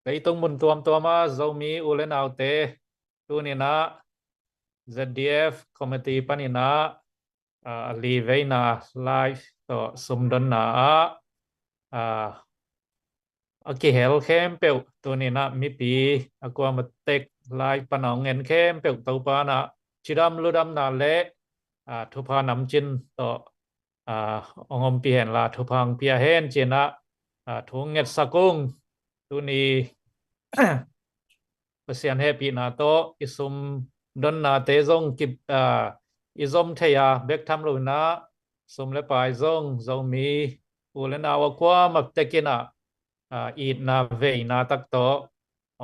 cái tung mun tuam mà dâu mi ulen nào te tu ni na ZDF committee panina li veina live to sumdon na aki hel khem peu tu ni na mi pi akwa matek live panong en khem peu to pa na chidam ludam na le thu pa nam chin to ongom pi hen la thu phang pia hen china thu nget sakung tu ni pasian happy na to isum don na te zong kip izom theya bek tham lu na sum le pai zong zong mi u le na wa kwa mak tekina eat na ve na tak to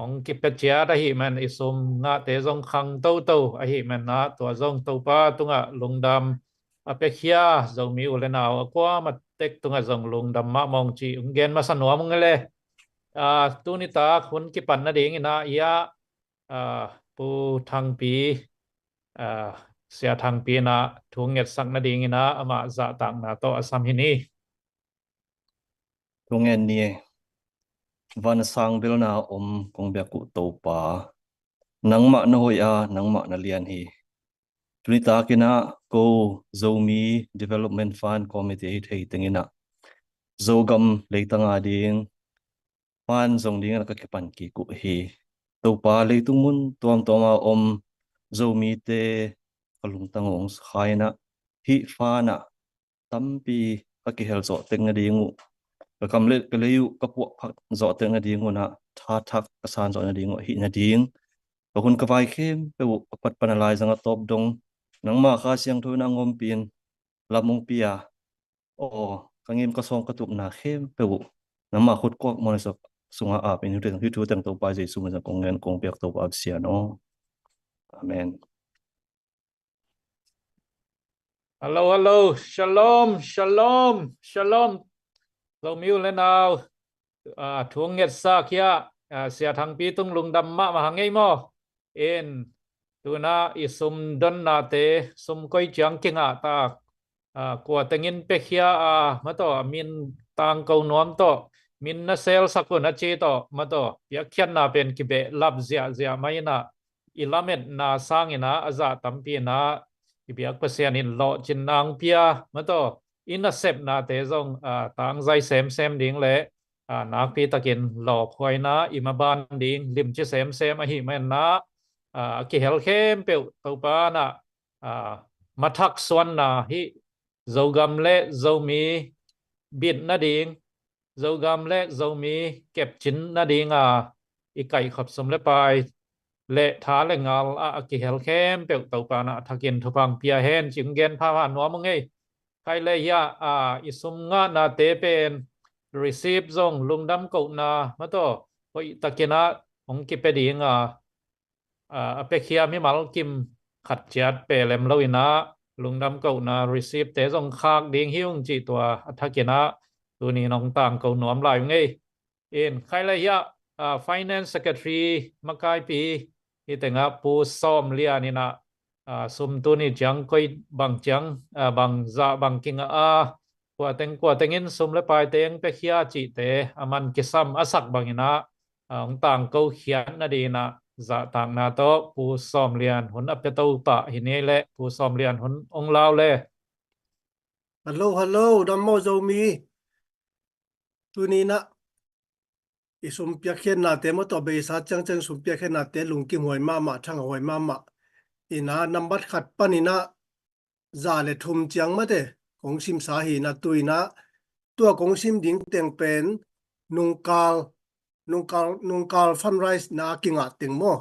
ong kip pe chia da hi man isum nga te zong khang to to a hi man na to zong to pa tunga lungdam apekya zong mi u le na wa kwa mat tek tunga zong lungdam ma mong chi ungen ma sanwa mong le tu ni ta khun ki pan na ding ina ya pu thang pi sia thang pi na thung nget sak na ding ina ama za tang na to asam hi ni Tungen ni van sang bil na kong bia ku to pa nang ma na hoi a nang ma na lian hi tunita kina ko zomi development fund committee hi thei tengina zogam leitanga ding fan zong ding ka kepan ki ku hi to pa leitung mun tuam zomi te kalung tangong khaina hi fana tampi ka ki hel zo tenga dingu ka kamlet ka leyu ka pu phak zo tenga dingu na tha thak ka san zo na dingu hi na ding ka hun ka vai khem pe u pat panalai zanga top dong nang ma kha siang thu na ngom pin lamung pia o kangim ka song ka tup na khem pe u nang ma khut ko mo sa sunga a pin hu tu tang to pa jesu ma kong ngen kong pek to pa sia no amen. hello shalom shalom shalom lo miu le nào thung nget sa kia sia thang pi tung lung dam ma hangei mo in tu na isum don na te sum koi chang kinga ta kwa tengin pe khia ma to min tang ko nom to min na sel sakun na che to ma to ya khian na pen ki be lab zia zia mai na ilamet na sang ina aza tampi na ibiak pasian in lo chin nang pia ma to in a sep na te zong tang zai sem ding le nak pi takin lo khoi na imaban ding lim che sem a hi men na ki hel khem pe to pa na mathak swan na hi zogam le zomi bit na ding zogam le zomi kep chin na ding ikai khop som le pai le tha le ngal ki hel khem pe to pa na thakin thupang pia hen chim gen pha wa no mong ei kai le ya isum nga na te pen receive zong lungdam ko na ma to hoi takina ong ki pe ding pe khia mi mal kim khat chat pe lem lo ina lungdam ko na receive te zong khak ding hiung chi to thakina tu ni nong tang ko nom lai ngei in khai le ya finance secretary makai pi itenga pu som lia ni na sum tu ni chang koi bang chang bang za bang king kwa tengin sum le pai teng pe khia chi te aman kisam asak bangina ong tang ko khian na di na za tang na to pu som lian hun ap to pa hi ne le pu som lian hun ong lao le hello Nammo zomi tunina isum pia khen na te mo to be sa chang sum pia khen na te lung kim hoi ma thang hoi ma ina number khat panina za le thum chiang ma te kong sim sa hi na tuina tua kong sim ding teng pen nungkal fundraise na kinga teng mo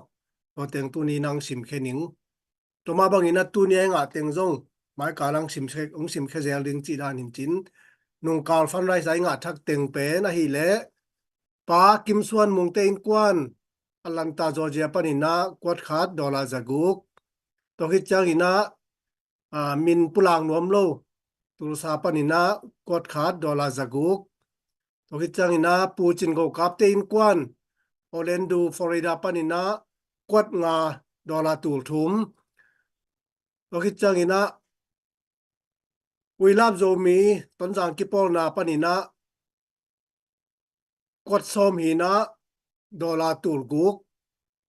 to teng tuni nang sim khening to ma bang ina tunia nga teng zong mai ka lang sim khe ong sim khe zel ding chi dan in chin nungkal fundraise ai nga thak teng pe na hi le pa kim suan mung te in kwan Atlanta Georgia panina kwat khat dollar zaguk to hi chang ina min pulang nuam lo tulsa panina kwat khat dollar zaguk to hi chang ina pu chin go kap te in kwan Orlando Florida panina kwat nga dollar tul thum to hi chang ina we love zomi ton jang ki pol na panina quạt xôm hi na đô la tụt gục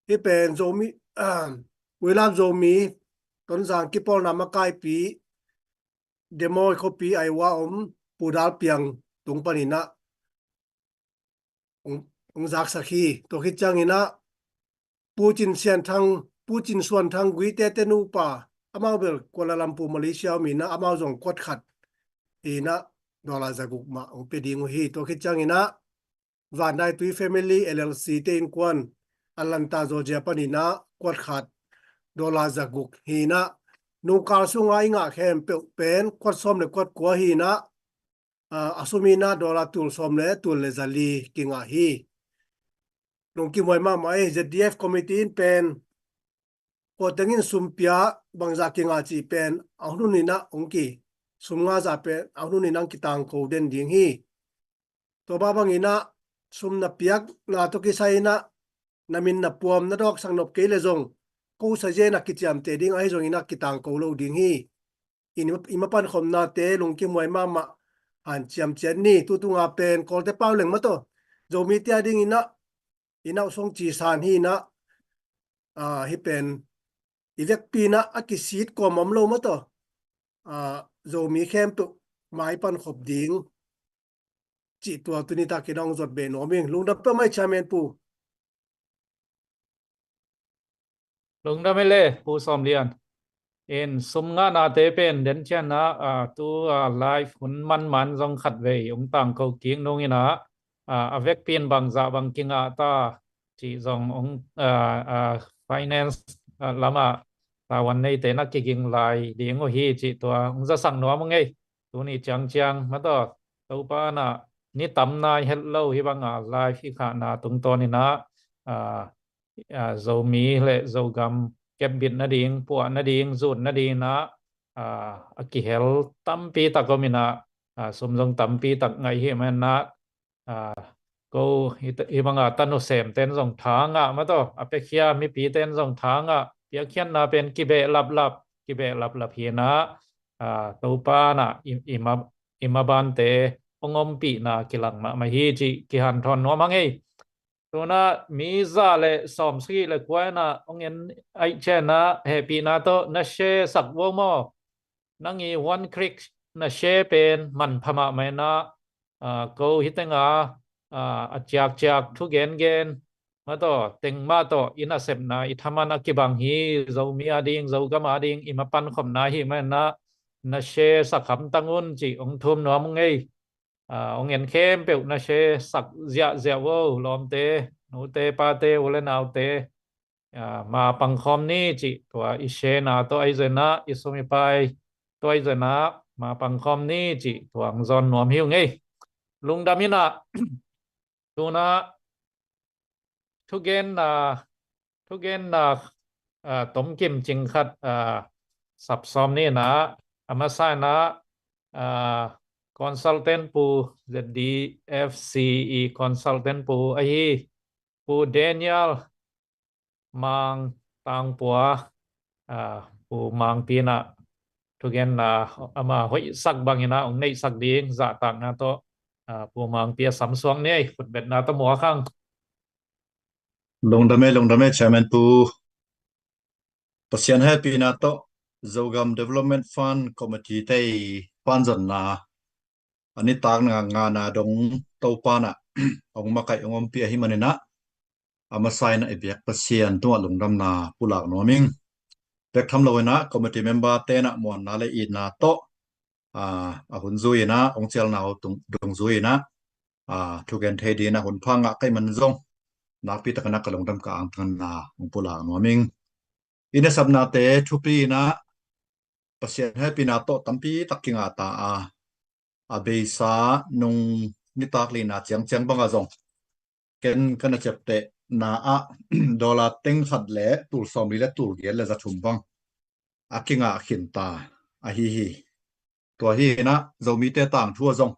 hi pen zomi William zomi ton giang kipol namakai pi demo kopi aiwa pudal piang tung panina ong zak sakhi to hi changina Putin suan thang gui te nu pa amao bel Kuala Lumpur Malaysia mina amao zong kwat khat ina dola zaguk ma ong pe ding hi to hi changina van dai tui family LLC te in kwan Atlanta Georgia panina kwat khat dola zaguk hi na nu kal sunga inga khem pe pen kwat som le kwat kwa hi na asumina dola tul som le tul le zali kinga hi nong ki moi ma mai ZDF committee in pen ko tengin sumpia bangza kinga chi pen ahnu ni na ongki sumnga za pen ahnu ni nang kitang ko den ding hi to ba bangina sumna piak na to ki sai na namin na puam na dok sang nop ke le zong ko sa je na kicham te ding ai zong ina kitang ko lo ding hi in pan khom na te lung ki moi ma ma han chiam chen ni tu tu nga pen kol te pau leng ma to zo mi tia ding ina song chi san hi na hi pen ivek pina akisit ko mom lo ma to zo mi khem tu mai pan khop ding chi tua tu ni ta ki dong zot be no ming lung da pe mai chamen pu lung da mele pu som lian in sum nga na te pen den chen na tu live hun man zong khat ve ong tang ko king nong ina avek pin bang za bang kinga ta chỉ dòng ông finance lama taวันนี้แต่นักกิ่งลายเดียงว่าฮีจิตัวองจะสั่งหนัวมั้งไงตัวนี้จังมาต่อตัวป้าน่ะนี่ตำนายเฮลโลฮีบังลายที่ขานาตรงตัวนี้นะอ่าโจมีและโจกำเก็บบิดนาดิงปวดนาดิงจุดนาดิงนะอากิเฮลตั้มปีตะก็มีนะสมทรงตั้มปีตักไงเฮมันนะก็อีบางตันอุเสมเต้นสองทางมาต่ออเปเคียมีปีเต้นสองทางเปียเคียนนาเป็นกิเบลับกิเบลับเฮียนะตัวป้านะอิมาบานเตองอมปีนะกิลังมาฮีจิกิหันทอนนัวมังเอตัวน่ะมีซาเลสอมสกีเลกวยนะองเงินไอเชนะเฮปีนะโตนะเชสักวงมอนังอีวันคลิกนะเชเป็นมันพม่าไม่นะก็ฮิตงจากทุกเกณฑ์มาต่อเต็งมาต่ออินาเซมนาอิทามันอกิบังฮีเรามีอดิงเราก็มาดิงอิมาปันขมนาฮีมันนะเชสักคำตั้งอุนจีองทุมน้อมงไงองเงินเข้มเปียวนะเชสักเจียโวลอมเตนูเตปาเตวเลนาวเตมาปังคอมนี่จีตัวอิเชนาตัวไอเจนะอิสุมิไปตัวไอเจนะมาปังคอมนี่จีตัวอังซอนน้อมหิวไงลุงดามินะตัวนะทุกเกณฑ์ต้มกิมจิงคัดสับซ้อมนี่นะอามาใส่นะคอนซัลเทนต์ปู ZDFCE คอนซัลเทนต์ปูไอ้ปูเดนิเอลมังตังปัวปูมังปีนะทุกเกณฑ์อามาหอยสักบางนะองในสักดีงจะต่างนะโตปูมังเปียสัมสวงนี่ฟุตเบ็ดนาตะหมัวข้างlongdame chairman pu pasian happy na to zogam development fund committee te panzon na ani tang nga na dong to pa na ong makai ong pi hi manina ama sign na ibyak pasian to longdam na pulak no ming pek tham loina committee member te na mon na le i na to a hun zui na ong chel na tung zui na thugen the di na hun phanga kai man zong nak pi takana kalong dam ka ang tan na ong pula no ming ina sabna te thupi na pasien happy na to tampi takinga ta a beisa nung ni takli na chiang banga zong ken kana chepte na dollar teng khat le tur somi le tur gel le za thum bang akinga khinta a hi to hi na zomi te tang thua zong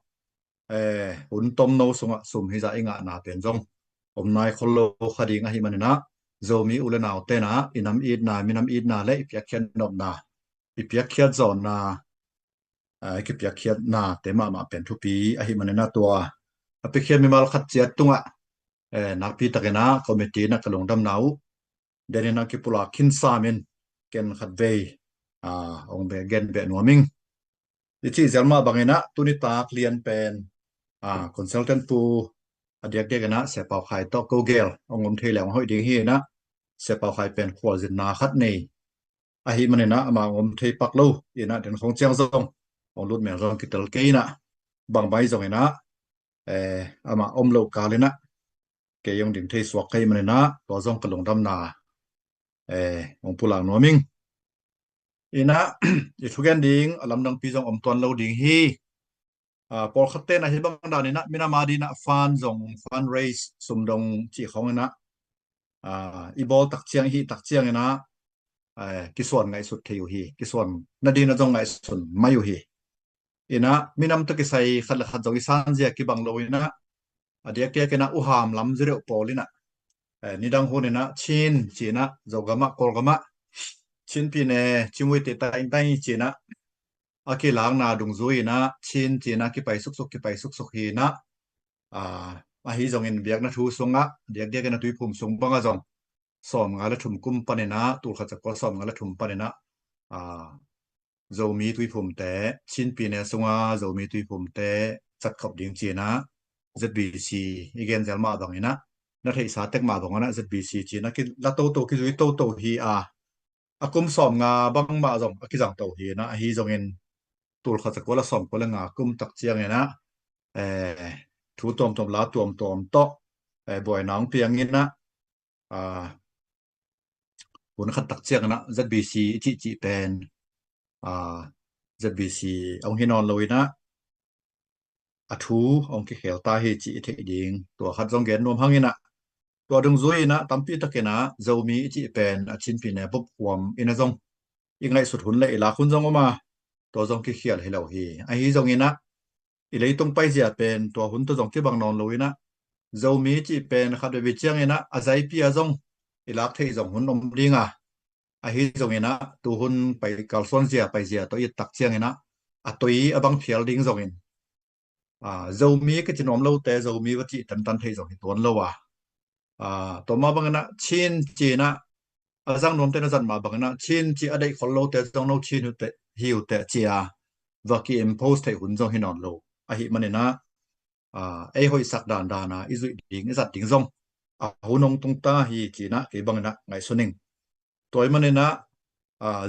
hun tom no sunga sum hi za inga na pen zong nai kholo khading a hi manina zomi ulenaw te na inam id na minam id na le ipyak khian nom na ipyak khiat zon na ipyak khiat na te ma pen thu pi a hi manina tua อภิเขียนมีมาลขัดเจียตุงอ่ะนักพิตะกันนะคอมมิตี้นักกลงดำหนาวเดนนักกิปุลาคินซามินเกนขัดเวองเบเกนเบนัวมิงที่เซลมาบางเงินะตุนิตาเคลียนเป็นคอนซัลแทนปูอเดียกเดียกันนะเสพเอาไข่ตอกโกเกลองมเทเหลวห้อยดีฮีนะเสพเอาไข่เป็นขวดจินนาขัดนี่อาฮิมันนะมางมเทปักลูอีนะเดินของเจียงซงองลุดแมงซงกิตลเกยนะบางใบซงนะมาอมโลกาเลยนะเกยงดิ่งเทสวกเกยมันนะตัวซงกระลงดำนาองปุลางนัวมิงอีนะอีทุกแกนดิ่งลำดังปีซงอมตวนโลดิ่งฮีพอขัดเต้นอะไรบางด่านนี่นะมินามาดีนะฟันซงฟันเรสสมดงจีของนะอีบอลตักเชียงฮีตักเชียงนะกิส่วนไงสุดที่อยู่ฮีกิส่วนนาดีนะจงไงสุดไม่อยู่ฮีอีนะมินำตะกิใส่ขัดละขัดจงอีสานเจียกิบังโลยนะเดียกเกี่ยกันนะอุหามลำเจริญปอลินะนี่ดังหูนี่นะชินจีนะจงกามะกอลกามะชินปีเนชิมวยติตาอินไตจีนะอากิหลังนาดุงซุยนะชินจีนะกิไปสุกกิไปสุกฮีนะมาฮีจงอินเบียกนะทูสงะเดียกเดียกันนะตุยภูมิสงบังอะจงสอมงาละถุมกุมปนนะตูขจักก็สอมงาละถุมปนนะโจมีตุยภูมิแต่ชินปีเนสงะโจมีตุยภูมิแต่จัดขับดิ่งจีนะ ZBC อีกเกนเซลมาบังนะนัทอิสาเต็กมาบังนะ ZBC จีนะกิละโตกิจุยโตฮีอากุมสอมงาบังมาจงอากิจังโตฮีนะฮีจงอินตูขจักก็ละสอมก็ละงากุมตักเจียงนะทูตอมลาตอมโตบ่อยน้องเปียงงินนะหุ่นขัดตักเจียงนะ ZBC จีเป็นZBC องค์ฮินอนเลยนะทูองค์เขียวตาเฮจีเทดิงตัวขัดจงเกนนวมหังงินนะตัวดึงซุยนะตั้มปีตะเกนะเจ้ามีจีเป็นชินปีเนบุบหวมอินะจงยังไงสุดหุ่นเลยลาคุณจงออกมาตัวจงเขียวให้เราเฮไอฮีจงงินนะอีเลยตรงไปเสียเป็นตัวหุ่นตัวจงที่บางนอนเลยนะเจ้ามีจีเป็นขัดวิเชียงงินนะอาศัยปีอาจงอีลักเทจงหุ่นนมดิงไอฮีจงงินนะตัวหุ่นไปกาลซอนเสียไปเสียตัวอีตักเชียงงินนะตัวอีบังเพียลดิงจงงินเจ้ามีก็จะนอมเราแต่เจ้ามีว่าจีตันเทจงตัวเราตัวมาบังนะชินจีนะจังนอมเตนะจันมาบังนะชินจีอะไรคนเราแต่จงเราชินแต่หิวแต่จีว่ากีอิมโพสให้หุ่นจงให้นอนเราหิมันเนี่ยนะไอ้หอยสักดานะอิจุดิ่งอิสัตดิ่งจงหุ่นงตรงตาฮีจีนะกีบังนะไงส่วนหนึ่งตัวมันเนี่ยนะ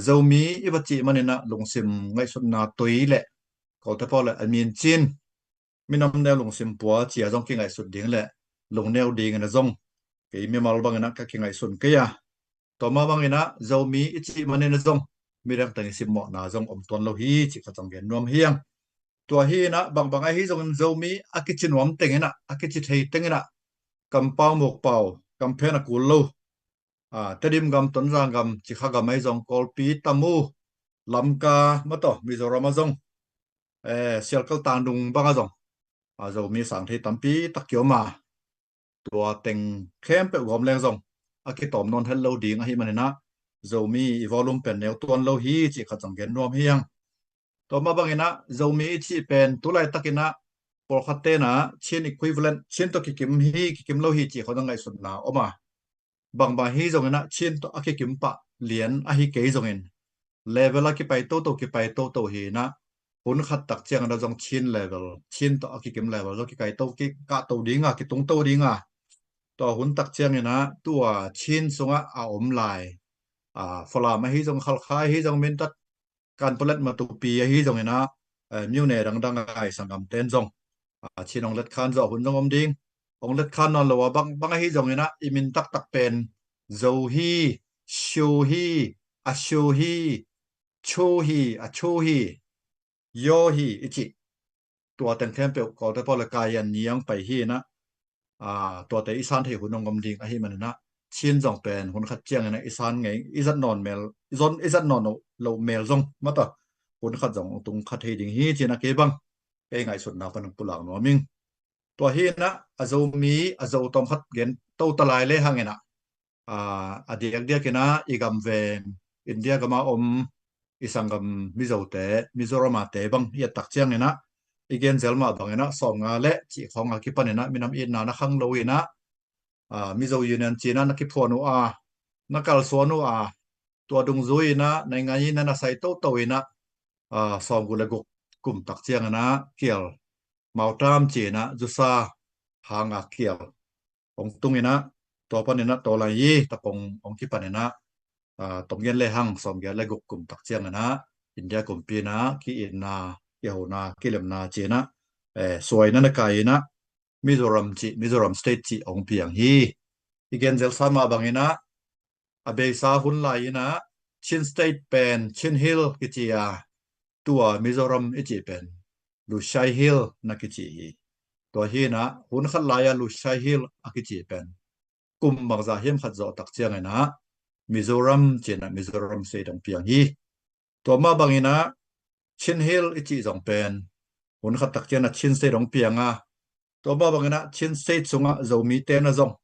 เจ้ามีอีบัจีมันเนี่ยนะลงซิมไงส่วนนาตัวอีแหละเขาแต่พอแหละอันมีนชินไม่นำแนวลงซิมปัวจีจงกี่ไงสุดดิ่งแหละลงแนวดิ่งนะจงกีมีมาลบังนะก็กี่ไงส่วนกี่ต่อมาบังนะเจ้ามีอิจิมันเนี่ยจงมีเรื่องต่างสิมหมอนาจงตวนเราฮีจิก็จงเห็นนวมเฮียงตัวฮีนะบางไอฮีจงเจ้ามีอากิจินวมเต็งนะอากิจิเฮเต็งนะกำเป้าหมกเป้ากำเพนักกุลโลแต่ดิมกำต้นรางกำจิขากำไม่จงกอลปีตัมูลำกามาต่อมิโซรามาจงเสียกตานดุงบังจงเจ้ามีสังเทตัมปีตักเกี่ยวมาตัวเต็งเข้มเปะวอมแรงจงอากิตอมนนเทลโลดีงอหิมันนะเจ้ามีวอลลุ่มเป็นแนวตัวโลฮีจิขจังเกนรวมเฮียงต่อมาบางนะเจ้ามีจิเป็นตุไลตักินะปอลคัตเตนะชินอีควิวเลนชินตัวกิมฮีกิมโลฮีจิเขาต้องไงสุดนาออกมาบางฮีจงนะชินตัวอากิมปะเหรียญอาฮิเกยจงเงินเลเวลกิไปโตกิไปโตฮีนะหุ่นขัดตักเจียงเราจงชินเลเวลชินตัวอากิมเลเวลเรากิไปโตกิกะโตดิ้งกิตงโตดิ้งตัวหุ่นตักเจียงเนี่ยนะตัวชินสงะอมลายฝรั่งมาฮีจงขลคายฮีจงมินตัดการผลิตมาตุปีฮีจงเนี่ยนะมิวเนดังไงสังกัมเต้นจงชินองเล็ดคานจอหุ่นจงอมดิ้งองเล็ดคานนอนหรือว่าบางฮีจงเนี่ยนะอิมินตักเป็นโจฮีชูฮีอาชูฮีโชฮีอาโชฮีโยฮีอิจิตัวแต่งแคมเปลก็ได้พอละกายันนี้ยังไปฮีนะตัวแต่อีสานที่หุ่นงมดิงอะไรมันนะชินจงเป็นหุ่นขัดเจียงนะอีสานไงอีสันนอนเมลอีสันนอนโลเมลจงมาต่อหุ่นขัดจงตรงขัดเฮดิงฮีจีนะเก็บังไอ้ไงสุดนาพันปุหลังนัวมิงตัวฮีนะอาโจมีอาโจตอมขัดเกนโตตะลายเลยหังเงนะอดีตเดียกันนะอีกำเวงอินเดียก็มาอีสังกัมมิโซรามาเตบังยัดตักเจียงเนี่ยนะ igen zelma bangena som nga le chi khong a ki panena minam in na khang loina mizo union china na ki phonu a nakal sonu a tua dung zuina nai ngai na sai to ina som gu le guk kum tak chiang na kiel mautam china jusa hanga kiel ong tungina to panena to la yi tapong ong ki panena tong gen le hang som gen le guk kum tak chiang na india kum pi na ki in na yahu na kilem na china soi na kai na Mizoram state chi ong piang hi igen zel sama bangina abe sa hun lai na Chin state pen Chin hill kichia tua Mizoram ichi pen Lushai hill na kichi hi to hi na hun khat lai ya Lushai hill akichi pen kum bangza hiam khat zo tak chiang na Mizoram china Mizoram state ong piang hi to ma bangina Chin hill ichi zong pen hun khat tak chiang na Chin state ong pianga to ba bangena Chin state sunga zomi te na zong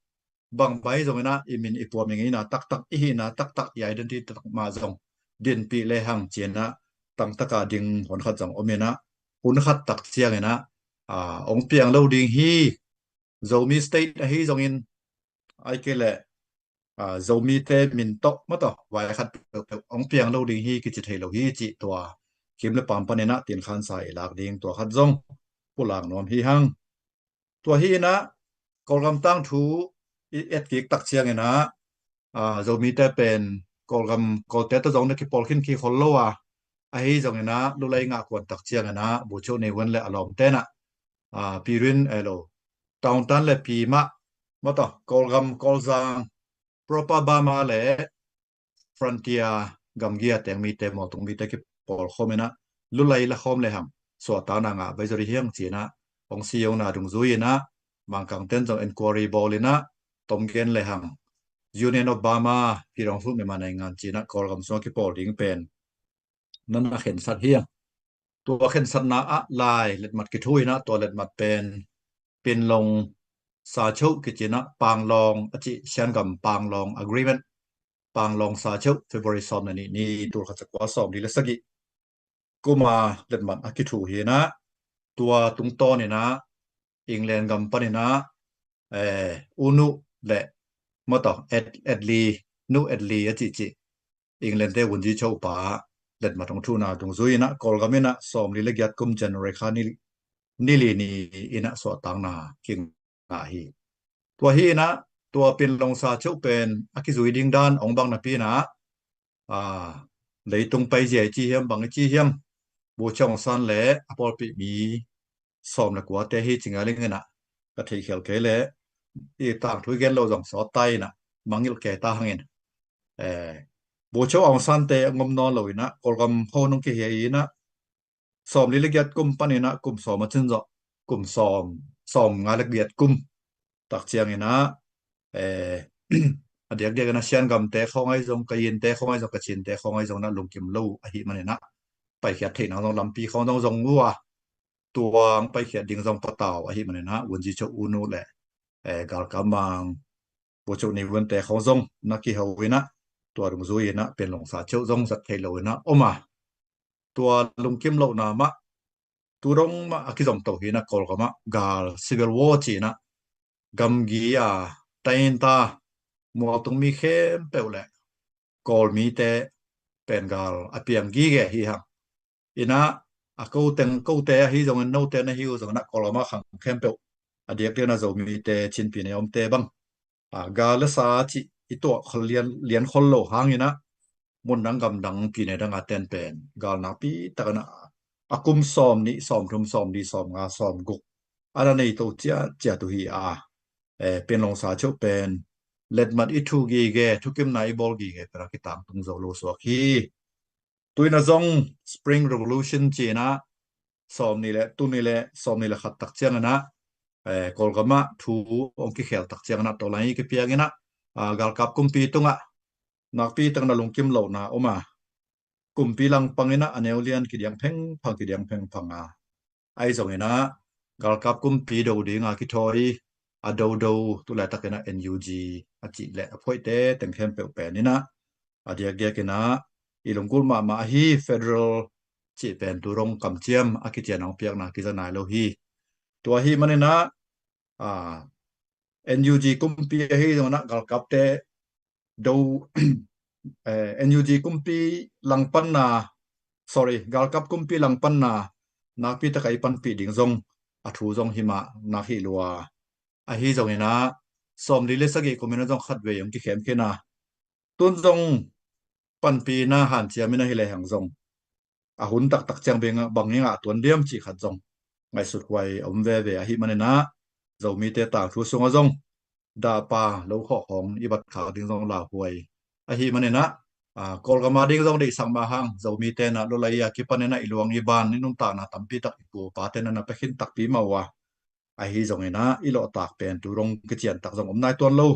bang bai zong na imin ipo mingi na tak tak i na tak tak ya identity tak ma zong din pi le hang chena tang taka ding hon khat zong omena hun khat tak chiang na ong piang lo ding hi zomi state hi zong in ai ke le zomi te min tok ma to wai khat ong piang lo ding hi ki chi thei lo hi chi to kim le pam panena tin khan sai lak ding to khat zong pulang nom hi hangตัวฮีนะกอลกำตั้งทูเอ็ดกิกตักเชียงนะจะมีแต่เป็นกอลเตตัวจงนักกีฬาขึ้นขี่คนโลวะไอ้จงนะลุไลงากวนตักเชียงนะบุชในวันและอารมณ์เต้นะปีรินโลตาวตันและปีมะมาต่อกอลจังโปรปาบามาและฟรอนเทียกัมเกียแต่มีแต่หมดตรงมีแต่กีฬาคอมนะลุไลละคอมเลยครับส่วนตานางไปจะเรียงจีนะองซียงนาดุงซุยนะบางครั้งเต้นจง inquiry ball นะตมเกนเลยหัง Union of Burma พี่รองฟูมีมาในงานจีนะกอลกำสวงกิปอลิงเป็นนั่นเห็นสัตว์เฮียงตัวเห็นสัตว์นาลายเล็ดมัดกิทุยนะตัวเล็ดมัดเป็นลงสาชุกิจีนะปางลองอจิเชนกับปางลอง agreement ปางลองสาชุ February สอบนี่ตัวขัดจักรวาสอบดีเลสกิกูมาเล็ดมัดอกิทุยนะตัวตุงโตเนี่ยนะอังกฤษกัมปนีนะอุนุเละมาต่อเอ็ดลีจิอังกฤษเตวันที่ชาวป่าเล็ดมาตรงทุนาตรงซุยนะกอลกัมนะสอมลิเลกยัดกุมเจนเรคานี่ลีนี่อินะสวตังนาคิงอาฮีตัวฮีนะตัวเป็นลงซาเจ้าเป็นอากิซุยดิ้งดานองบังนาปีนะเลยตรงไปเจจีเฮียมบังจีเฮียมบูชองซันเละอพอลปิมีสอมนักว่าแต่ฮีจริงอะไรเงี้ยนะก็ที่เขียวเกลอีต่างทุกเกลเราส่งสอดไตนะมังยิลเกตาหังเงินบูชองซันเตงมนอนเลยนะกอลกำพ่อนุ่งเกียนะสอมลิลเกียดกุมปันนะกุมสอมมาชินจ่อกุมสอมงานละเกียดกุมตักเชียงนะเดี๋ยวนะเชียนกำเตะของไอ้จงกยินเตะของไอ้จงกระชินเตะของไอ้จงนั้นลงกิมลู่อหิมันนะไปเขียนเทนเอาตรงลำปีเขาต้องจงวัวตัวไปเขียนดิ่งจงปะเต่าอหิมันนะวันจีโจอุนุแหละกาลกามังบุจุนิวันแต่เขาจงนักกีฬาวินะตัวลุงซุยนะเป็นหลงสาเจ้าจงสัตย์เทโลนะโอมาตัวลุงกิมลู่นามะตัวรงมาอคิจงโตหินะกอลกามะกาลซิวิลวอร์จีนะกัมกียาไตน์ตามัวตรงมีเข้มเปล่าแหละกอลมีแต่เป็นกาลอเปียงกีแกฮีฮังอินะกูเตะฮีจงโนเตนะฮิวจงนักกอลมาขังเข้มเปล่าเดียกเดียนะจงมีแต่ชินปีนยอมเตะบังกาลสาจิอิตัวเขาเลียนคนโลหางอินะมุนนังกำดังปีในดังอาเตนเป็นกาลนับปีตะกันอากุมซอมนี่ซอมทุมซอมดีซอมงาซอมกุกอันนี้ตัวเจ้าตัวฮีเป็นลงสาเจ้าเป็นเล็ดมัดอิทูกีเกทุกิมนายบอลกีเกเป็นกิตามตุงโซโลสวาคีตัวน่ะจง Spring Revolution จีนะสอมนี่แหละตัวนี่แหละสอมนี่แหละขัดตักเชียงนะกอลกามะทูองค์กิเขลตักเชียงนะตัวไหนก็เพียงนะกาลกับกุมปีตุงนักปีตั้งนาลงกิมเหล่านะออกมากุมปีลังปังนะอันเอวเลียนกิเดียงเพ่งพังไอ้สองนะกาลกับกุมปีดูดีงาคิทอยดูตัวแรกตะกันนะ NUG อาจิและพอยเตะแต่งเข้มเปลวแปนี่นะเดียกนะอีหลงกุลมาฮี Federal chỉ bền tu rong cầm chiêm à cái chuyện ông piak na cái dân này lâu hi tua hi mà nên na à NUG kumpi hi rồi na gal kap te đâu NUG kumpi lang pan na sorry gal kap kumpi lang pan na pi ta kai pan pi ding zong a thu zong hi ma na hi lua a hi zong ina som li le sagi ko mena zong khat ve yong ki khem ke na tun zong pan pi na han chia mina hi le hang zong a hun tak tak chang benga banginga tuan diam chi khat zong ngai sut kwai om ve ve a hi manena zo mi te ta thu sunga zong da pa lo kho hong i bat kha ding zong la huai a hi manena a kol ga ma ding zong dei sang ma hang zo mi te na lo lai ya ki panena i luang i ban ni num ta na tampi tak pu pa te na pe khin tak pi ma wa a hi zong ina i lo tak pen tu rong ki chian tak zong om nai tuan lo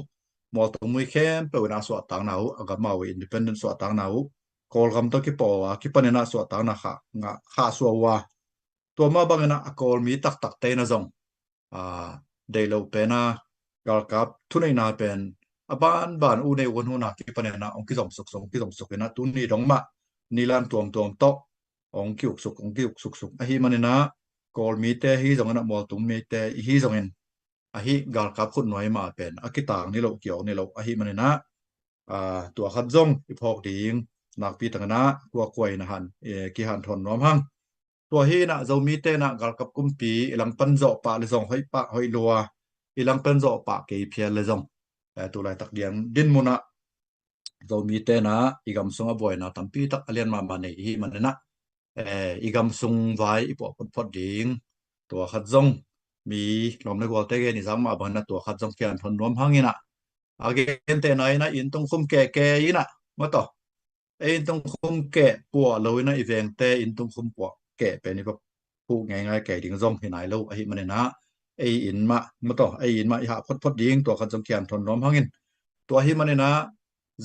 mol tu mui khem pe na so tang nau aga ma we independent so tang nau kol gam to ki po wa ki panena so tang na kha nga kha so wa to ma bangena a kol mi tak tak te na zong a de lo pe na gal kap thu nei na pen a ban u nei won hu na ki panena ong ki zong suk ki zong suk na tu ni dong ma ni lan tuam to ong ki uk suk a hi manena kol mi te hi zong na mol tum mi te hi zong en a hi gal kap khut noi ma pen a ki tang ni lo kyo ni lo a hi manena tua khat zong i phok ding nak pi tangana kwa kwai na han ki han thon nom hang tua hi na zo mi te na gal kap kum pi ilang pan zo pa le zong hoi pa hoi lua ilang pan zo pa ke phial le zong tu lai tak diang din muna zo mi te na igam sunga boy na tampi tak alian ma nei hi manena igam sung vai ipo pot ding tua khat zong mi lom le gol te ge ni zang ma ban na tua khat zong kian thon nom hangina again te nai na in tung khum ke ina ma to in tung khum ke pu lo na event te in tung khum pu ke pe ni pu ngai ke ding zong hi nai lo a hi manena in ma to in ma ha phot ding to khat zong kian thon nom hangin to hi manena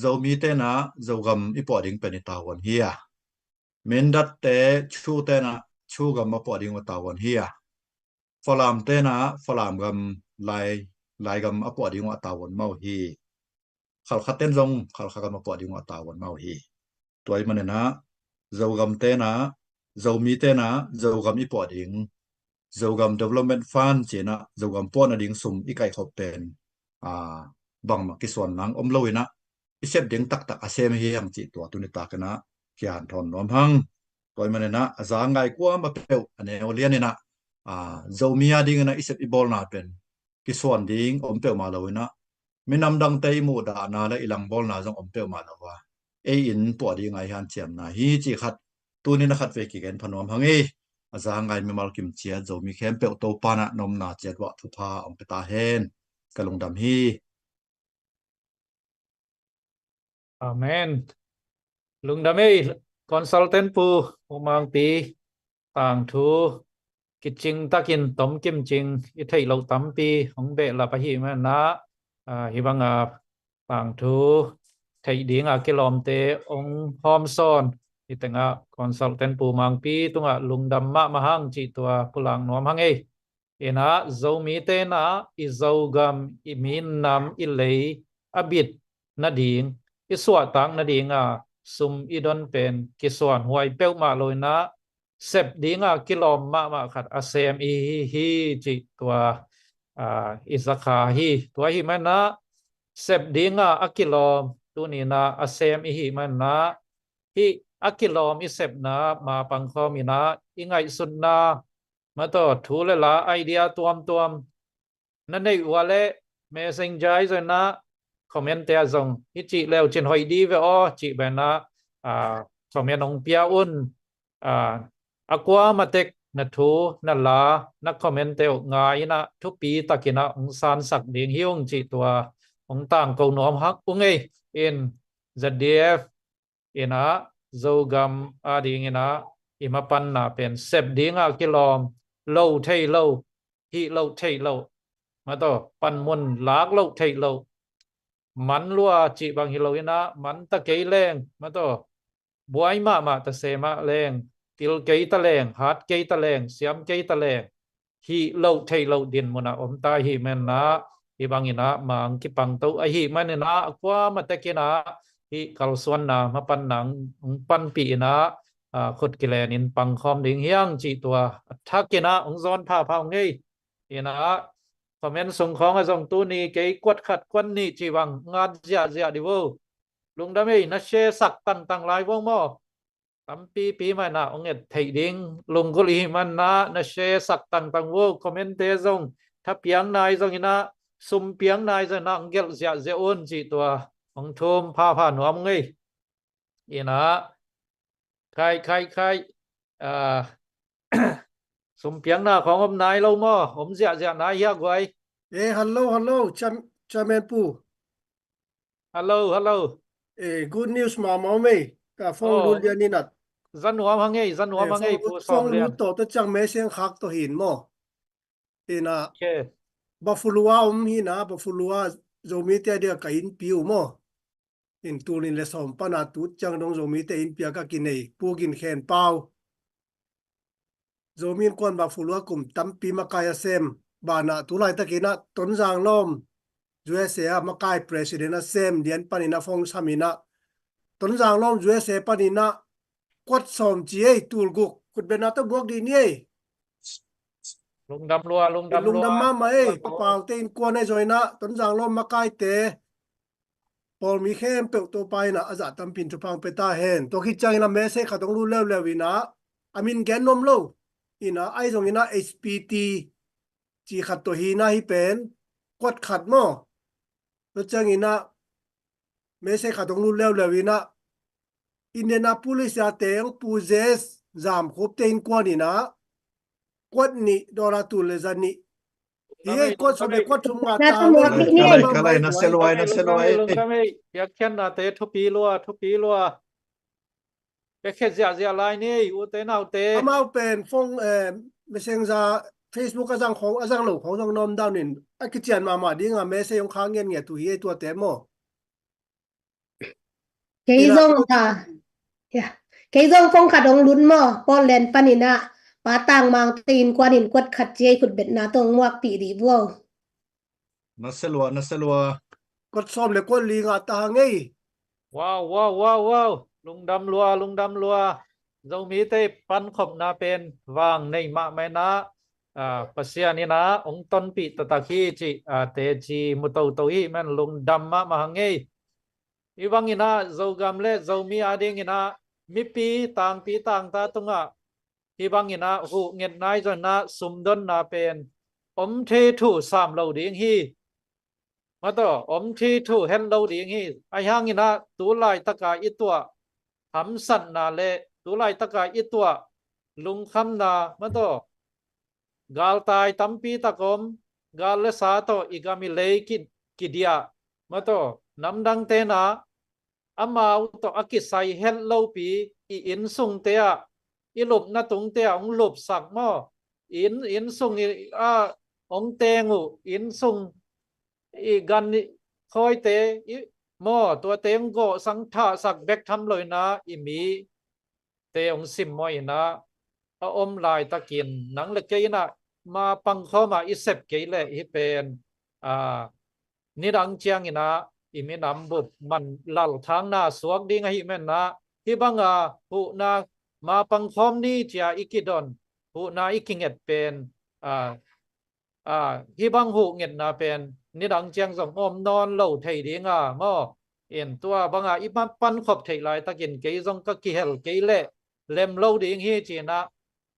zo mi te na zo gam i po ding pe ni tawon hi a men dat te chu te na chu gam ma po ding wa tawon hi a falam te na falam gam lai gam a po ding wa tawon mau hi khal khaten zong khal kha gam a po ding wa tawon mau hi toy manena zo gam te na zo mi te na zo gam i po ding zo gam development fund chena zo gam po na ding sum i kai khop pen bang ma ki son nang om loina i sep ding tak tak asem hi ang chi to tu ni ta kana kian thon nom hang toy manena za ngai kwa ma pe ane olian ina zo mi a ding na i sep i bol na pen ki son ding om pe ma loina minam dang tei mu da na la ilang bol na jong om pe ma lawa in po di ngai han chiam na hi chi khat tu ni na khat ve ki gen phanom hangi aza ngai mi mal kim chia zo mi khem pe to pa na nom na chet wa thu pha ong pe ta hen kalung dam hi Amen. Lung dame consultant pu umang pi tang thu kiching takin tom kim ching i thei lo tam pi hong be la pa hi ma na hi bang tang thu thei ding kilom te ong hom son i tenga consultant pu mang pi tunga lungdam ma hang chi tua pulang nom hang ei ina zo mi te na i zo gam i min nam i lei abit na ding i suwa tang na ding sum i don pen ki suan huai peu ma loi na sep ding kilom ma khat asem i hi chi tua izakha hi tua hi man na sep ding akilom tu ni na asem i hi man na hi akilom i sep na ma pang kho mi na i ngai sun na ma to thu le la idea tuamนั่นในว่าเล่ messenger จนะคอมเมนต์แต่ส่งฮิจิแล้วจินหอยดีเวอจิแบบนะคอมเมนต์ของเปียอุ่นอากว่ามาเต็กนัทูนั่นละนักคอมเมนต์เตอง่ายนะทุกปีตะกินะองซานสักเดียงหิ้งจิตัวองต่างเกาหนอมฮักอุ้งเออินจะเดียฟอินะโจกัมดีงินะอิมาปันนะเป็นเซบดีงกิลอมโลเทโลฮิโลเทโลมาต่อปันมุนลากโลเทโลมันลัวจีบางฮิโลยนะมันตะเกยแรงมาต่อบวยมาตะเสมาแรงติลเกยตะแรงฮาร์ดเกยตะแรงเสียมเกยตะแรงฮิโลเทโลดินมุนะอมตาฮิแมนนะฮิบางอินะมังกิปังโตฮิมันนะกว่ามาตะเกนะฮิกัลสวนนะมาปันหนังปันปีนะ ขุดกิเลนินปังคอมดิ่งเฮียงจีตัวทักกินะองซอนพาพาไงอีนะคอมเมนต์ส่งของส่งตู้นี้เกยกวดขัดกวนนี่จีวังงานเจียดิวลุงดำไม่นัชเชสักตั้งหลายวงมอตั้มปีมานะองเอ็ดไทยดิ่งลุงกุลีมันนะนัชเชสักตั้งวงคอมเมนต์เตส่งถ้าเปียงนายส่งอีนะซุมเปียงนายจะนั่งเกลเจียอ้นจีตัวองทุมพาหนวมไงอีนะใครอ่า สมเพียงหน้าของผมนายเรามั่วผมเสียนายเฮียกไว้ hello chairman pu ฮัลโหล good news mà máu mày cả phong luôn liên đi nạt จันหัวมังไงจันหัวมังไงผู้สอ phong บเรียน luôn tổ tất chẳng mấy xem khác tổ hình mò thì là โอเค buffalo hi na buffalo zo mi te dia ka in piu mo in tu lin le som pa na tu chang dong zo mi te in pia ka kin nei pu kin khen pau zo min kon buffalo kum tam pi ma kaya sem ba na tu lai ta kina ton jang lom USA ma kai president a sem dian panina phong samina ton jang lom USA panina quat som chi ei tul guk kut bena ta buak di ni ลุงดำรัว lung dam ma mai pa pau te in kwa nei joina ton jang lom ma kai te Paul mi khem pe to pai na aza tam pin chu pang pe ta hen to khi chang na me se kha dong lu lew wina amin gen nom lo ina ai jong ina HPT chi khat to hi na hi pen kwat khat mo to chang ina me se kha dong lu lew wina Indianapolis ya teng puzes zam khop te in kwa ni na kwat ni dora tu le zani ye kwat so le kwat chum nga ta kalay na selway ลุงดำไม่อยากเขียนนะเตะทุบปีรัวไปแค่เสียลายนี่อุเตนเอาเตะ ama pen phong messenger Facebook azang khong azang lo khong jong nom down in akichian ma ding a message yong khang nge tu hi tu te mo cái dòng ta cái dòng phong khát ông lún mò con lên panina bà tang mang tin qua đến quật khát chơi khụt biệt na tông ngoạc bị đi vô na selwa kot som le ko li nga ta ngei ว้าวลุงดำรัวเรามีเตปันขบนาเป็นวางในมะแม่นะปัสยานี่นะองต้นปีตะคีจิเตจีมุตโตฮีมันลุงดำมะมาหังเงอีวังอินะเรากำเล่เรามีอาเดงอินะมีปีต่างตาตรงอีวังอินะหูเงียนนายจนนะสุมดนนาเป็นเทถูสามเหล่าเดียงฮีมาต่อที่ถูเห็นเราดีอย่างนี้ไอ้ห้างนี่นะตัวลายตะกายอีตัวทำสันนาเละตัวลายตะกายอีตัวลุงคำนามาต่อกาลตายตั้มปีตะกมกาลเลสาโตอีกามิเลกิเดียมาต่อนำดังเตนะอามาอุตอกิไซเห็นเราปีอีอินสุงเตะอีหลบนาตุงเตะองหลบสักหม้ออินสุงองเตงูอินสุงอีกันคอยเตอีหม้อตัวเตงก็สังท่าสักแบกทำเลยนะอีมีเตองซิมมอยนะอมลายตะกินหนังเล็กๆนะมาปังเข้ามาอีเซบเกยเลยอีเป็นนี่ดังเจียงนะอีมีน้ำบุบมันหลัลทางหน้าสวกดิ้งให้แม่นะที่บังหูนามาปังคอมนี่จะอีกิดอนหูนาอีกิงเอ็ดเป็นที่บังหูเงินนะเป็นนี่ดังเจียงสองนอนเหล่าไทยดีงาหม้อเอ็นตัวบางอีมันปั้นขบไทยลายตะกินเกยซงก็กิเฮลเกยเล่เล่มเหล่าดีงฮีจีนะ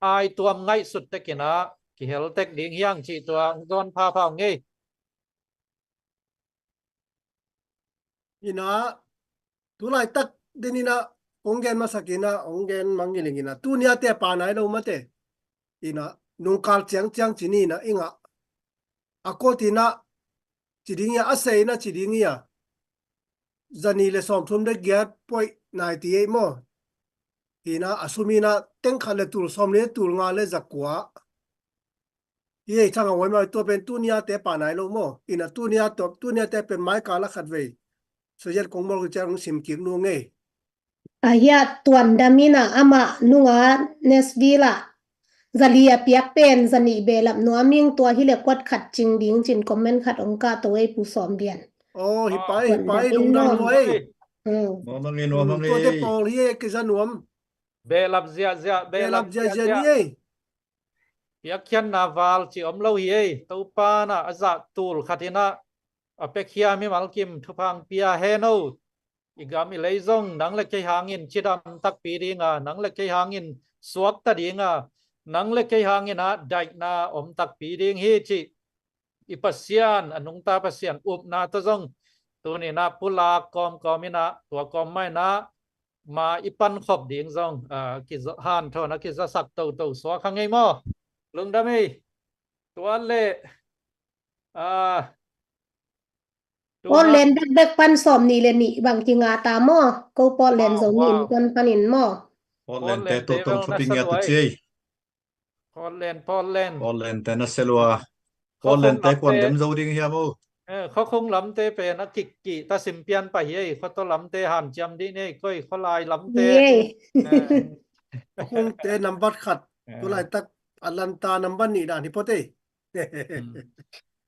ไอตัวง่ายสุดตะกินนะกิเฮลเต็กดีงย่างจีตัวโดนพางี้ ina tu lai tak denina ongen masakina ongen mangilingina tu nia te pa nai lo mate ina nung kal chiang chini na inga akotina chidingia aseina chidingia zani le som thum de gap poi nai ti mo ina asumina teng khale tur som le tur nga le zakwa ye changa wai mai to pen tunia te pa nai lo mo ina tunia te pen mai kala khatve so yat kong mol chang sim kim nu nge ya tuan damina ama nunga nesvila zalia piak pen zani belam nuaming tua hi le kwat khat ching ding chin comment khat ong ka to ei pu som dian hi pai lung dang loi no mangi to te pol hi ke zanuam bê lập zia bê Bê lập lap zia zia zia ni ấy. piak khian na val chi om lo hi ei to pa na aza tul khatina apekhia mi malkim thupang pia he no igam i leizong nang le ke hangin chidam tak pi dinga nang le ke hangin suak ta dinga nang le ke hangin a dai na om tak pi ding hi chi ipasian anung ta pasian up na to zong tu ni na pula kom komina tua kom mai na mà ipan khop ding zong ki han tho na ki za sak to to so khang ei mo lung da mi tua le tu na Poland bek pan som ni le ni bang ki nga ta mo ko Poland zo ni wow kon panin mo Poland te Poland to te tong vel na shopping ya tu salwai chei Poland Poland te na selwa khó Poland không te lắm kon tê dem zo ding hiam o khó không lắm tê pe na kik ki ta simpian pa hi khó to lắm tê hàn cham đi nè coi khó lai lắm ni tê ei Kung te number khat. Tulay tak Atlanta number ni dan hipote.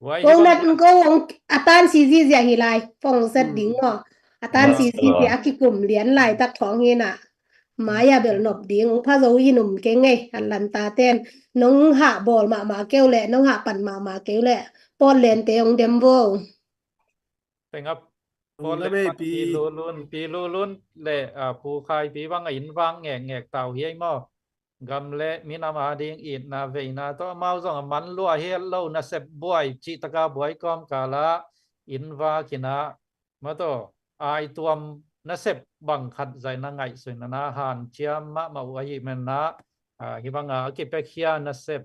vậy ko hi bang na ko wong atan si zi zia hi lai phong set ding mo atan Na si zi selwa zia ki kum lian lai tak thong hi na maya bel nop ding pha zo yi num ke nge alan ta ten nong ha bol ma kêu le nong ha pan ma kêu le Poland te ong dem vôเป็นครับ Nung Poland dame man pi lu luôn le pu khai pi bang in vang ngẹt tàu hi mo gam le mi nam a ding in na ve na to mau zong man lua he lo na sep boy chi taka boy kom kala in va kina ma to ai tuam na sep bang khat zai na ngai sui na han chiam ma wa hi men na hi bang ki pe khia na sep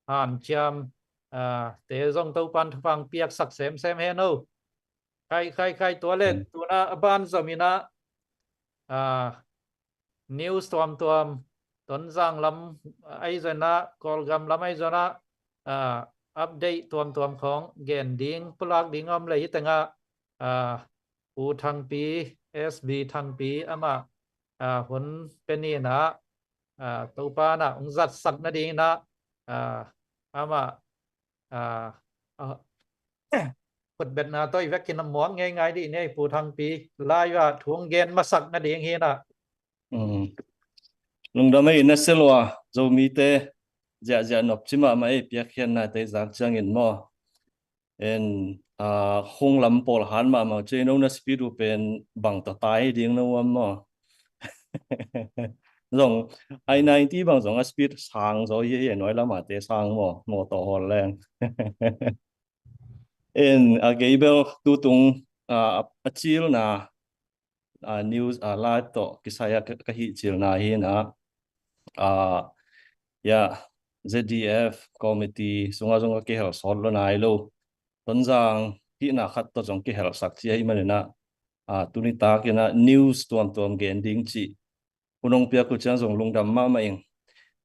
han chiam te zong to pan phang piak sak sem he no khaiตัวเล็กตัวน่ะบ้านสมินะนิวส์ตัวต้นจังลำไอ้จนะกอลกำลำไอ้จนะอัปเดตตัวของเกนดิ้งปลักดิ้งอมเลยแต่งอูทังปี SB ทังปีอามาผลเป็นนี่นะตัวป้านะองจัดสักนาดีนะอามากดเบ็ดนาตัวอีกกินน้ำหมองง่ายๆดิเนี่ยปูทางปีลายว่าทวงเกณฑ์มาสักนาดีอย่างนี้นะ lung da mai na selwa zo mi te ja nop chima mai pia khian na te zang chang in mo en khung lam pol han ma che no na speed u pen bang ta tai ding no wa mo zong I-90 bang zong a speed sang zo ye nói la ma te sang mo to hol leng en gable tu tung a chil na news live to kisaya ka hi chil na hi na ya ZDF committee sunga sunga ke hel sol lo nai lo tonjang hi na khat to jong ke hel sak chi ai manena tunita ke na news tuam gen ding chi punong pia ku chang jong lungdam ma ing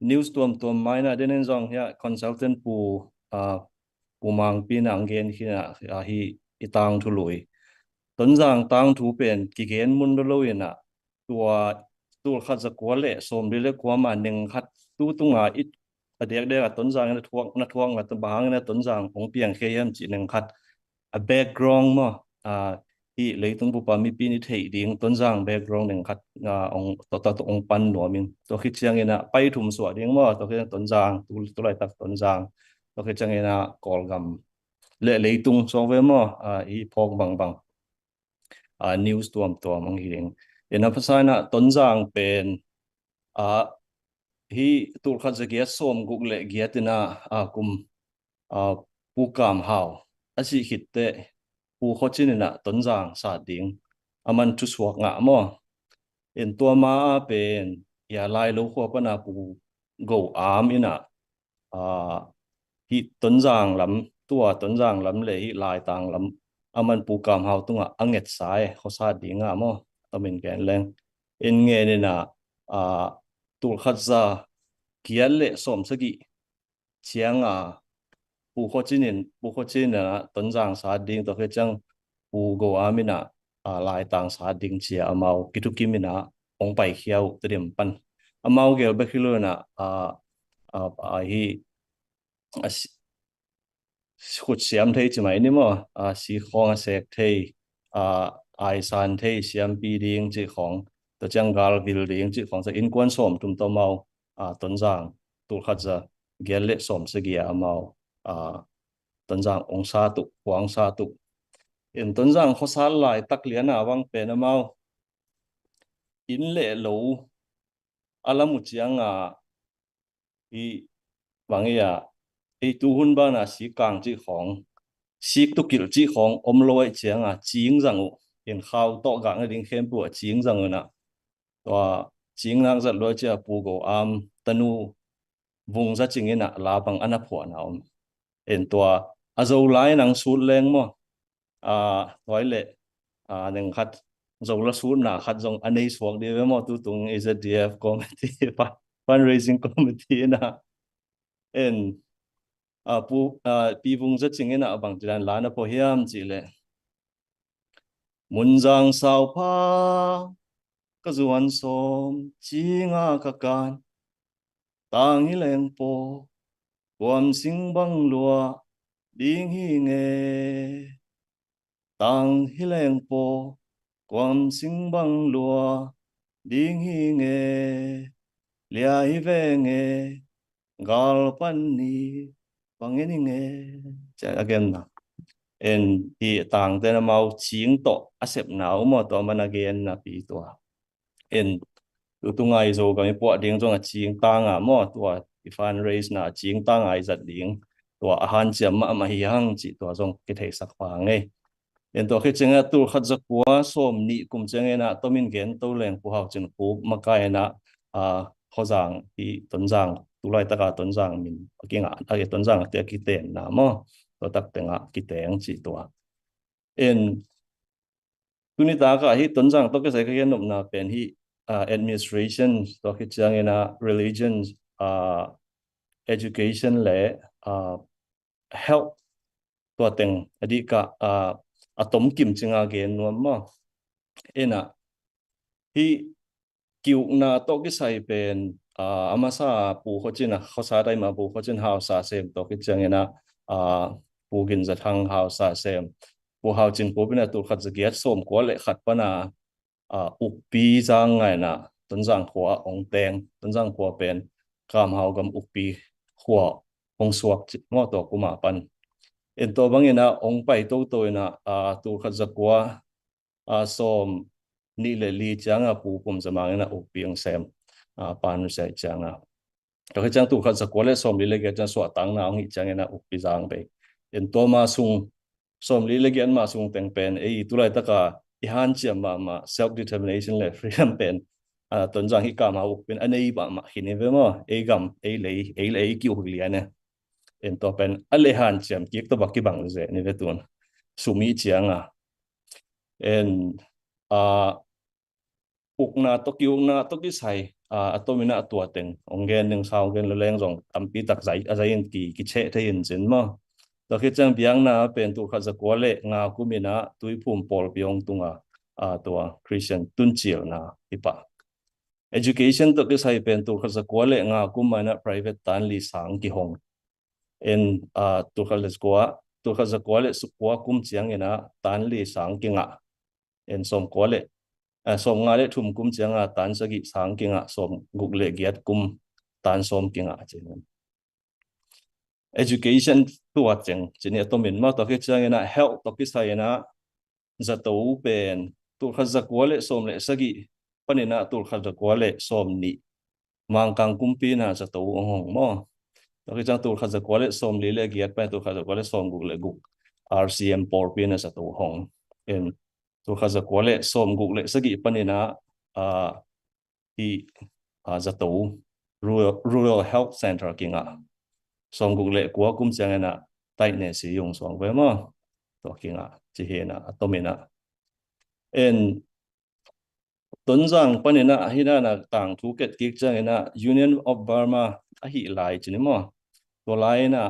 news tuam mai na denen jong ya consultant pu mang pinang gen hi na hi itang thu lui tonjang tang thu pen ki gen mun lo ina tua tu khat za kwa le som le kwa ma ning khat tu tunga it adek de tonjang na thuang na bang na tonjang ong piang khem chi ning khat a background mo hi leitung pu pa mi pi ni thei ding tonjang background ning khat ong to ong pan no min to khi chiang ina pai thum so ding mo to khi tonjang tu lai tak tonjang to khi chang ina kol gam le leitung so ve mo hi phok bang news tuam ang hiling ina pasana tonjang pen hi tur khat zakia som guk le giatina kum pukam hau asi hitte pu khochinina tonjang sa ding aman chu suak nga mo en to ma pen ya lai lo kho pana pu go am ina hi tonjang lam tua tonjang lam le hi lai tang lam aman pukam hau tunga anget sai khosa dinga mo tamin gen leng en nge ne na tur khat za kial le som sagi chiang pu kho chin na tonjang sa ding to ke chang pu go amina lai tang sa ding chia amau kitukimina ong pai khiau trim pan amau gel bekhilo na hi khut siam thei chimai ni mo si khong a sek thei ai san thei siam pi ding chi khong ตัวจังกาลวิลเรียงจิของจะอินควนสมตุมตัวเมาต้นจางตุลขัดจะเกลเละสมสกียเมาต้นจางองศาตุหวงศาตุเห็นต้นจางเขาสาลายตักเลียนวังเป็นเมาอินเละโลอาลามุจียงอีวังอีตูหุนบ้านสีกลางจีของสีตุกิลจีของอมลอยเจียงจีงจังเห็นข้าวโตกางดิ่งเข้มปัวจีงจังนะตัวจีงนักจัดลอยเจียปูโกตนูวงจะจิงนะลาบังอันผัวนะเห็นตัวอาจจะไล่นังสูดแรงมั้งตัวเละหนึ่งคัดจงละสูดนะคัดจงอันนี้สวกเดียวมั้งตัวตรง SDF committee fundraising committee นะเอ็นปีวงจะจิงนะบางทีนั้นลานะพอเฮียมจีเลยมุนจังสาวพาก็จวนสมจีงากกันต่างฮิแรงโปความสิงบังลัวดิ้งฮิเงต่างฮิแรงโปความสิงบังลัวดิ้งฮิเงเลียฮิเวงเงกาลปันนีบังเงินเงจะ again นะen hi tang te na mau ching to asep nau mo to man again na pi to en tu ngai zo ga mi po ding jong a ching tang mo to i fundraise na ching tang ai zat ding to a han chiam ma hi hang chi to jong ki thei sak pa nge en to khi chenga tu khat za kwa som ni kum chenge na to min gen to leng pu hau chen pu ma kai na ho jang hi ton jang tu lai ta ka ton jang min akinga age ton jang te ki ten na moตัวตักแต่งกิเตงจีตัวตุนิตาก็ที่ต้นจังต้องก็ใส่ก็ยันนบนาเป็นที่administration ตัวคิดจังนะ religion education และ health ตัวแต่งอดีตก็อะตอมกิมจังอาเกนนัวมั้งนะที่กิวนาต้องก็ใส่เป็นอามาซาปูเขาจีนะเขาสาได้มาปูเขาจีนฮาวซาเซมตัวคิดจังนะปูกินจะทางฮาวซาเซมปูฮาวจินปูเป็นตัวขัดจะเกียรส่งกัวเละขัดปนาอุปปีจังไงนะต้นจังขัวองแตงต้นจังขัวเป็นกามฮาวกับอุปปีขัวองสวกงอตัวกุมาปันตัวบางอย่างนะองไปตัวนะตัวขัดจะกัวส่งนี่เลยลีจังปูกุมจะมาเนี่ยอุปปีองเซมปานุเสจังก็คือจังตัวขัดจะกัวเละส่งลีเลยก็จะสวดตังนะองหิจังเนี่ยอุปปีจังไปตัวมาส่งสมลีเลกิอันมาส่งแต่งเป็นตุลาตะกาอิฮันเจียมา self determination และ freedom เป็นต้นจังฮิกามาอุเป็นอันนี้บ้ามาหินเวมกัมเลยกิวเลียเนี่ยตัวเป็นอันเลฮันเจียมกิกตัวบักกิบังเลยนี่เวตุนสุมีเจียงอุกนาตกิวนาตกิใส่ตัวมินาตัวเต็งองเกนหนึ่งสาวเกนละแรงส่งตั้มปีตักใจอะไรยันกี่เชะที่ยันเจนมั้งตัวคิดจังเบียงนะเป็นตัวขัดจะกัวเละงาคุมินะตุยพุ่มปอลเบียงตุงตัวคริสเตียนตุนเจียวนะอีปะ education ตัวคิดใส่เป็นตัวขัดจะกัวเละงาคุมินะ private ตันลีสังกิหงตัวขัดจะกัวเละสุกัวคุมเจียงนะตันลีสังกิงสมกัวเละสมงาเละทุ่มคุมเจียงตันสกิสังกิงสมกุกเละเกียรคุมตันสมกิงเจนeducation ตัวจังจีเนี่ยตัวมินมาตัวคิดจังนะ health ตัวคิดใส่นะจะตัวเป็นตัวขัดจะกัวเละสมเละสกิปนินะตัวขัดจะกัวเละสมนี่มังกังกุมปีนะจะตัวหงมั้งตัวคิดจังตัวขัดจะกัวเละสมลีเละเกียรไปตัวขัดจะกัวเละสมกุกเละกุก RCM ปอร์ปีนะจะตัวหงตัวขัดจะกัวเละสมกุกเละสกิปนินะที่จะตัว rural health center กิงสองกุเละกัวกุมจังนะไต่เนี่ยสิยงสองไปมั้งตัวกิงจีเฮนะตัวมินะต้นจังปนินะฮินานะต่างทุกเกตกิกจังนะ Union of Burma หิลายจีนี่มั้งตัวลายนะ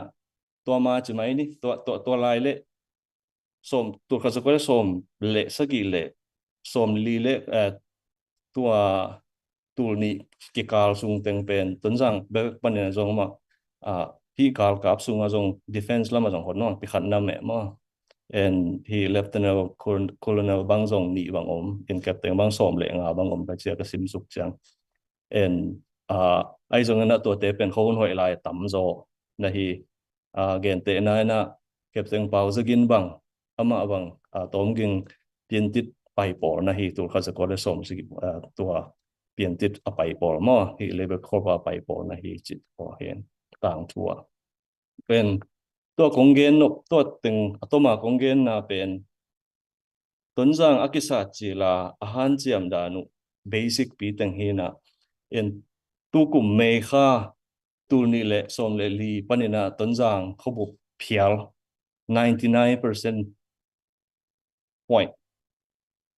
ตัวมาจีไหมนี่ตัวลายเละสมตัวข้าศึกก็สมเละสกิเละสมลีเละตัวนี้กิกาลซุงเต็งเป็นต้นจังเบิกปนินะจงมาพี่กาลกับซุงมาจง defense แล้วมาจงคนน้องไปขัดน้ำแม่มา and he Lieutenant Colonel bang zong ni bang in Captain bang som le nga bang ka chia ka sim suk chang and ai zong na to te pen khon hoi lai tam zo na hi gen te na Captain Pau Zagin bang ama bang tom ging tin tit pai por na hi tur kha sa ko le som si tua pian tit a pai por mo hi level khor pai por na hi chit ko hen tang thua penตัวกงเกนนกตัวตึงตัวมากงเกนนาเป็นต้นจางอักษรจีลาอาหารเจียมดานุเบสิกปีตึงฮีนะเอ็นตุกุมเมฆาตูนี่แหละสมเลลีปนินะต้นจางเขาบุกเพียล99% point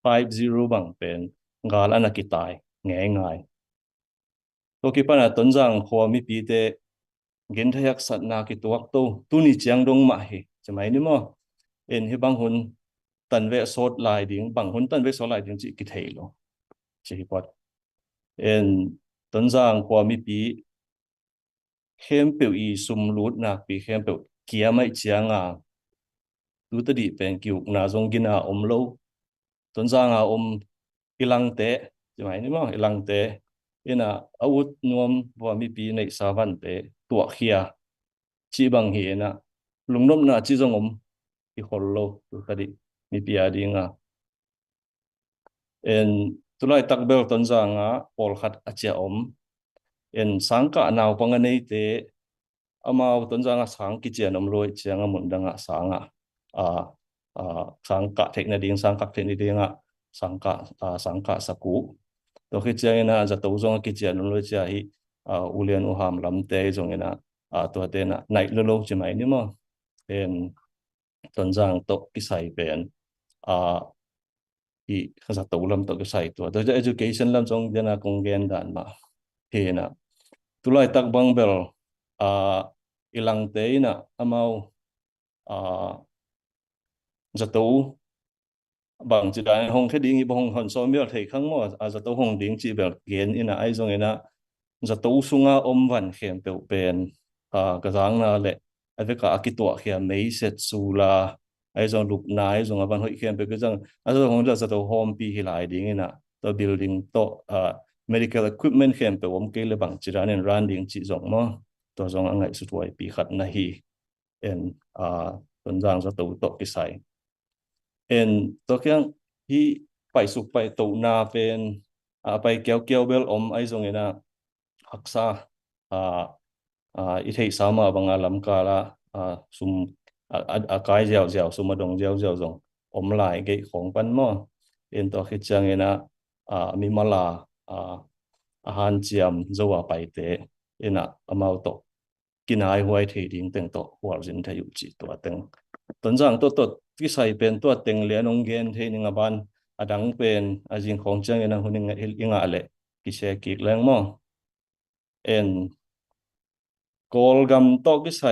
50บางเป็นกาลอนาคิตายง่ายตัวกี่ปัญหาต้นจางพอมีปีเตเงินทยักสัตนากิตัวตัวนี่เจียงดงมาเหจะไหมนี่มั้งเอ็นให้บางคนตันเวสโซดลายดิ่งบางคนตันเวสโซดลายดิ่งจิกิเทโลจะฮิปอดเอ็นต้นจางพอมีปีเข้มเปียวอีซุมรูดนักปีเข้มเปียวเกียไม่เจียงดูตดีเป็นกิวนาจงกินาอมโลต้นจางอมอิลังเตะจะไหมนี่มั้งอิลังเตะเอ็นอาวุธนวมพอมีปีในสาวันเตะตัวเขียชีบังเห็นลุงนมน่ะจีจงอีฮอลโลตัวคดีมีปีอาดีงาเอ็นตุลายตักเบลต้นจางปอลขัดอาเจียเอ็นสังกะนาวปังเนยเตอามาต้นจางสังกิเจียนลอยเจียงมุนดังสังสังกะเทคนิคดิ่งสังกะเทคนิคดิ่งสังกะสกุตัวกิเจียนะจะตัวจงกิเจียนลอยเจียฮีอุเลียนอุหามลำเตยจงนะตัวเตนะในโลกจะไหมนี่มั้งเป็นต้นจางตกกิใส่เป็นที่ข้าศึกตัวลำตกกิใส่ตัวโดยจะ education ลำจงเดนะคงเกณฑ์ด่านมาเฮนะตุลายตักบังเบลอิลังเตยนะอามาจะตัวบางจีได้ห้องแค่ดิ้งอีบห้องหันซ้อมเบลเทครั้งหมดจะตัวห้องดิ้งจีเบลเกณฑ์นะไอ้จงนะจะตัวสุงอมวันเข้มเปลเป็นกระสังน่ะแหละไอ้เวกอากิตัวเข้มไม่เสร็จสูลาไอ้จงลูกนายจงวันหอยเข้มเปลก็จังไอ้จงของเราจะตัวโฮมปีหลายดิ้งนะตัว building ตัว medical equipment เข้มเปลผมเกลี่ยบางจีได้เนี่ยร้านดิ้งจีจงมั้งตัวจงอันไหนสุดท้ายปีขัดนะฮีเอ็นต้นจางจะตัวตกกิใส่เอ็นตัวเกี่ยงที่ไปสุกไปตัวนาเป็นไปเกี่ยวเบลไอ้จงนะหักษาอีเทสามาบางอาลัมกาละซุมกายเจียวซุมมาดงเจียวจงหลายเกี่ยของปันมั่งเอ็นตัวคิดจังนะมีมาลาอาหารเจียมจะว่าไปเตะเอ็นอามาตกกินไอหัวเทดิ้งเต็งตัวหัวจินทยุจิตัวเต็งต้นจางตัวที่ใส่เป็นตัวเต็งเลี้ยนองเกนเทนิงบันดังเป็นจิงของจังนะหุ่นยังอะไรกิเชกิแรงมั่งเอ็นกอลกัมตอกที่ใส่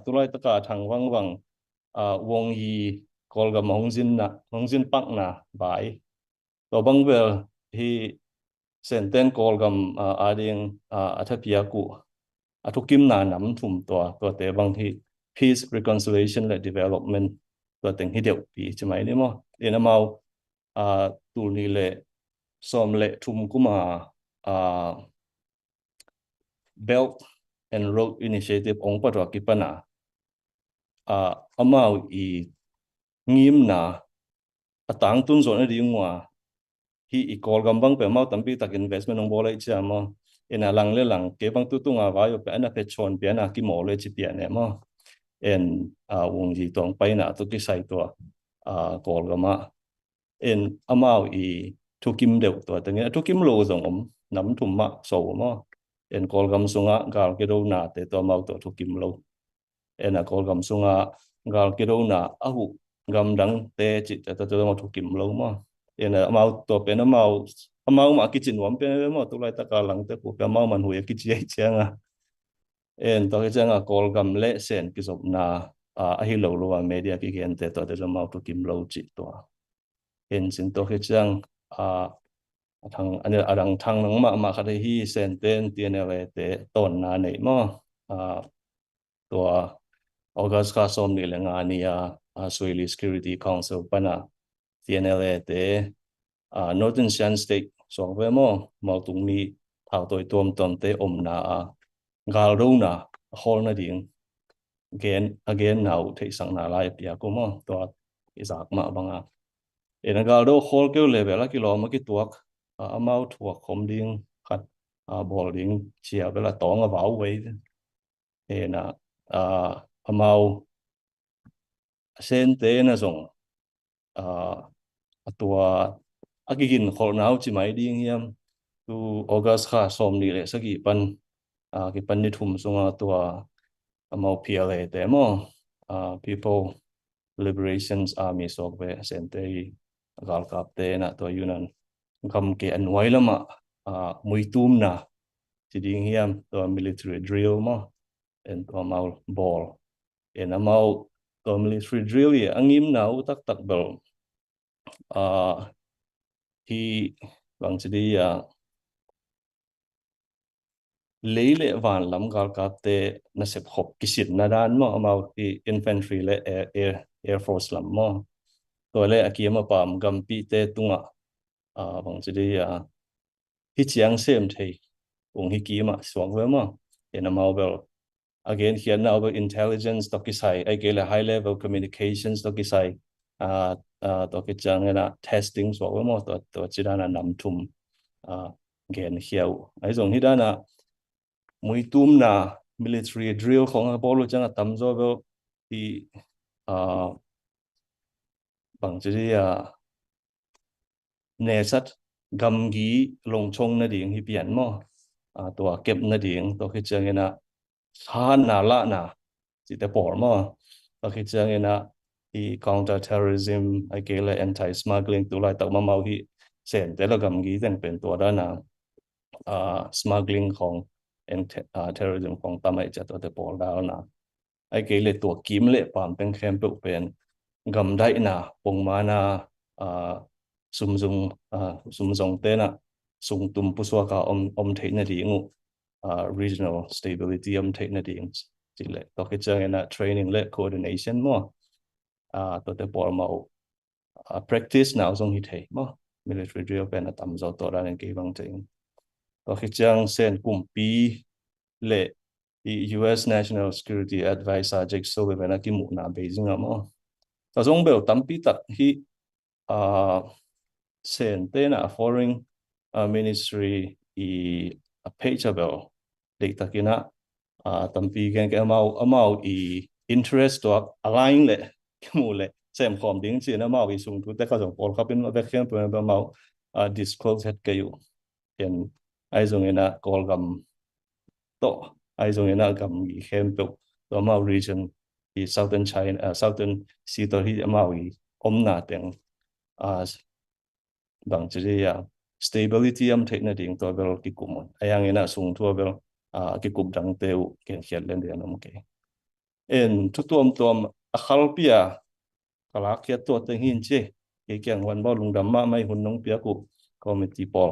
ตุลายตะกาทางวังวงยีกอลกัมหงจินปักนะบายตัวบังเบลที่เซนเตนกอลกัมอาดิงอัฐพิยากุทุกกิมนานำถุ่มตัวเตบังที่ peace reconciliation และ development ตัวเต็งที่เดียวปีใช่ไหมนี่มั้งเอ็นมาตูนี่แหละสมเละทุ่มกุมาBelt and Road Initiative องค์ปฐวกิปนาอามาอีงิมนาต่างตุนส่วนนี้ว่าที่อีกอลกำบังเป็นมาตั้งปีตัก investment องค์บอลเลยใช่ไหมเอ็นหลังเลยหลังเก็บบังตุ้งอาไว้เป็นอันนั้นเป็นชนเป็นอันกี่หมอเลยจีเปียเนี่ยมั้งเอ็นวงจีตรงไปนะตุกิใส่ตัวกอลกำมาเอ็นอามาอีทุกิมเดียวตัวแต่เนี้ยทุกิมโลส่งน้ำทุ่มมาโซ่มั้งเอ็นกอลกำสุงะกาลกิโดนาแต่ตัวมาตัวทุกิมโลเอ็นกอลกำสุงะกาลกิโดนาหุกำดังเตจิแต่ตัวมาทุกิมโลมั้งเอ็นมาตัวเป็นมากิจินวมเป็นมาตุลายตะกาลังแต่ปุ๊บมามันหัวกิจิเชียงเอ็นตัวเชียงกอลกำเละเส้นกิจบนาฮิโลโลว่าเมเดียกิเห็นแต่ตัวจะมาทุกิมโลจิตัวเอ็นสินตัวเชียงทางอันนี้ดังทางนังมาคดีที่เซนเตนเตียนเอาไว้แต่ต้นนาเนี่ยมั้งตัวออกัสคาสมนี่แหละงานนี้ Swahili Security Council pana TNLA te Northern Sian State song ve mo mau tung ni thao toi tom te na gal ro na hol na ding again now thei sang na lai pia ko mo to izak ma banga ena gal do hol ke level ki lo ma ki tuak amau thuak khom ding khat bol ding chia bela tong avau we ena amau sen te na zong tua agigin khol nau chi mai ding hiam tu August kha som ni le sagi pan ki pan ni thum sunga tua amau PLA te mo People Liberations Army sok ve sen te gal kap te na to yunan kam ke anwai lama muitum na chi ding hiam to military drill mo en to mau ball en amau to military drill ye angim nau tak bel hi bang chidi leile van lam gal kap te na sep khop kisit na dan mo amau ki infantry le air force lam mo to le akiama pam gampi te tunga bang chidi hi chiang sem thei ong hi ki ma swang ve mo en amau bel again here now about intelligence to kisai agela high level communications to kisai to ki chang na testing so mo to chidana nam thum gen hiau ai zong hi dana muitum na military drill khong bolu chang tamzo bo ti bang chiri ne sat gamgi longchong na ding hi pian mo to kep na ding to ki chang na han na la na chỉ te por mo to ki chang na i counter terrorism agela anti smuggling tu lai tak ma mau hi sen te la gamgi ten pen to da na smuggling khong terrorism khong tamai cha to te por da na ai ke le to kim le pam pen khem pe pen gam dai na pong ma na sum zong te na sung tum pu so ka om thei na ding regional stability thei na ding chi le to ke chang na training le coordination mo to te por mo practice now zong hi thei mo military drill pen tam zo to ran ke bang ching to ke chang sen kum pi le US National Security Advisor Jake Sullivan ki mu na Beijing mo ta zong bel tampi tak hi sen te na foreign ministry page bel de takina tampi gen ke amau interest to align le mu le sem khom ding chi na mau sung tu te ka jong pol khapin ve khem pe mau disclose het ke yu en ai zong ena call gam to ai zong ena gam gi khem pe to mau region i southern China southern sea to hi mau na teng bang chiri stability thei na ding to bel ki kum ayang ena sung tu bel ki kum dang teu ke khian len de nam ke en thu tom akhalpia kala kia to te hin che ke kyang wan bo lungdam ma mai hun nong pia ku committee pol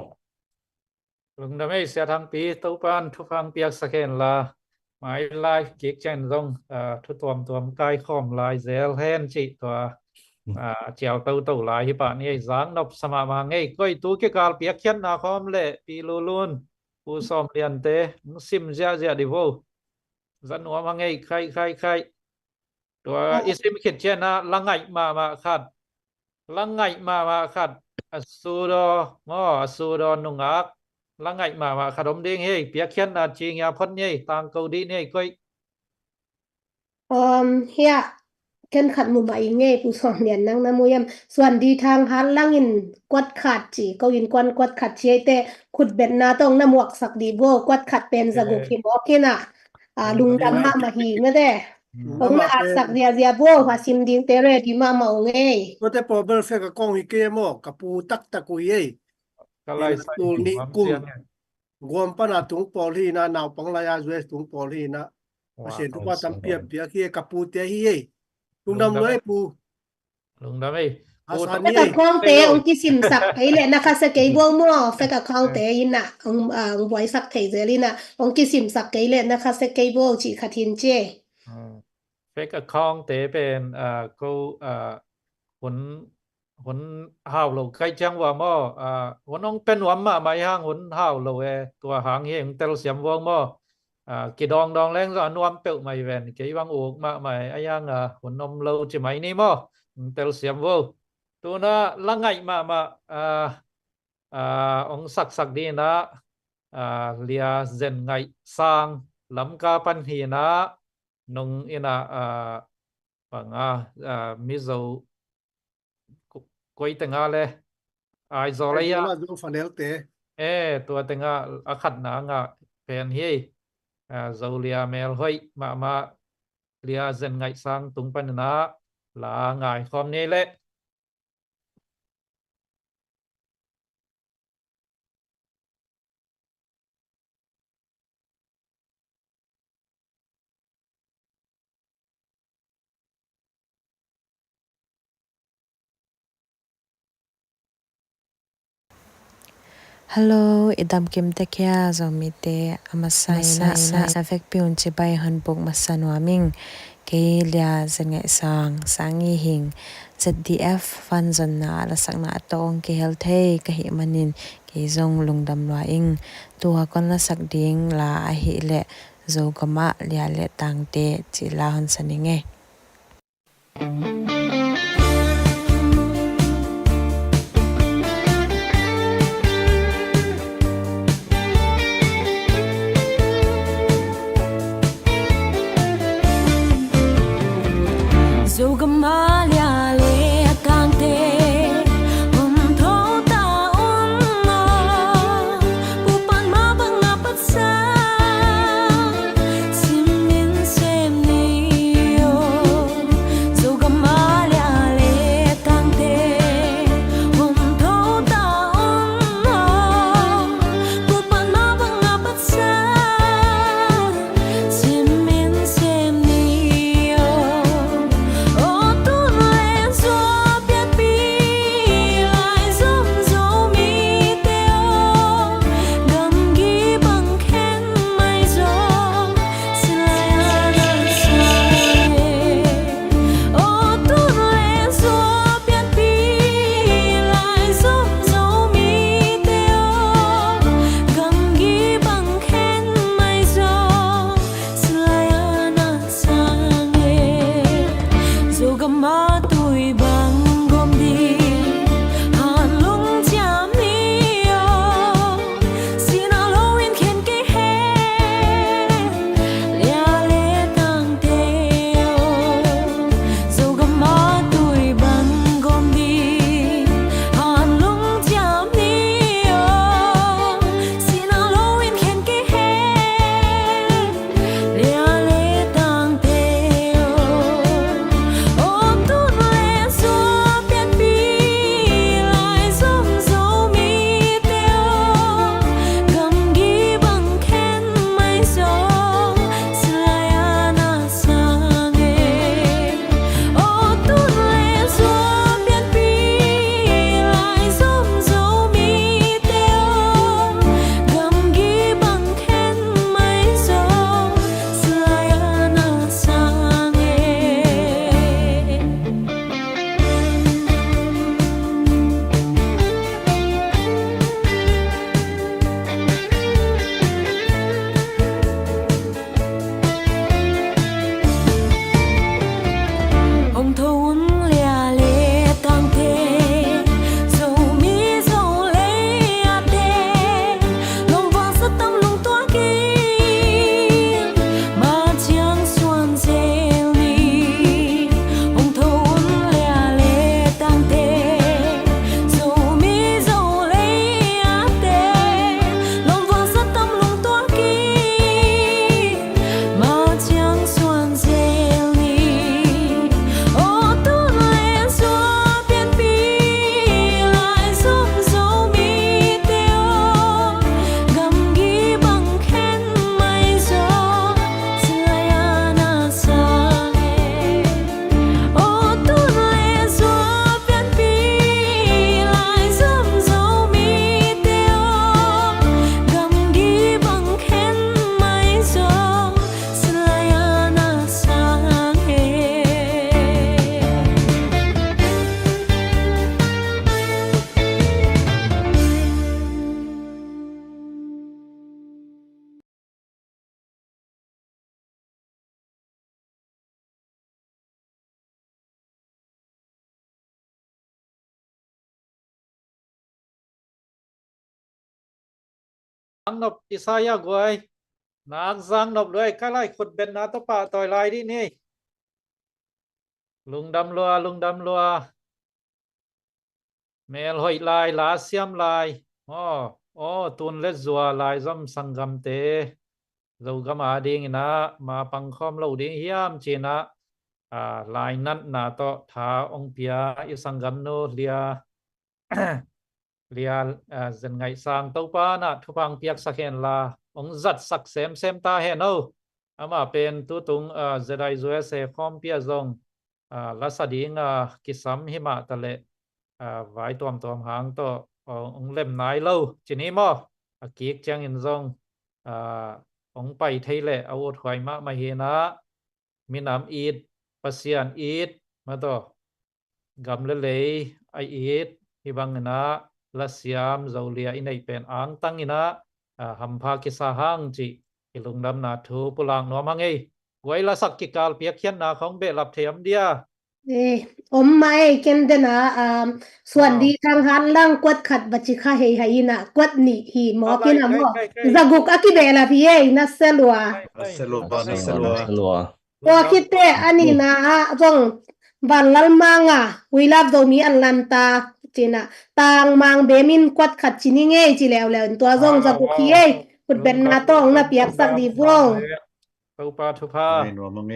lungdam ei sia thang pi to pan thu phang piak saken la mai lai kik chen zong thu tom kai khom lai zel hen chi to chiao to lai hi pa ni zang nop sama ma ngei koi tu ke kal piak khian na khom le pi lu lun pu som lian te sim zia di vo zan wa ma ngei khaiตัว isim khit chen na langai ma khat langai ma khat asudo ngo asudo nungak langai ma khat om ding hei pia khian na chi nya phon nei tang ko di nei koi here เกันขัดมุมอีเง่ผู้สอนเรียนนั่งนะมุยมส่วนดีทางหันลังอินกวดขัดจีก็ยินกวดขัดเชียแต่ขุดเบ็ดนาต้องน้ำหมวกสักดีโบกวดขัดเป็นสกุลคิมบอกกินะลุงดำมาหีไม่ได้องมาอัดสักเดียโบภาษิมดิงเตเรดีมาเมาเง่ก็แต่พอเบลเฟกกองฮิเกมอกกับปูตักตะกุยเอ้ ก็ไล่ใส่ ตูนี่กุมรวมปนาถุงปอลีนะนาวปังลายาเวสถุงปอลีนะเสียนทุกว่าตำเปียบเปียกี้กับปูเตียฮีลุงดำเลยปูลุงดำไอ้ปู แต่กับคลองเตะองกิสิมสักไอ้เลยนะคะสเกย์วงมั่วเฟกับคลองเตะยินน่ะไว้สักไทยเจลิน่ะองกิสิมสักไอ้เลยนะคะสเกย์วงจีขัดทินเจเฟ fake account เตเป็นกูหนหนห่าวเราใครจังว่าหม้อหนน้องเป็นหวมมาไม่ห่างหนห่าวเราตัวหางเฮงเตลเสียมวงหม้อกี่ดองดองแรงก็นวมเปิลไม่เว้นกี่วังอุกมาไม่ไอ้ยังหนนมเราจะไม่นี่หม้อเตลเสียมวงตัวน่ะละไงมาองสักดีนะเลียเซนไงสร้างลำกาปันหีนะนงอินะปังมิโซกุยตังเลยไอโซเลย Ai zola do fanel te ตัวตังขัดหนังเป็นเฮโซเลียเมลห้อยมาเลียเซนไงสร้างตุงปันนะลาไงคอมนี้เลย Hello, idam kim te kya zomi te amasai na vek piun chi bai han buk masanwa ming ke lia zengai sangi hing ZDF fan zon na la sakna atong ke healthei ka hi manin ke zong lungdam lwa ing tuwa kon la sak ding la a hi le zo gama lia le tang te chi la hon saninge dù gầm má lia lệ càng tê thâu ta ngô bu pan má băng ngã bắt xa sim min xem ni dù gầm má นบอิสายากวยนักสังนบเลยก็ไล่ขุดเป็นนาตปะต่อยลายดินี่ลุงดำลัวลุงดำลัวเมลหอยลายลาเสียมลายอ๋อตุนเล็ดจัวลายซ้ำสังกำเตเราก็มาดิ้งนะมาปังคอมเราดิ้งเฮียมจีนะลายนัดนาโตท้าองเปียอิสังกำโนเลีย เลียเซนไงสร้างตัวปานะทุพังเปียกสักเห็นลาองจัดสักเซมตาเห็นเอาอามาเป็นตัวตุงเจไดโซเอเซคอมเปียซงลาสดิงกิสัมหิมะตะเลไว้ตัวหางตัวองเล่มไหนเล่าจีนี้มอกีกจังอินซงองไปไทยเลเอาถอยมาเฮนะมีน้ำอีดปัสยานอีดมาตัวกำเลยไออีดที่บังนะละเสียมเจ้าเลียอินไอเป็นอ่างตั้งอินะหัมพากิสาหังจีอิลุงดำนาทูปุลังนัวมังเอไว้ละสักกิกาลเปียกเขียนนาของเบลับเทียมเดียไม่เกันเดนะส่วนดีทางหันล่างกวดขัดบัจิค่าเฮียนะกวดนี่ฮีหมอพี่นะหมอจะกุกอากิเบลาพี่เอนัสเซลัว ลัว พอคิดเตอันนี้นะจงบัลลัลมังวิลาบโดมีอันลันตาจีนะตางมังเบมินกวดขัดชินิเงยจีแล้วตัวจงจะกุกฮีเอคุดเป็นนาต้องนะเปียกสักดีฟงตูปาทุพา ไม่นัวมังไง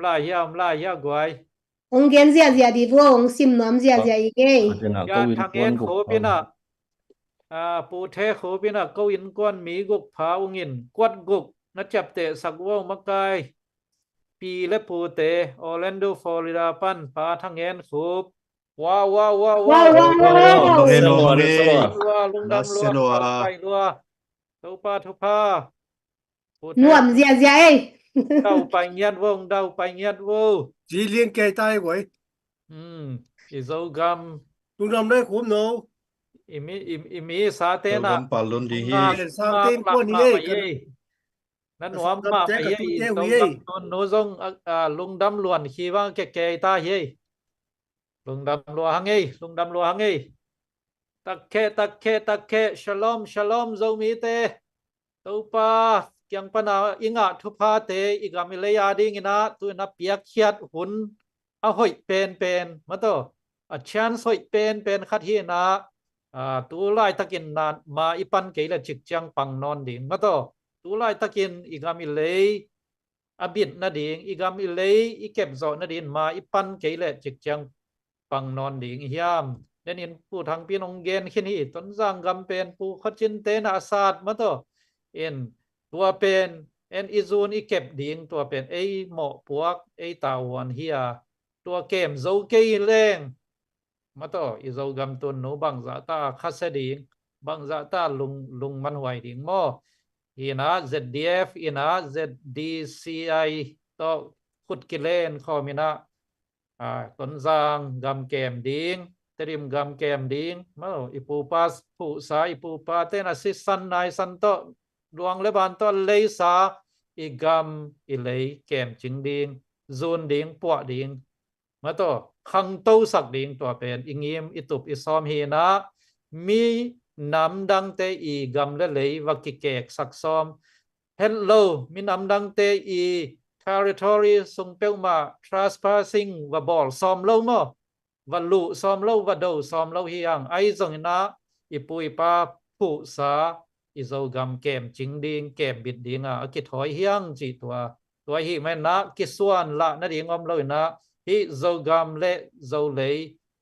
ลายากวย องเกนเสียดีฟงซิมน้อมเสียอีกเงย ยาทางเอ็นโคปินะปูเทโคปินะก็อินกวนมีกุกผาอุงินกวดกุกนัดจับเตะสักว่าวมักไกปีและปูเตออร์แลนโดฟลอริดาปันปาทางเอ็นโคบว้าวมังไงนัวมังไง ลุงดำลัวไปลัวตูปาทุพา นวมเสียเดาไปเงียดวงเดาไปเงียดวง จีเลี้ยงแกตายไว้ อิโซกัม ลุงดำได้คุ้มเนาะ อิมีสาเต ตัว นะ กำปัลลุนดีฮี สามเต็งกว่านี้กัน นั่นหัวมาไปเฮ้ตรงต้นโนซงลุงดำล้วนขีว่าแก่ตาเฮ้ลุงดำลัวหังเฮ้ลุงดำลัวหังเฮ้ตะเคชลอมโซมีเตตัวปายังปนาอิงะทุพาเตอีกามิเลยาดิงินะตัวนับเปียกเขียดหุนหอยเป็นมาโตชันหอยเป็นขัดฮีนะตัวไล่ตะกินนานมาอีปันเกลจิกจังปังนอนดิ่งมาโตตัวไล่ตะกินอีกามิเลยบิดนาดิ่งอีกามิเลยอีเก็บโซนาดิ่งมาอีปันเกลจิกจังปังนอนดิ่งยามเดนินผู้ทางพี่น้องเกณฑ์ขี้นี่ต้นสร้างกำเป็นผู้ขจินเตนอาซาดมาโตตัวเป็นอิซูนอีเก็บดิ่งตัวเป็นหมอพวกตาวันเฮียตัวเกมโซเกยแรงมาต่ออิโซกำตุนหนูบังซาตาคัสดิ่งบังซาตาลุงมันไหวดิ่งหมออีนะ ZDF อีนะ ZDCI ต่อขุดกิเลนข้อมินะต้นสร้างกำเกมดิ่งเตรียมกำเกมดิ่งมาอิปูปัสผู้สายอิปูปาเตนะสิสันนายสันโตดวงเลบานต้นเลยสาอีกำอีเลยเกมจิงดิ่งซูนดิ่งปวดดิ่งมาต่อขังตู้สักดิ่งตัวเป็นอิงยิมอิตุบอิซอมฮีนะมีน้ำดังเตอีกำและเลยวักกิเกกสักซอมเฮลโลมีน้ำดังเตอี territory ส่งเป้ามา trespassing ว่าบอลซอมเล่ามั้ว่าลุซอมเล่าว่าดูซอมเล่าเฮียงไอจงนะอิปุยปาผู้สาอิโซกำเกมจิงดิ่งเกมบิดดิ่งกิถอยเฮียงจีตัวฮีแม่นะกิส่วนละนั่นเองอมเลยนะฮิโซกำเละโซเลย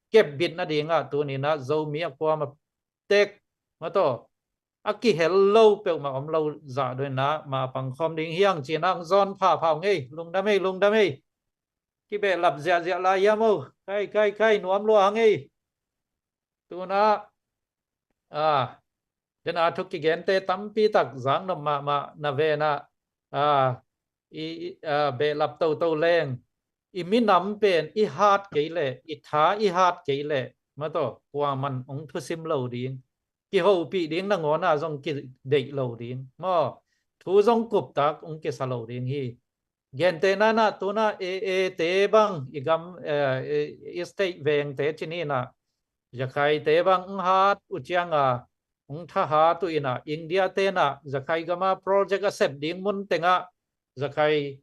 เก็บบิดนั่นเองตัวนี้นะโซมีความเต็กมาต่อกิเฮลโลเปลมาอมเราจ่าด้วยนะมาปังคอมดิ่งเฮียงจีนังซอนผ่าไงลุงดำไม่กิเบลับเสียลายยามูใกล้หนวมลัวไงตัวนะเดนอาทุกกิเกนเตตัมปีตักจังนมานาเวนะเบลับเตาแรงมินำเป็นฮาร์ดเกลเลท้าฮาร์ดเกลเลมาต่อกว่ามันองทุสิมเหลาดิ่งกิโฮปีดิ่งนังน่าจงกิเด็กเหลาดิ่งมาทูจงกุบตักองกิสเหลาดิ่งฮีเกนเตน่าตัวน่าเตบังอีกำสเตย์เวงเตชินีน่ะจะใครเตบังฮาร์ดอุจยัง ong tha ha tu ina India te na zakai gama project accept ding mun tenga zakai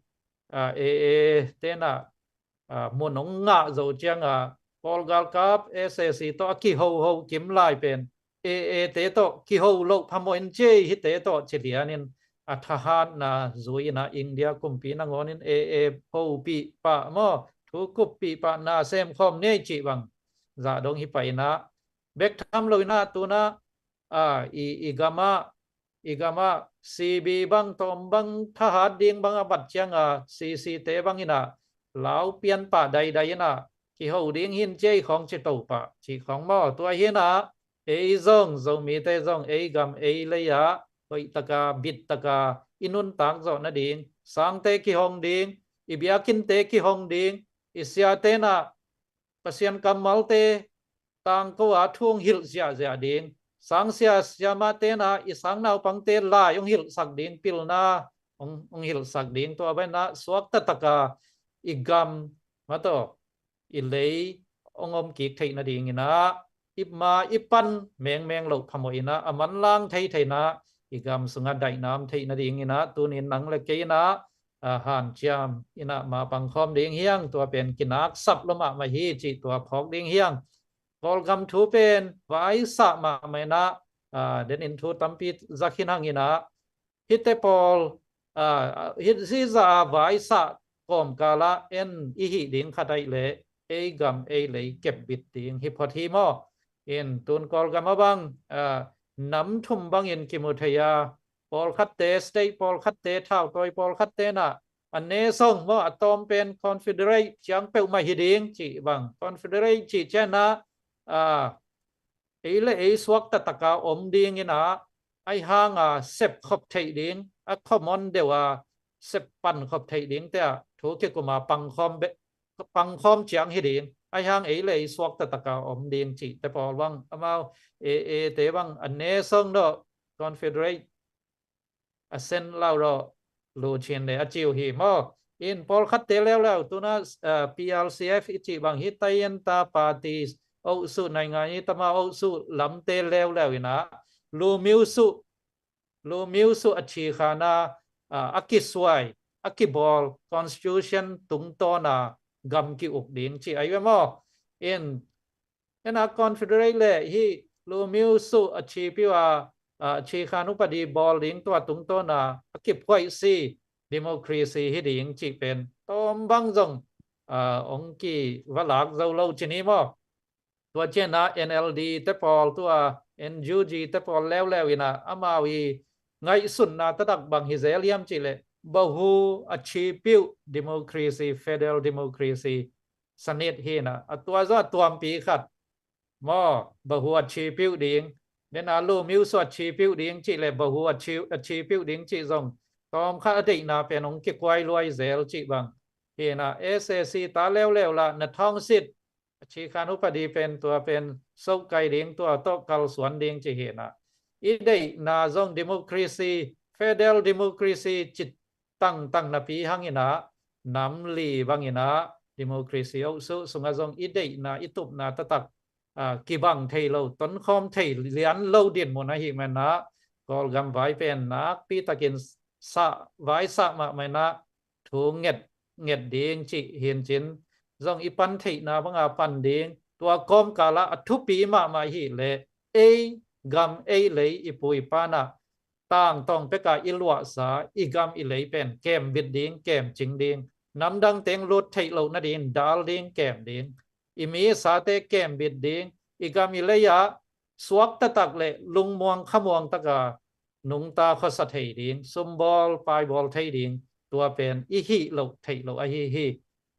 e te na mun ong nga zo chiang Paul Gal Cup SSC to ki ho kim lai pen e te to ki ho lo phamoin che hi te to chilianin athahan na zuina India kumpi na ngonin po pi pa mo thu kup pi pa na sem khom ne chi bang za dong hi pai na bek tham loina tu na igama CB bang tom bang thahat ding bang abat chiang CC te bang ina lão pian pa dai dai na ki ho ding hin che khong che to pa chi khong mo tua hi na zong zo mi te zong gam le ya hoi taka bit taka inun tang zo na ding sang te ki hong ding ibiakin te ki hong ding isya te na pasian kamal te tang ko thung hil sia sia ding sang sia sia ma te na isang nau pang te la yong hil sak ding pil na ong hil sak ding to ba na swak ta taka igam ma to ilei ongom ki thei na ding ina ipma ipan meng lo phamo ina aman lang thei na igam sunga dai nam thei na ding ina tunin nang le ke ina han chiam ina ma pang khom ding hiang to pen kinak sap loma ma hi chi to phok ding hiang kol gam thu pen vai sa ma mai na den in thu tampi zakhin hang ina hite pol hit ziza vai sa kom kala en ihi ding khadai le gam le kep bit ding hi phathi mo in tun kol gam bang nam thum bang in kimuthaya pol khatte state pol khatte thau toy pol khatte na anne song mo atom pen confederate chiang pe ma hi ding chi bang confederate chi chana le swak ta taka om ding ina ai hang sep khop thei ding a common dewa sep pan khop thei ding te thu ke kuma pang khom chiang hi ding ai hang le swak ta taka om ding chi te pol bang amao te bang anne song do confederate asen lao ro lu chen le achiu hi mo in pol khat te leo tu na PLCF chi bang hi tayen ta parties âu su này ngay tama âu su lắm tê leo ina lu miu su achi khana akiswai akibol constitution tung to na gam ki uk ding chi ai mo in ena confederate le hi lu miu su achi piwa chi khanu padi bol ding to tung to na akip khoi si democracy hi ding chi pen tom bang jong ong ki walak zo lo chini moตัวเจนะ NLD แต่พอตัว NUG แต่พอแล้วอินะอามาวีไงสุนนะตะดักบังฮิเซเลียมจิเลบะฮูอาชีพิว democracy federal democracy สนิทเฮนะตัวซอตัวปีขัดมอบะฮูอาชีพิวดิงเดนะลูมิวสอาชีพิวดิงจิเลบะฮูอาชีพิวดิงจิซงตอมคาตินะเป็นองกิกไวรวยเซลจิบังเฮนะ SSC ตาแล้วละนะท้องสิทธิ์ชีคานุปดีเป็นตัวเป็นโซกไกเดียงตัวโตกัลสวนเดียงจะเห็นอีได้นาซงดิโมครีซีเฟเดรลดิโมครีซีจิตตั้งนาปีหังอินะน้ำลีบังอินะดิโมครีซีเอาสุสงซงอีได้นาอิตุบนาตะตักกีบังเทยเราต้นคอมเทยเลียนเราเดียนหมดนะฮิมันนะก็กำไว้เป็นนักปีตะกินสะไว้สะมาไม่นะถูงเงียดเดียงจิเห็นจินซองอีปันเทนาบังอาปันเดงตัวกอมกาละทุปีมาหิเลกำเลยอีปุยปานะต่างต้องไปกาอิลวะสาอีกำเลยเป็นแกมบิดเดงแกมจิงเดงน้ำดังเต็งรถไทยเหล่านั้นเดงดาลเดงแกมเดงอีมีสาเตแกมบิดเดงอีกำเลยะสวกตะตักเลลุงมวงขมวงตะกานุงตาขสัตไทยเดงสมบอลปลายบอลไทยเดงตัวเป็นอีหิเหล่าไทยเหล่าไอหิ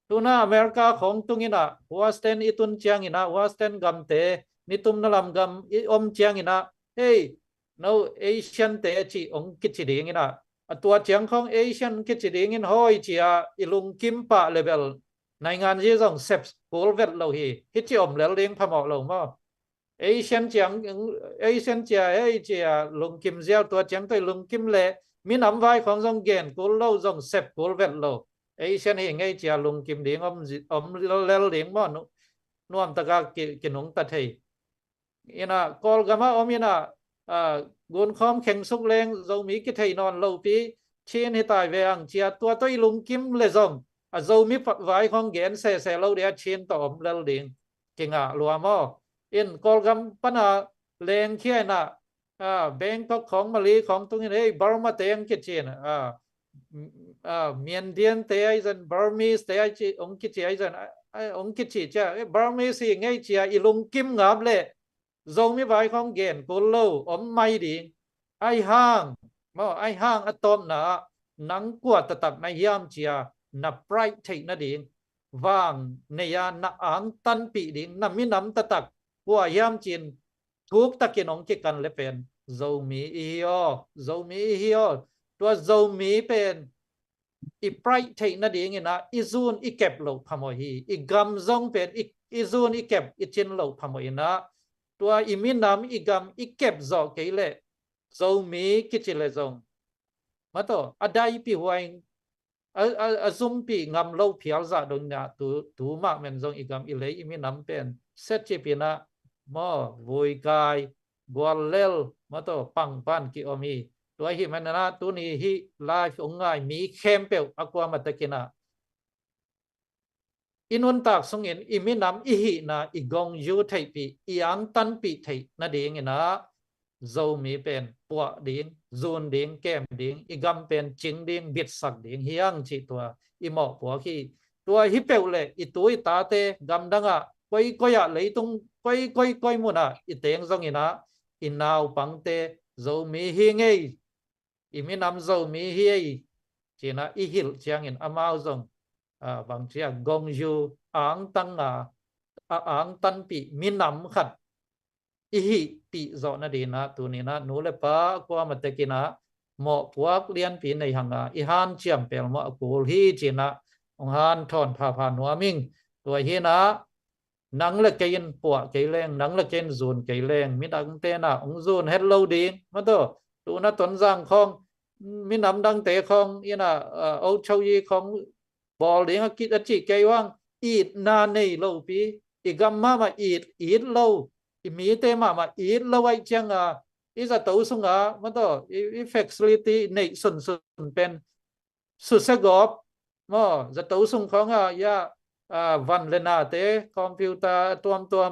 ตุนาอเมริกาของตุงินะหัวสเตนอิตุนเจียงอินะหัวสเตนกัมเตนิตุมนลำกัมอมเจียงอินะเฮ้ยno Asian เตจิองกิจดีงินะตัวเจียงของเอเชียนกิจดีงินห้อยเจียอิลุงกิมปะเลเวลในงานยี่ส่งเซปโกลเวตเราฮีฮิจิอมแล้วเลี้ยงพมอกเรามั้งเอเชียนเจียงเอเชียนเจียเฮ้ยเจียลุงกิมเจียวตัวเจียงตัวลุงกิมเล่มีน้ำไว้ของส่งเกณฑ์กูเราส่งเซปโกลเวตเราเอเชียนเห็นไงเจียลุงกิมเลี้ยงอมแล้วเลี้ยงมั้งนวมตะกากินหงตะเทยอินะกอลกามาอมอินะ guồn khom khen súc lên dầu mí cái thầy non lâu pi trên hiện tại về hàng chia tua tôi lùng kim lệ rồng dầu mí phật vái không ghén xe lâu để trên tỏm lâu điện kinh lùa mò in call gam pana lên kia na Bangkokของมาลีของตรงนี้บาร์มาเตียงกิจเจนเมียนเดียนเตียไอซันบาร์มีสเตียจีองกิจไอซันองกิจจ้าบาร์มีสิไงเจียอีลุงกิมงับเลยทรงมีไว้ของเกณฑ์กุลโลไม่ดีไอห้างมาไอห้างอะตอมนะนังกวดตักในยามเจียนับไรเทนะดีวางในยานักอังตันปีดีนับมีน้ำตักว่ายามจีนทุกตะกินองกิกันเลยเป็นdầu mì hiyo ตัว dầu mì เป็นอีไพรเทนะดีงี้นะอีซูนอีเก็บโลกพมอยอีกำซงเป็นอีซูนอีเก็บอีจินโลกพมอยนะตัวอีมินำอีกำอีเก็บจอกเกลเลย dầu mì กิจิเลยจงมาต่ออะไรปีหวยซุมปีงำโลกเพียวจะดงเนี่ยตัวมากมันจงอีกำอีเลยอีมินำเป็นเซตจีปีนะมอวุยกายบัวเลลมาต่อปังปันกิโอมีตัวหิมันนะตัวนี้ฮิไลฟ์องง่ายมีเข้มเปลวอักวามาตะกินะอินุนตักสงเงินอิมินำอิหินะอีกงยูไทปีอีอังตันปีไทนะดีงี้นะโจมีเป็นปัวดิงซูนดิงแก้มดิงอีกำเป็นจิงดิงบิดสักดิงเฮียงจีตัวอีหมอกปัวขี้ตัวฮิเปลวเลยอีตัวอีตาเตกำดังอ่ะก้อยเลยตรงก้อยมุนอ่ะอีเตียงสงงี้นะอินาวปังเตโจมีฮิงไงอีมินำโจมีฮิไอจีน่ะอีหิลเจียงอินอามาวซงบางเชียกงยูอ่างตังอ่างตันปีมินำขัดอีหิปีโจนะดีนะตัวนี้นะนูเลปะกว่ามาตะกินะหมอพวกเรียนปีในหังอีฮันเจียมเปลหมอกูลฮีจีนะองฮันทอนพาพานัวมิงตัวฮีนะนังละเกยนปวกเกยแรงนังละเกยนซูนเกยแรงมิดังเตนะองซูนเฮลโลดีมาตัวนะตนจังของมินำดังเตของอีน่ะเอาเชายีของบอลเลี้ยงกิจจิเกยว่างอีดนาเนโลปีอีกัมมาอีดโลอีมีเตมาอีดโลไว้จังอีจะตัวสุงมาตัวอีเฟกซิลิตี้ในส่วนเป็นสุดเสกอบมาจะตัวสุงของยาวันเลนาเตคอมพิวเตอร์ตัว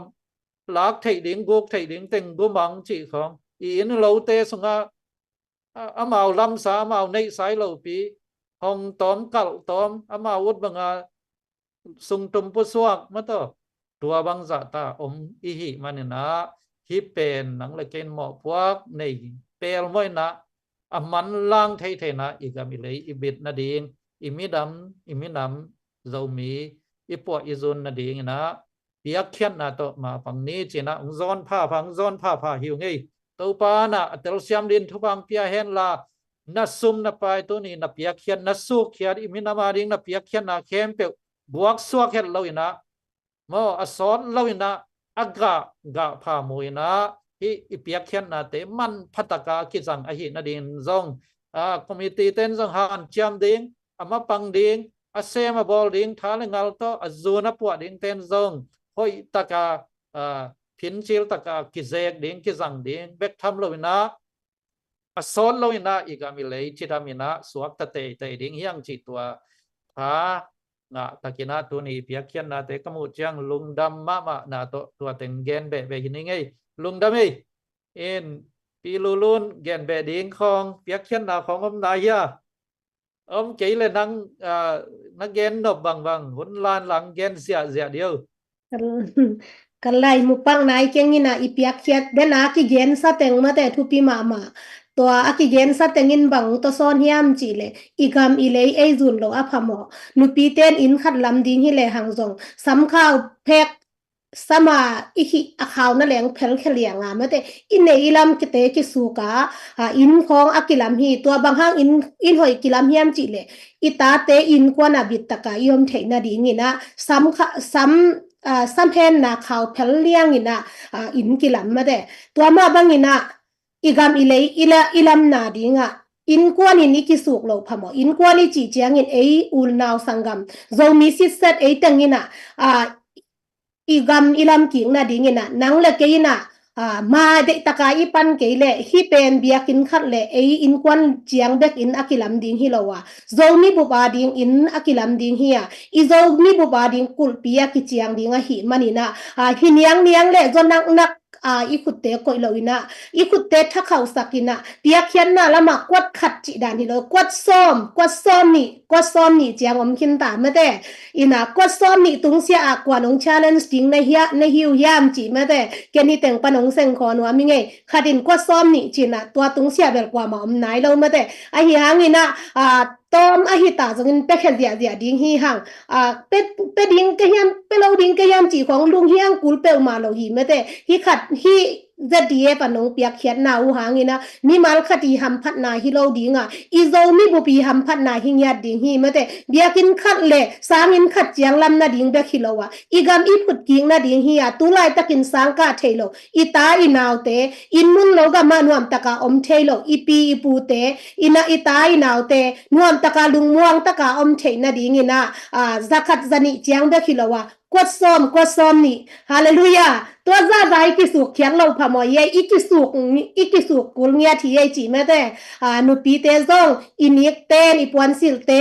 ลักไทยดิ้งกุกไทยดิ้งเต็งกุมังจีของอีนโลเตสุงอามาลำสามาในสายโลปีห้องตอมกัลตอมอามาวุฒบังสุงตุมปุสวกมาตัวบังจัตตาอีหิมันนะฮิเป็นหนังละเกนหมอพวกในเปลมวยนะมันล่างไทยนะอีกามิเลยอีบิดนาดีงอีมิดำเจ้ามีอีปวดอีซุนนาดีงนะเปียกเขียนนะตัวมาฝั่งนี้จีนะองซอนผ้าหิวไงตัวปานะเตลเซียมดินทุบังเปียเห็นละนัสซุมนับไปตัวนี้นับเปียกเขียนนัสสุกเขียนอีมินามาดิงนับเปียกเขียนนะเข้มเปลบวกสวกเห็นเราอินะมออสอนเราอินะอากาศพามวยนะอีเปียกเขียนนะเตมันพัตกาคิดสั่งอหินาดินซองคอมมิตี้เต้นซองหันจำดิงอามาปังดิงเซมาบอลดิงท้าเลงัลโตจูนับปวดดิงเต้นซองหอยตะกาพินชิลตะกากิเซกดิงกิซังดิงเบกทำเราอินะสอนเราอินะอีกามิเลยที่ทำอินะสวกตะเตยดิงเฮียงจิตตัวตะกินะตัวนี้เปียกเขียนนะแต่กมุจังลุงดำมานะตัวเต็งเกนเบหินไงลุงดำปีลุนเกนเบดิงของเปียกเขียนนะของนายะกี่เลยนักเกนนบบังหุ่นลานหลังเกนเสียเดียวกันไล่มุปังนายเก่งนี่นะอีเปียกเขียนเดนอากิเกนซะเต็งมาแต่ทุปีมาตัวอากิเกนซะเต็งอินบังตัวซ้อนเฮียมจีเลยอีกามอีเลยไอซุนโลอะพะหมอนุปีเต้นอินขัดลำดิงฮิเลหังซงซ้ำข้าวเพกสมาอีหิอาขาวนั่นแหลงเพลเคลียงมาแต่อินในอิลำกิเตกิสูกาอินของอากิลำฮีตัวบางห้างอินหอยกิลำเฮียมจีเลยอีตาเตอินกว่านาบิตตะกายอมเทนาดีงี้นะซ้ำเพนนาขาวเพลเลียงงี้นะอินกิลำมาแต่ตัวมาบางงี้นะอีกามอีเลยอีลำนาดีงะอินกว่านี่กิสุกโลพะหมออินกว่านี่จีเจียงอินอุลนาวสังกัมโซมิสิเซตตังงี้นะอีกามอีลำกิงนะดีงี้นะนังละเกยนะ มาเด็กตะกายปันเกยเละฮิเป็นเบียกินขัดเละอินควันเจียงเบกอินอากิลัมดิงฮิโลวะโซมีบุบาดิงอินอากิลัมดิงเฮียอีโซมีบุบาดิงกุลปียกิเจียงดิงหิมันินะฮิเนียงเละจนนักอีขุดเตะกอยลวินะอีขุดเตะถ้าเขาสักินะเปียกเขียนนะละมากวดขัดจิดานิโลกวดซ้อมนี่เจียงอมขินตาไม่ได้อีน่ะกวดซ้อมนี่ตุงเสียกว่าน้อง challenge จริงในหิวยามจีไม่ได้แกนี่แต่งปนงเซงคอนว่ามิไงขัดินกวดซ้อมนี่จีน่ะตัวตุงเสียเบลกว่ามาอมไหนเราไม่ได้ไอเฮียงนี่นะตอมอหิตาจงเป็กเดียดิ้งฮีหังเป็ดดิ้งกะยามเป็เราดิ้งกะยามจีของลุงเฮียงกุลเปลมาเราหีไม่ได้ฮีขัดฮีจะดีปนงเปียกเขียนนาอูหางินะมีมาลคดีหัมพัดนาฮิโลดิงอีโซมีบุปีหัมพัดนาหิงยาดิงฮีไม่ได้เบียกินขัดเละสางินขัดเจียงลำนาดิงเบกฮิโลวะอีกามอีพุดกิงนาดิงฮีตุไลตะกินสังกาเทโลอีตาอีนาวเตอินมุนโลกามานวมตะกาอมเทโลอีปีอีปูเตอินาอีตาอีนาวเตนวมตะกาลุงม่วงตะกาอมเทนาดิงินะzakat zaniเจียงเบกฮิโลวะกวดซ้อมนี่ฮาเลลูยาตัวซาใจกิสุกเขียนเราพมอยอีกิสุกกุลเงียที่จีแม่แต่นุปีเตซงอินิกเตนอีปวนสิลเต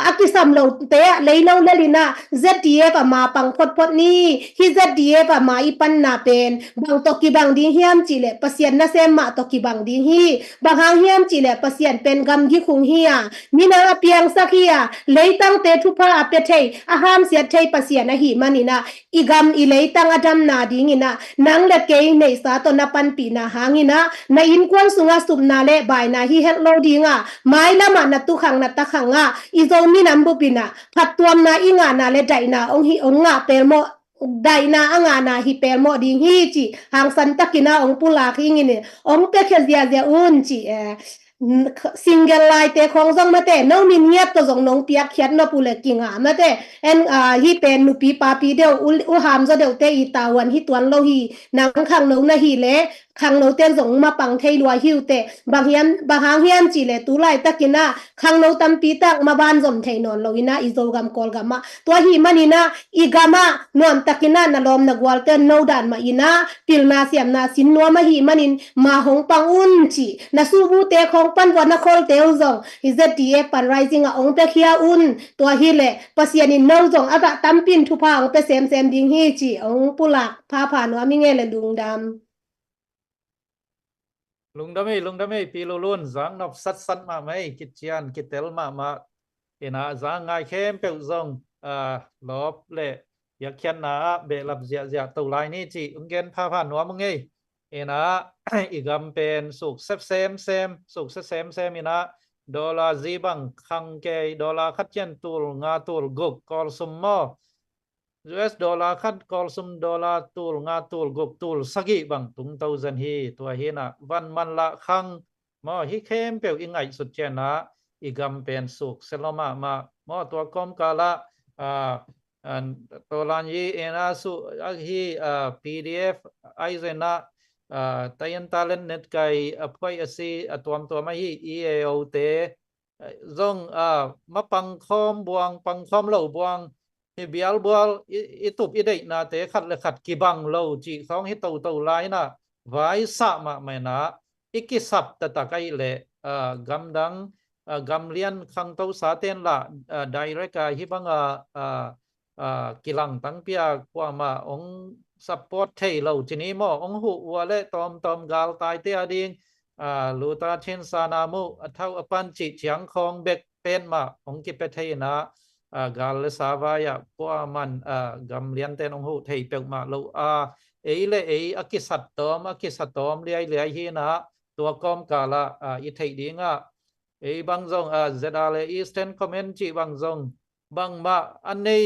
อากิซัมเราเตเลยเราเลลินะเซดีเอปมาปังพดนี่ฮิเซดีเอปมาอีปันนาเป็นบางตกิบังดิเฮียมจีเลปเซียนนะเซมมาตกิบังดิฮีบางหางเฮียมจีเลปเซียนเป็นกำกิคุงเฮียมีนาเปียงสักเฮียเลยตั้งเตทุพาอเปเทอาหามเสียเทปเซียนนะฮีมันนี่นะอีกำอีเลยตั้งอดัมนาดิงินะนางเล็กเกยในสาตนปันปีนาหางินะในอินควนสุงาสุมนาเลบายนาฮีเฮลโลดิงะไม้ละมานัตุขังนัตตะขังอีโซมีนัมบุปินะพัดตัวนาอิงานาเลไดนาองฮีองะเปรโมไดนาองานาฮิเปรโมดิงฮีจีหางสันตะกินาองปุลาคิงิเนี่ยองเปเคเซียเซียอุนจีซิงเกิลไลน์เตะของซองมาเตะน้องมินเงียบตัวซองน้องเปียกเขียนน้องปูเล็กกิ่งมาเตะฮีเป็นนุปีปาปีเดียวอุหามจะเดียวเตะอีตาวันฮีตวนเราฮีนังขังน้องนะฮีเละขังน้องเต้นส่งมาปังเทลัวฮิวเตะบางหางเฮียนจีเลตุไลตะกินะขังน้องตั้มปีตักมาบ้านสมเทนอนเราอินะอิโซกัมกอลกัมมาตัวฮีมันอินะอีกามานวมตะกินะนลอมนักวอลเตอร์โนดันมาอินะปิลนาเสียมนาสินนัวมาฮีมันอินมาหงปังอุนจีนาสูบูเตะของปันวันนักโคลเตลซองฮิเซตีเอปันไรซิงองเปคียอุนตัวฮีเลปัสยานินนซองอาตะตั้มปินทุพาองเปเซมดิงฮีจีองปุลักพาผ่านว่ามิเงเลลุงดำลุงดำไม่ปีลุนจังนบสัดมาไหมกิจยานกิจเตลมาเอ็นะจังไงเข้มเปิลซองลบเละอยากเขียนนะเบลับเจียตัวลายนี่จีอุ้งเกนพาผ่านหัวมึงไงเอ็นะอีกำเป็นสุกเซมสุกเซมอีนะดอลลาร์จีบังคังเกยดอลลาร์ขัดเจนตูลงาตูลกุกกอลซุมมอUS ดอลลาร์คัดกอลซุมดอลลาร์ตูลงาตูลกุกตูลสกิบังตุง1,000ฮีตัวฮีนะวันมันละคังมอฮิเข้มเปียวอิงไงสุดเจนะอีกำเป็นสุกเซลมามอตัวกอมกาละตัวลันยีเอนะสุฮีPDF ไอเซนะtayan talent net kay apoy asi atuam tuam hi EAO te zong mapangkhom buang pangkhom lo buang hi bial bual itup idei na te khat le khat kibang lo chi khong hi to lai na vai sa ma mai na ikisap ta kai le gamdang gamlian khang to sa ten la direct ka hi banga kilang tang pia kwa ma ong support เทเราทีนี้มอองหูวัวเละตอมกาลตายเตียดิงลูตาเชนซานามุเท่าปันจิเฉียงคองเบกเป็นมาองกิเปเทนะกาลสาวายะกว่ามันกำเลียนเตนองหูเทเปกมาเราเลอกิสัตตอมเลียฮีนะตัวกอมกาละอิเทดิงบางจงเจดาเลอีสเทนคอมเมนต์จีบางจงบางมาอันนี้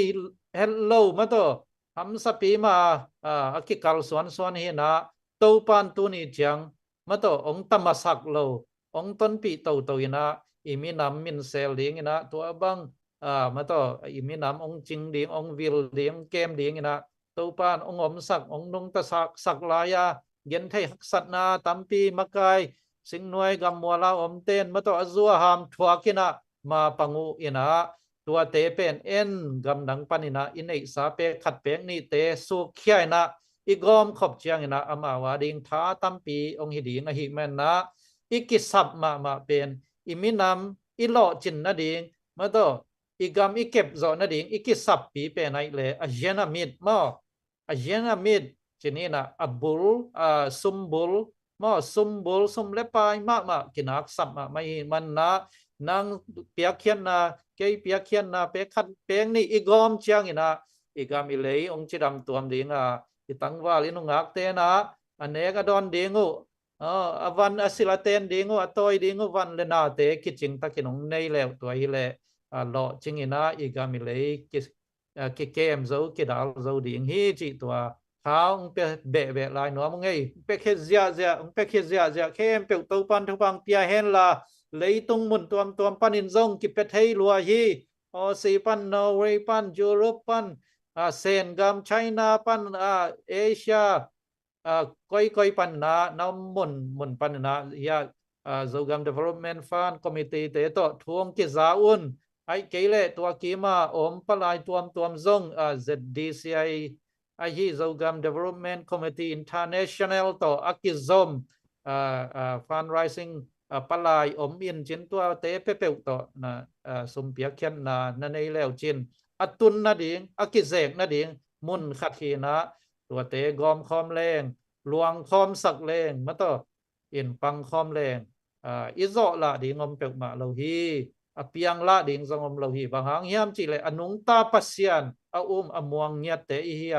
เฮลโลมาตัวทำสปีมากิกาลสวนเฮนะตัวปันตัวนี้จังมาตัวองตมาสักโลองต้นปีตัวนะอิมินามมินเซลดิงนะตัวบังมาตัวอิมินามองจิงดิงองวิลดิงเกมดิงนะตัวปันองอมสักองนงตะสักลายาเย็นไทยหักสัตนาตัมปีมะกายสิงหน่วยกำมัวลาอมเต้นมาตัวอซัวหามทวากินะมาปังูอินะตัวเตเป็นกำดังปันินะอินไอสาเปขัดเปงนี่เตสุขเขียนะ igom khop chiang ina ama wa ding tha tampi ong hi ding a hi men na ikisap ma pen iminam ilo chin na ding ma to igam ikep zo na ding ikisap pi pe nai le ajena mit mo ajena mit chinina abul sumbul mo sumbul sum le pai ma kinak sap ma mai man na nang pia khian na ke pia khian na pe khat peng ni igom chiang ina igam ilei ong chidam tuam ding itang wa linu ngak te na aneka don dingu avan asilaten dingu atoi dingu van le na te kiching takinong nei le to hi le lo chingina igam ilei ki kem zo ki dal zo ding hi chi to khao pe be lai no mo ngei pe khe zia kem pe to pan thu bang pia hen la lấy tung mun tuam pan in zong ki pe thei lua hi si pan Norway pan Europe pan sen gam China pan Asia koi pan na mun pan na ya Zogam Development Fund Committee te to thuong ki za un ai ke le to ki ma om palai tuam zong ZDCI ai hi Zogam Development Committee International to akizom fundraising palai om in chin tua te pe to na sum pia khian na nei leo chin atun na ding akizek na ding mun khat hi na tua te gom khom leng luang khom sak leng ma to in pang khom leng izo la ding om pe ma lo hi apiang la ding zong om lo hi bang hang hiam chi le anung ta pasian amuang nyat te hi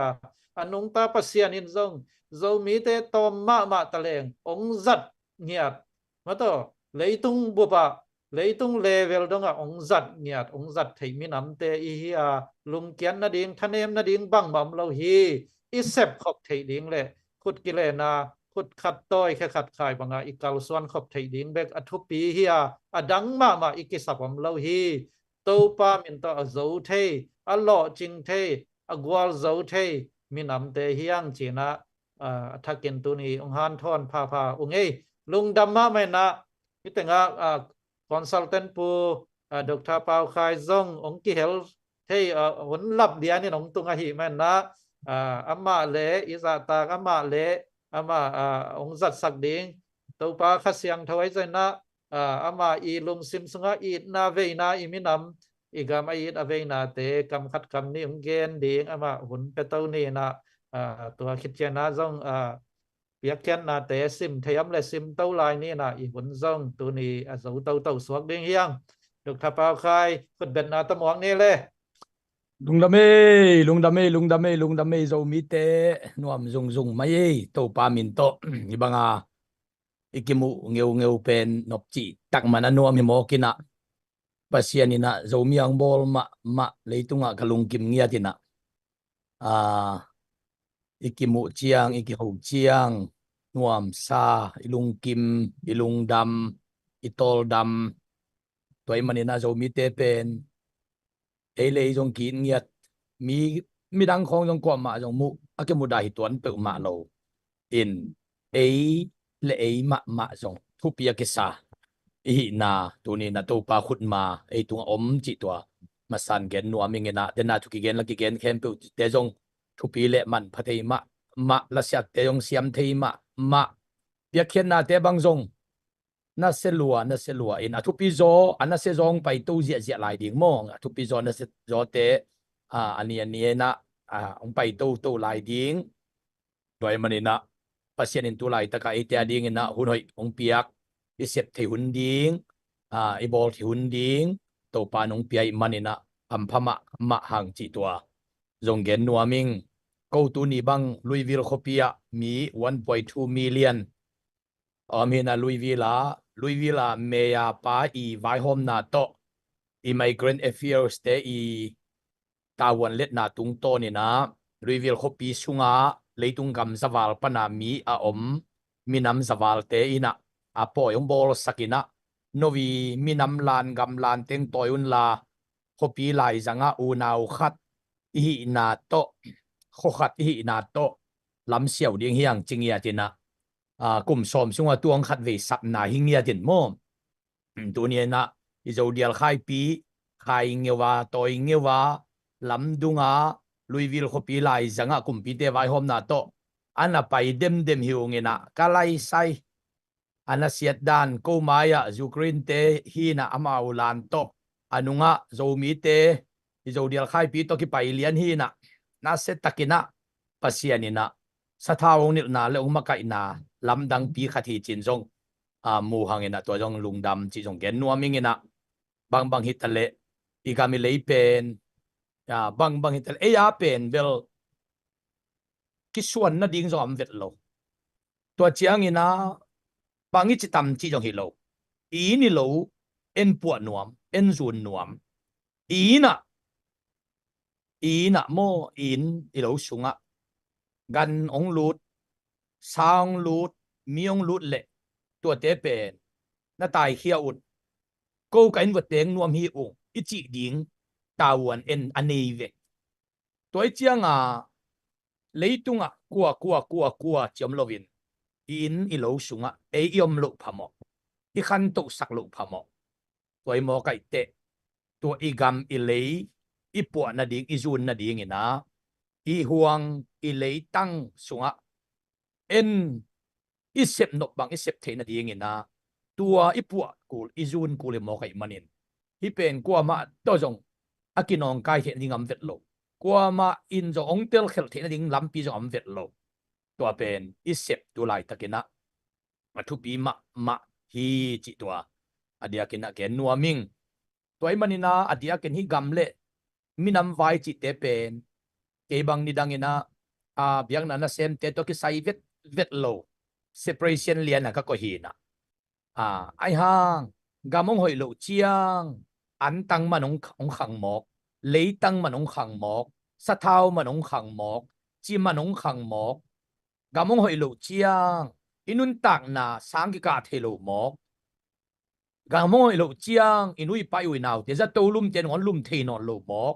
anung ta pasian in zong zo mi te tom ma ta leng ong zat nyat mà to lấy tung bùa bạ lấy tung level đó ngà ông giật thấy mi nắm tê hi lùng kiến na điên thanh em na điên bằng mầm lâu hi ít xếp khop thấy điên lệ khut kí lệ na khut khát tôi khát khai bằng ít cao xuân khop thấy điên bek thu pi hi đắng mà ít cái sập mầm lâu hi tàu pa min to dấu thế lọ chinh thế gwal dấu thế mi nắm tê hiang chỉ na thắc kiến tu ni ông han thon pa ông ấy lung damma mai na itenga consultant pu Dr. Pau Khai Zong ong ki hel thei hun lap dia ni nong tunga hi man na amma le iza ta amma le amma ong zat sak ding to pa khasyang thawai zai na amma i lung sim sunga i na ve na i minam i gam ai ave na te kam khat kam ni ong gen ding amma hun pe to ni na tua khit chen na zong việc kiến là tế sim thấy âm là sim tâu lại ni là ý huấn dòng tu ni dấu tâu xuống đinh hiang được tháp bao khai phật biệt là tâm hoàng ni lê lung đam mê dâu mi te nuam dùng mai to pa min to ibanga ikimu ngeu pen nop chi tak mana nuam mo kina pasianina dâu mi ang bol ma leitunga kalung kim ngia tina ikimu chiang ikihu chiang nuam sa ilung kim ilung dam itol dam toy manina zo mi te pen lei jong kin ngiat mi dang khong jong kwa ma jong mu akemu dai tuan pe ma lo in le ma jong thu pia ke sa i na tu ni na to pa khut ma tung om chi to ma san gen nuaming ena dena thu ki gen la ki gen khem pe te jong thu pi le man phathei ma la siat te yong siam thei ma bia khian na te bang zong na selua in thu pi zo ana se zong pai tu zia lai ding mong thu pi zo na se zo te ani na ong pai tu lai ding doi manina pasien in tu lai taka ite ding ina hunoi ong piak i sep thei hun ding i bol thei hun ding to pa nong piai manina amphama ma hang chi tua zong gen nuaming câu tu ni bang Louisville khopia mi 1.2 million amina Louisville meya pa i vai hom na to immigrant affairs te i tawan let na tung to ni na Louisville khopi sunga leitung gam zawal pana mi a om minam zawal te ina apo yong bol sakina novi minam lan gam lan teng toyun la khopi lai zanga u nau khat i na to khô khát hi na to lam xiao ding hiang chingya tina kum som sunga tuang khat ve sap na hingya tin mo tu ni na izo dial khai pi khai ngewa toy ngewa lam dunga Louisville khopi lai zanga kum pi te vai hom na to ana pai dem hiungina kalai sai ana siat dan ko maya Ukraine te hi na ama ulan to anunga zomi te zo dial khai pi to ki pai lian hi na set takina pasianina sathawong nil na le umakai na lamdang pi khathi chin jong mu hangena to jong lungdam chi jong gen nuamingina bang hitale igami leipen bang hitale ya pen bel kisuan na ding zo am vet lo to chiang ina bangi chi tam chi jong hi lo i ni lo en pu nuam en zun nuam ina mo in i lo sunga gan ong lut sang lut miong lut le tua te pen na tai khia ut ko kain vật teng nuam hi ung i chi ding tawan en anei ve toi chianga leitunga kwa chom lovin in i lo sunga e iom lo phamo i khan to sak lo phamo toi mo kai te to igam i lei i po na ding i zun na ding ina i huang i lei tang sunga en i sep nok bang i sep the na ding ina tua i po kul i zun kul mo kai manin hi pen kwa ma to jong akinong kai he dingam vet lo kwa ma in zo ong tel khel the na ding lampi zo am vet lo tua pen i sep tu lai takina thu pi ma hi chi tua adia kina ken nuaming toy manina adia ken hi gamle minam vai chi te pen ke bang ni dangina biang na sem te to ki sai vet lo separation lian ka ko hi na ai hang gamong hoi lo chiang an tang manong ong khang mok lei tang manong khang mok sa thao manong khang mok chi manong khang mok gamong hoi lo chiang inun tak na sang ki ka thelo mok gamong hoi lo chiang inui pai ui naw te za to lum ten on lum the non lo mok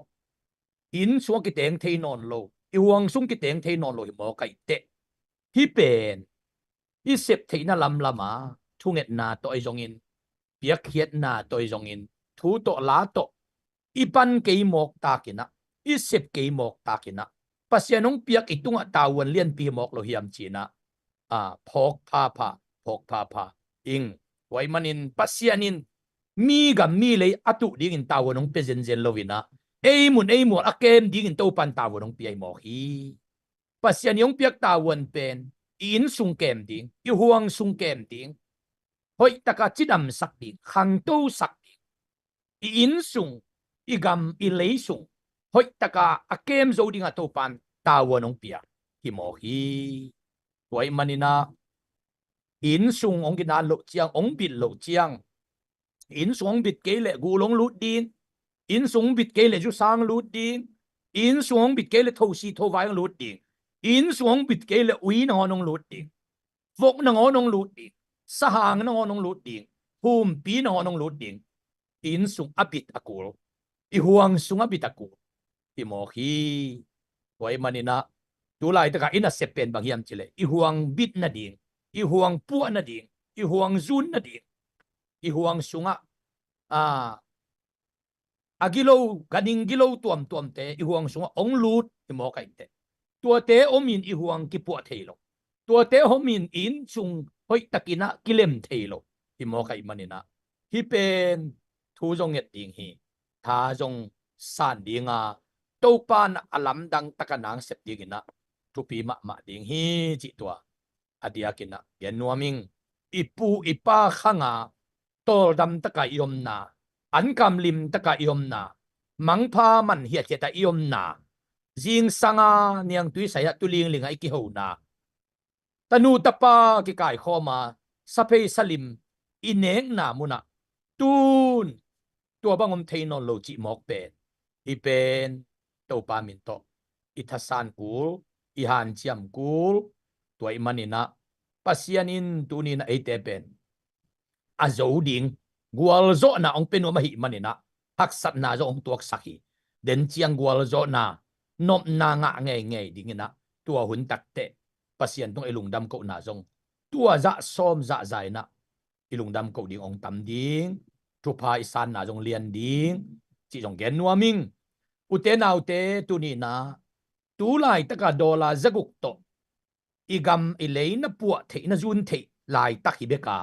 in suang ki teng the non lo i huang sung ki teng the non lo hi mo kai te hi pen i sep the na lam lama thunget na to ai jong in piak khiat na to ai jong in thu to la to i pan ke mok ta kina i sep ke mok ta kina pasianong piak itunga tawan lian pi mok lo hiam china phok pha ing wai manin pasianin mi gam mi le atu ding in tawanong pezen zen lovina ei mun akem ding in to pan tawanong pi ai mo hi pasian yong piak tawan pen in sung kem ding i huang sung kem ding hoi taka chidam sak ding khang to sak ding i in sung i gam i lei sung hoi taka akem zo ding ato pan tawanong pia ki mo hi wai manina in sung ong gina lo chiang ong bit lo chiang in sung bit ke le gulong lut din in sung bit ke le ju sang lut din in sung bit ke le tho si tho vai lut din in sung bit ke le ui na nong lut din vok na nong lut din sahang na nong lut din hum pi na nong lut din in sung abit akul i huang sung abit akul ti mo hi wai manina tulai ta ka ina sepen bang hiam chile i huang bit na ding i huang pu na ding i huang zun na ding i huang sunga agilo ganing gilo tuam te i huang sunga ong lut ti mo kai te tua te omin i huang ki pu theilo tua te homin in chung hoi takina kilem theilo ti mo kai manina hi pen thu jong et ding hi tha jong san dinga to pan alam dang takanang sep dingina tupi ma ding hi chi tua adia kina gen nuaming ipu ipa khanga tol dam taka iom na an kam lim taka iom na mangpha man hiat cheta iom na jing sanga niang tui saya tuling linga iki ho na tanu tapa ki kai khoma sape salim ineng na muna tun tua bangom theinon lo chi mok pen i pen to pa min to ithasan kul i han chiam kul tuai manina pasianin tunin ate pen azo ding gwal zo na ong penu mahi manina haksat na zo ong tuak sakhi den chiang gwal zo na nop na nga nge dingina tua hun takte pasian tong ilung dam ko na zong tua za som za zai na ilung dam ko ding ong tam ding tu pa isan na zong lian ding chi jong gen nuaming ute na ute tu ni na tu lai taka dola zaguk to igam ilei na puwa thei na zun thei lai tak hi beka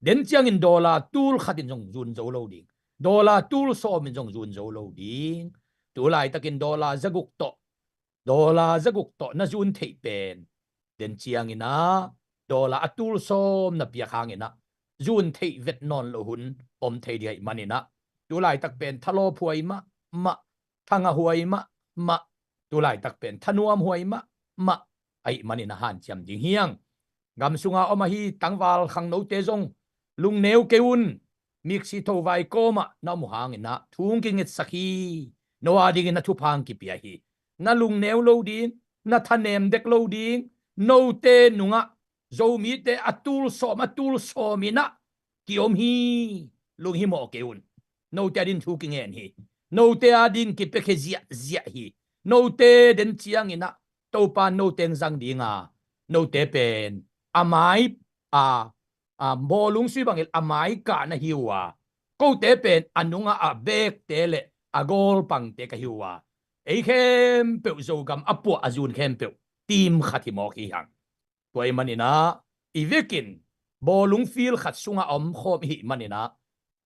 den chiang in dollar tul khatin jong zun zo lo ding dollar tul so min jong zun zo lo ding tu lai takin dollar zaguk to na zun thei pen den chiang ina dollar atul som na pia khang ina zun thei vet non lo hun om thei dai manina tu lai tak pen thalo phuai ma thanga huai ma tu lai tak pen thanuam huai ma ai manina han cham ding hiang gam sunga oma hi tangwal khang no te zong lung neu keun mik si tho vai koma na mu hang ina thung king it sakhi no ading na thu phang ki pia hi na lung neu lo ding na thanem dek lo ding no te nunga zo mi te atul so mina ki om hi lung hi mo keun no te din thu king en hi no te ading ki pe khe zia hi no te den chiang ina to pa no teng zang dinga no te pen amai bo lung si bangil amai ka na hiwa ko te pen anunga a bek te le agol pang te ka hiwa ei khem pe zo gam apu azun khem pe tim khati mo ki hang toy manina ivekin bo lung fil khat sunga om khom hi manina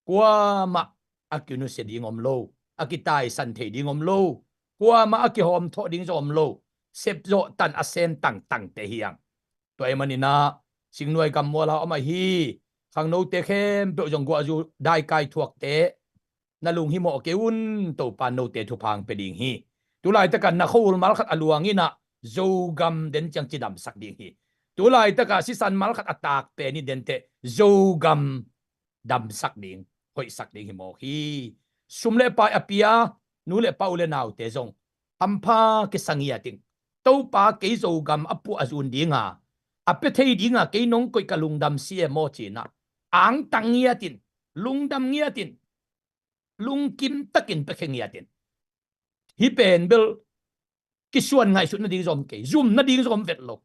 kwa ma akinu se ding om lo akitai san the ding om lo kwa ma aki hom tho ding zo om lo sep zo tan asem tang te hiang toy manina singnuai kam mola oma hi khang no te khem pe jong gwa ju dai kai thuak te na lung hi mo keun to pan no te thu phang pe ding hi tu lai ta kan na khol mal khat aluang ina zo gam den chang chi dam sak ding hi tu lai ta ka si san mal khat atak pe ni den te zo gam dam sak ding hoi sak ding hi mo hi sum le pa apia nu le pa ule naw te zong ampha ke sangia ting to pa ke zo gam apu azun dinga ape thei dinga ke nong koi ka lungdam sie mo china ang tangia tin lungdam ngia tin lung kim takin pe khengia tin hi pen bel kisuan ngai su na ding zom ke zoom na ding zom vet lo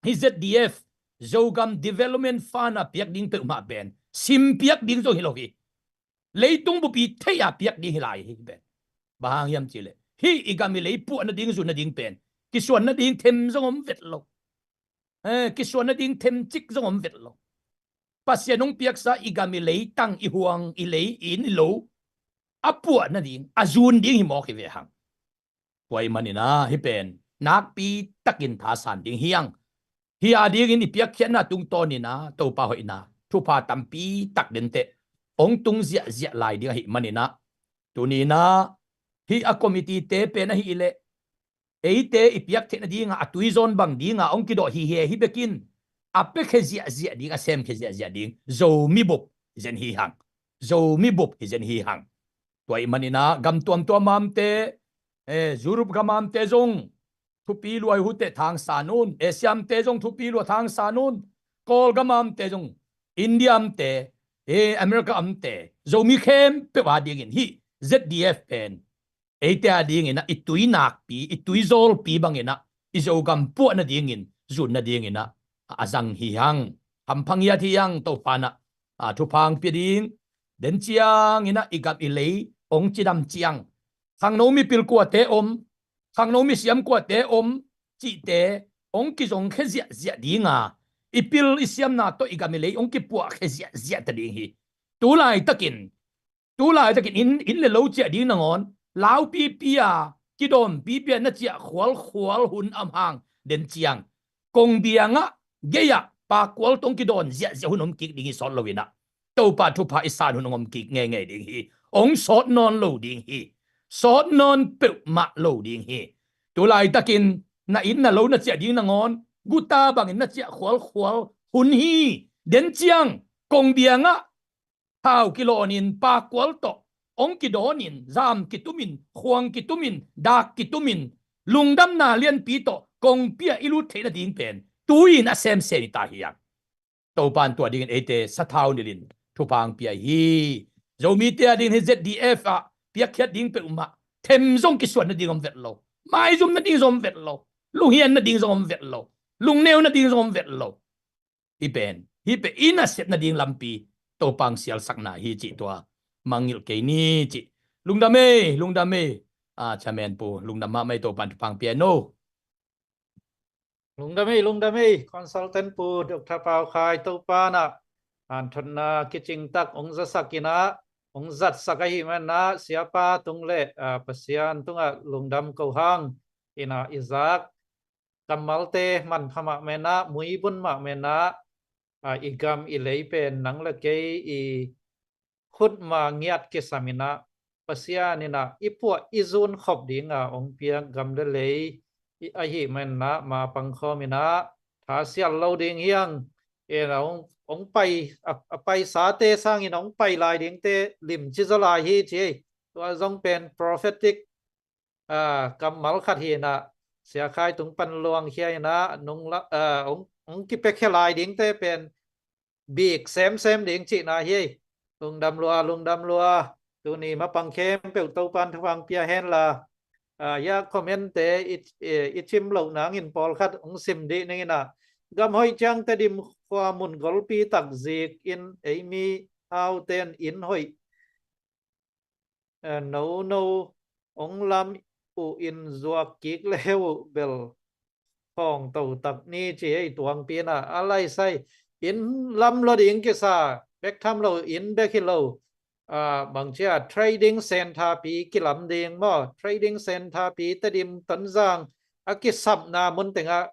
hi ZDF zogam development fund a piak ding pe ma ben sim piak ding zo hi lo hi leitung bu pi theya piak ding hi lai hi ben bahang yam chile hi igami lei pu na ding zu na ding pen kisuan na ding them zom vet lo kisuan na ding them chik zom vet lo pasya nong piak sa igami lei tang i huang i lei in lo apu na ding azun ding hi mo ki ve hang toy manina hi pen nak pi takin tha san ding hiang hi ading in piak khian na tung to ni na to pa hoi na thu pa tampi tak den te ong tung zia lai ding hi manina tu ni na hi a committee te pe na hi ile eite ipiak the na dinga atui zon bang dinga ong ki do hi bekin ape khe zia ding a sem khe zia ding zo mi bup zen hi hang zo mi bup hi zen hi hang toy manina gam tuam mam te zurup gamam te zong thupi luai hu te thang sanun esiam te zong thupi lu thang sanun kol gamam te zong indiam te america am te zo mi khem pe wa ding in hi ZDF pen eite ading ina itui nak pi itui zol pi bangena izo gam pu na ding in zun na ding ina azang hi hang hampang ya thi yang to pana thu phang pi ding den chiang ina igap ilei ong chidam chiang khang no mi pil kwa te om khang no mi siam kwa te om chi te ong ki zong khe zia dinga ipil isiam na to igami lei ong ki pu khe zia ta ding hi tu lai takin in le lo chia ding na ngon lau pi pia ki dom pi pia na chia khwal hun am hang den chiang kong bianga geya pa kwal tong ki don zia hun om ki ding hi sol lowina to pa thu pa isan hun om ki nge ding hi ong sot non lo ding hi sot non pe ma lo ding hi tu lai takin na in na lo na chia ding na ngon guta bang in na chia khwal hun hi den chiang kong bianga hau kilonin pa kwal to ong ki donin zam kitumin khuang kitumin dak kitumin lungdam na lian pi to kong pia ilu thena ding pen tuin asem se ni ta hiang to pan to ding ete sathau nilin thu pang pia hi zomi te ding he ZDF a pia khat ding pe uma them zong ki suan na ding om vet lo mai zum na ding zom vet lo lung hian na ding zom vet lo lung neu na ding zom vet lo hi pe ina set na ding lampi to pang sial sakna hi chi to mangil ke ni chi lungdame chamen pu lungdama mai to pan pang piano Lung dami consultant pu Dr. Pau Khai to pa na thana kiching tak ong zasakina ong zat sakahi mana siapa tungle pasian tunga lungdam ko hang ina izak kamalte man phama mena muibun ma mena igam ilei pen nang la ke I khut ma ngiat ke samina pasian ina ipua izun khop dinga ong piang gam le lei ahi man na ma pangkho mina tha sial lo ding hiang na ong pai pai sa te sang in ong pai lai ding te lim chi zo lai hi chi tua zong pen prophetic kam mal khat hi na sia khai tung pan luang hiai na nung la ong ki pe khe lai ding te pen big sem ding chi na hi lung dam lua tu ni ma pang khem pe to pan thwang pia hen la ya comment te ichim lo nang in pol khat ong sim di ni na gam hoi chang te dim kwa mun golpi tak zik in amy out ten in hoi no ong lam u in zuak kik lew bel phong tàu tập ni chỉ ấy tuang pin alai sai in lam lo ding ke sa bek tham lo in bek lo bằng chia trading center pi ki lam ding mo trading center pi ta dim tan giang ki sap na mun tenga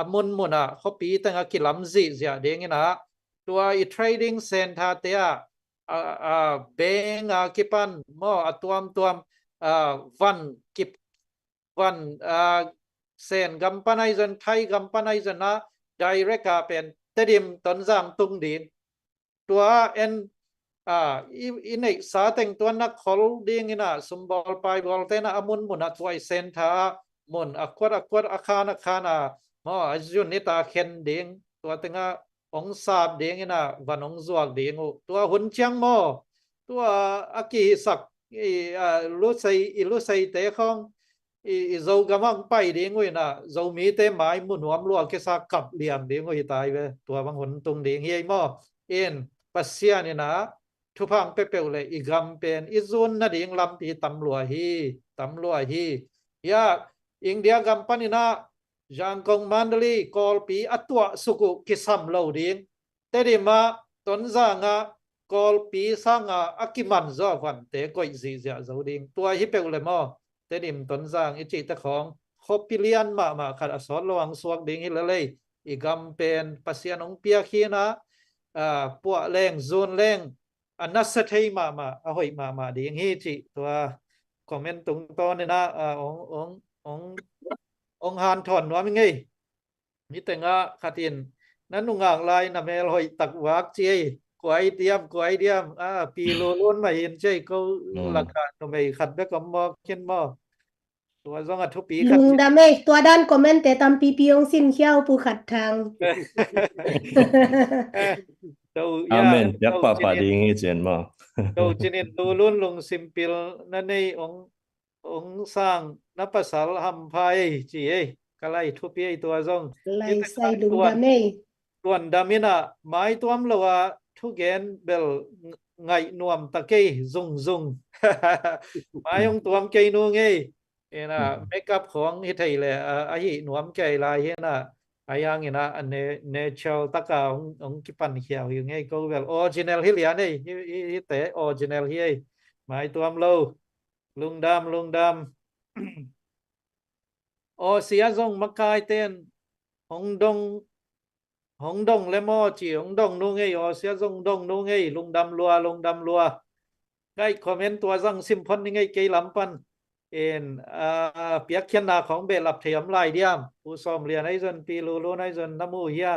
mun kho pi tenga ki lam zi zia ding na tua I trading center te beng ki pan mo tuam van kip van sen gampanai dân Thai gampanai dân na direct pen tedim ton giang tung din tua en inai sa teng tuan na khol ding ina sumbol pai bol te na amun mun atwai sen tha mun akwat akhana mo ajun nita khen ding tua tenga ong sap ding ina van ong zuak ding tua hun chang mo tua aki sak lu sai te khong dâu gamang pai đi ngồi na dâu mi te mai mun huam lua ke sa kap liam đi ngồi tai ve tua bang hun tung ding hiai mo in pasian ni na thu phang pe pe le igam pen izun na ding lam pi tam lua hi ya india gam pan na jang kong mandali kol pi atwa suku kisam lo ding te di ma ton za nga kol pi sanga akiman zo van te koi zi ja zo ding tua hi pe le mo te dim ton giang ichi ta khong khopilian ma khat asol lawang suak ding hi le igam pen pasian ong pia khina puwa leng zon leng anasathei ma ahoi ma ding hi chi tua comment tung to ne na ong han thon wa mi ngei ni tenga khatin nanungang lai na mel hoi tak wak chi quay tiêm pi lô luôn mà hiện chơi câu là cả nó mày khát bé có mò kiên mòตัวzong thu pi khát ลุงดำเอ้ตัวด้านคอมเมนต์แต่ตามปีองสิ้นเขี้ยวปูขัดทาง đâu Amen yak pa ding hi chen mo đâu chinin tu luôn lung simpleนั่นนี่องsangนับภาษาหำพายจีเอ้ก็ไล่ทุเปียตัวซอง ไล่ใส่ลุงดำเอ้ ตัวนดามินะไม้ตัวมละว่าทุกเกนเบลไงนวมตะเกยซุงไม้องตัวมเกยนูไงนะเมคอัพของฮิไทยเลยไอ้นวมเกยลายเฮนะไอ้ยังนะอันเนเชลตะกาองกิปันเขียวอยู่ไงก็เบลออริจินัลฮิเลียนี่ฮิเตออริจินัลเฮียไม้ตัวมเราลุงดำโอเสียซงมากายเต้นหงดงเลมอจีหงดงนูไงโอเสียซงดงนูไงลุงดำลัวได้คอมเมนต์ตัวซังซิมพอนนี่ไงเกยลำปันเอ็นเปียกเขียนนาของเบลับเทียมลายเดียมผู้ซ้อมเรียนให้จนปีลูให้จนน้ำมูเฮีย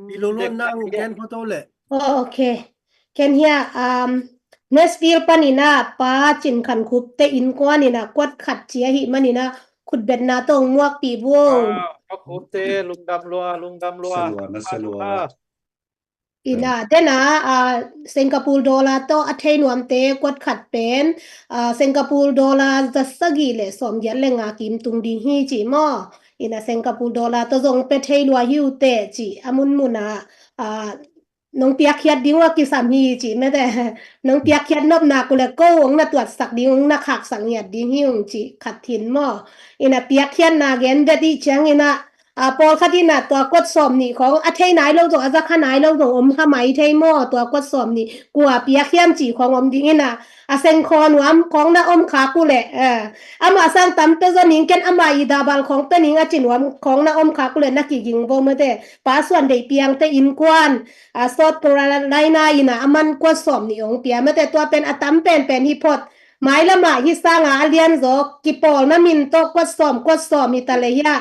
ปีลูนั่งแกนพอโตเลย โอเคเคนเฮียเนสฟิลปานินะป้าจินขันคุบเตอินกว่านี่นะกวดขัดเจียหิมันนี่นะขุดเบ็ดนาตรงมวกปีบัว คุบเตลุงดำลัว สลัว อีน่ะเดนะสิงคโปร์ดอลลาร์โตอัทเทนวมเตกวดขัดเป็นสิงคโปร์ดอลลาร์จะสกีเลยสมยันเลงอากิมตุงดิฮีจีมออีน่ะสิงคโปร์ดอลลาร์โตจงเป็ดให้ลัวฮิวเตจีอามุนมุนะน้องเปียกเขียดดิ้งว่ากิสามีจีไม่แต่น้องเปียกเขียดนบนากุเลโก้วงน่ะตรวจสักดิ้งน่ะขักสังเหียดดิ้งฮิวจีขัดทินมออีน่ะเปียกเขียดนาเกนเดดิจังอีน่ะ ปอลคดีน่ะตัวกดสอมนี่ของอัธยนายเราตัวอาจจะขนายเราตัวขมายเทยมอตัวกดสอมนี่กลัวเปียกเขียมจีของดิงน่ะอาเซงคอนวมของน้าขากูแหละอามาสร้างตำเตจนิงเกนอามาอีดาบาลของเตนิงอจินวมของน้าขากูแหละนักกิงบ่เมื่อแต่ป้าส่วนเดเปียงเตอินกวนสอดโปรไลนาอีน่ะมันกดสอมนี่องเปียเมื่อแต่ตัวเป็นอตัมเป็นฮิพอดหมายละมาฮิสร้างอาเลียนโซกิปอลน้ามินโตกดสอมมีตะเลยะ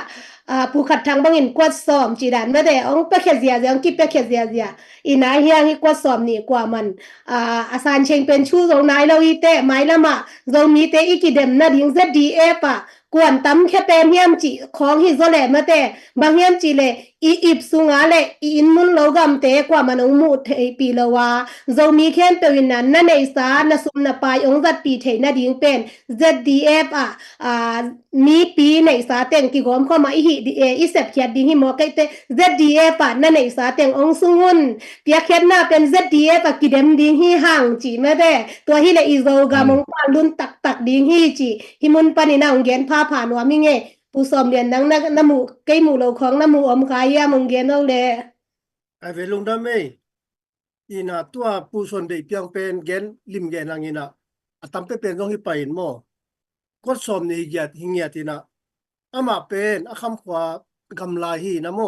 ผู้ขัดทางบางอินกวดสอมจีดันไม่ได้องไปเขียนเสียองกิบไปเขียนเสียอีนายเฮียงกวดสอมนี่กว่ามันอาสารเชงเป็นชู้ตรงนายเราอีเตะไม้ละมาเรามีเตะอีกิเดมนะดิ้ง ZDF กวนตั้มแค่เป็นเฮียมจีของฮิโซเลมาเตะบางเฮียมจีเลอีบสุงาเลอินมุนโลกามเตะกว่ามันองมูเทปีละว่าเรามีแค่เป็นนั้นนั่นในสารนสุมนปายองจัดปีเทนะดิ้งเป็น ZDF มีปีในสาเต็งกี่กอมเข้ามาอีเสพเขียดดิ้งฮิโมกเต ZDF นั่นในสาเต็งองสุงุนเปียเขียดหน้าเป็น ZDF กิเดมดิ้งฮิห่างจีไม่ได้ตัวฮิเลอีโซกามองปาลุนตักดิ้งฮิจีฮิมุนปานินาองเกนพาผ่านว่ามิเงผู้สอมเรียนนังน้ำมูเกยมูเราของน้ำมูอมขายามึงเกนเอาเลย ไอเวลุงดาไม่อีน่ะตัวผู้ส่วนเด็กเพียงเป็นเกนลิมเกนางอีน่ะตัมเป็นต้องให้ไปอินโมก็สมนี่เกียรติหิงเกียรติน่ะอามาเป็นอาคำขวากำลาฮีนะโม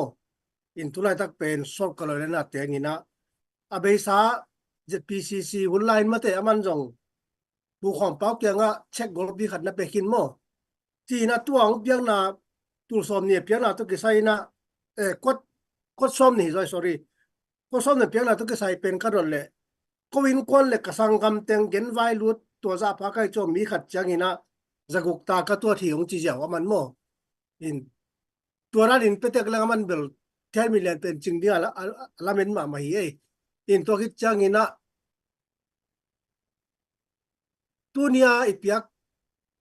อินทุไลตักเป็นสอบกันเลยนะเตียงอีน่ะอาเบซ่าJPCC หุ่นไลน์มาเตะอามันจงผู้ของเป้าเกียงอ่ะเช็คกอลบีขัดนะไปกินโมที่น่ะตัวของเพียงน่ะตัวสมเนี่ยเพียงน่ะตัวกิไซน่ะกดสมนี่sorryก็สมเนี่ยเพียงน่ะตัวกิไซเป็นกันนั่นแหละก็วินควนเลยกสังกำเต็งเกนไวลุดตัวซาพาไกจอมมีขัดจังอีน่ะจะกุกตาก็ตัวที่ของจีเจ้าว่ามันโมอินตัวนั้นอินเปเตกแล้วมันเบล10 millionเป็นจริงเดียวละเม็นมาเฮ้ยอินตัวคิดจังอีน่ะตัวเนี้ยอีเปียก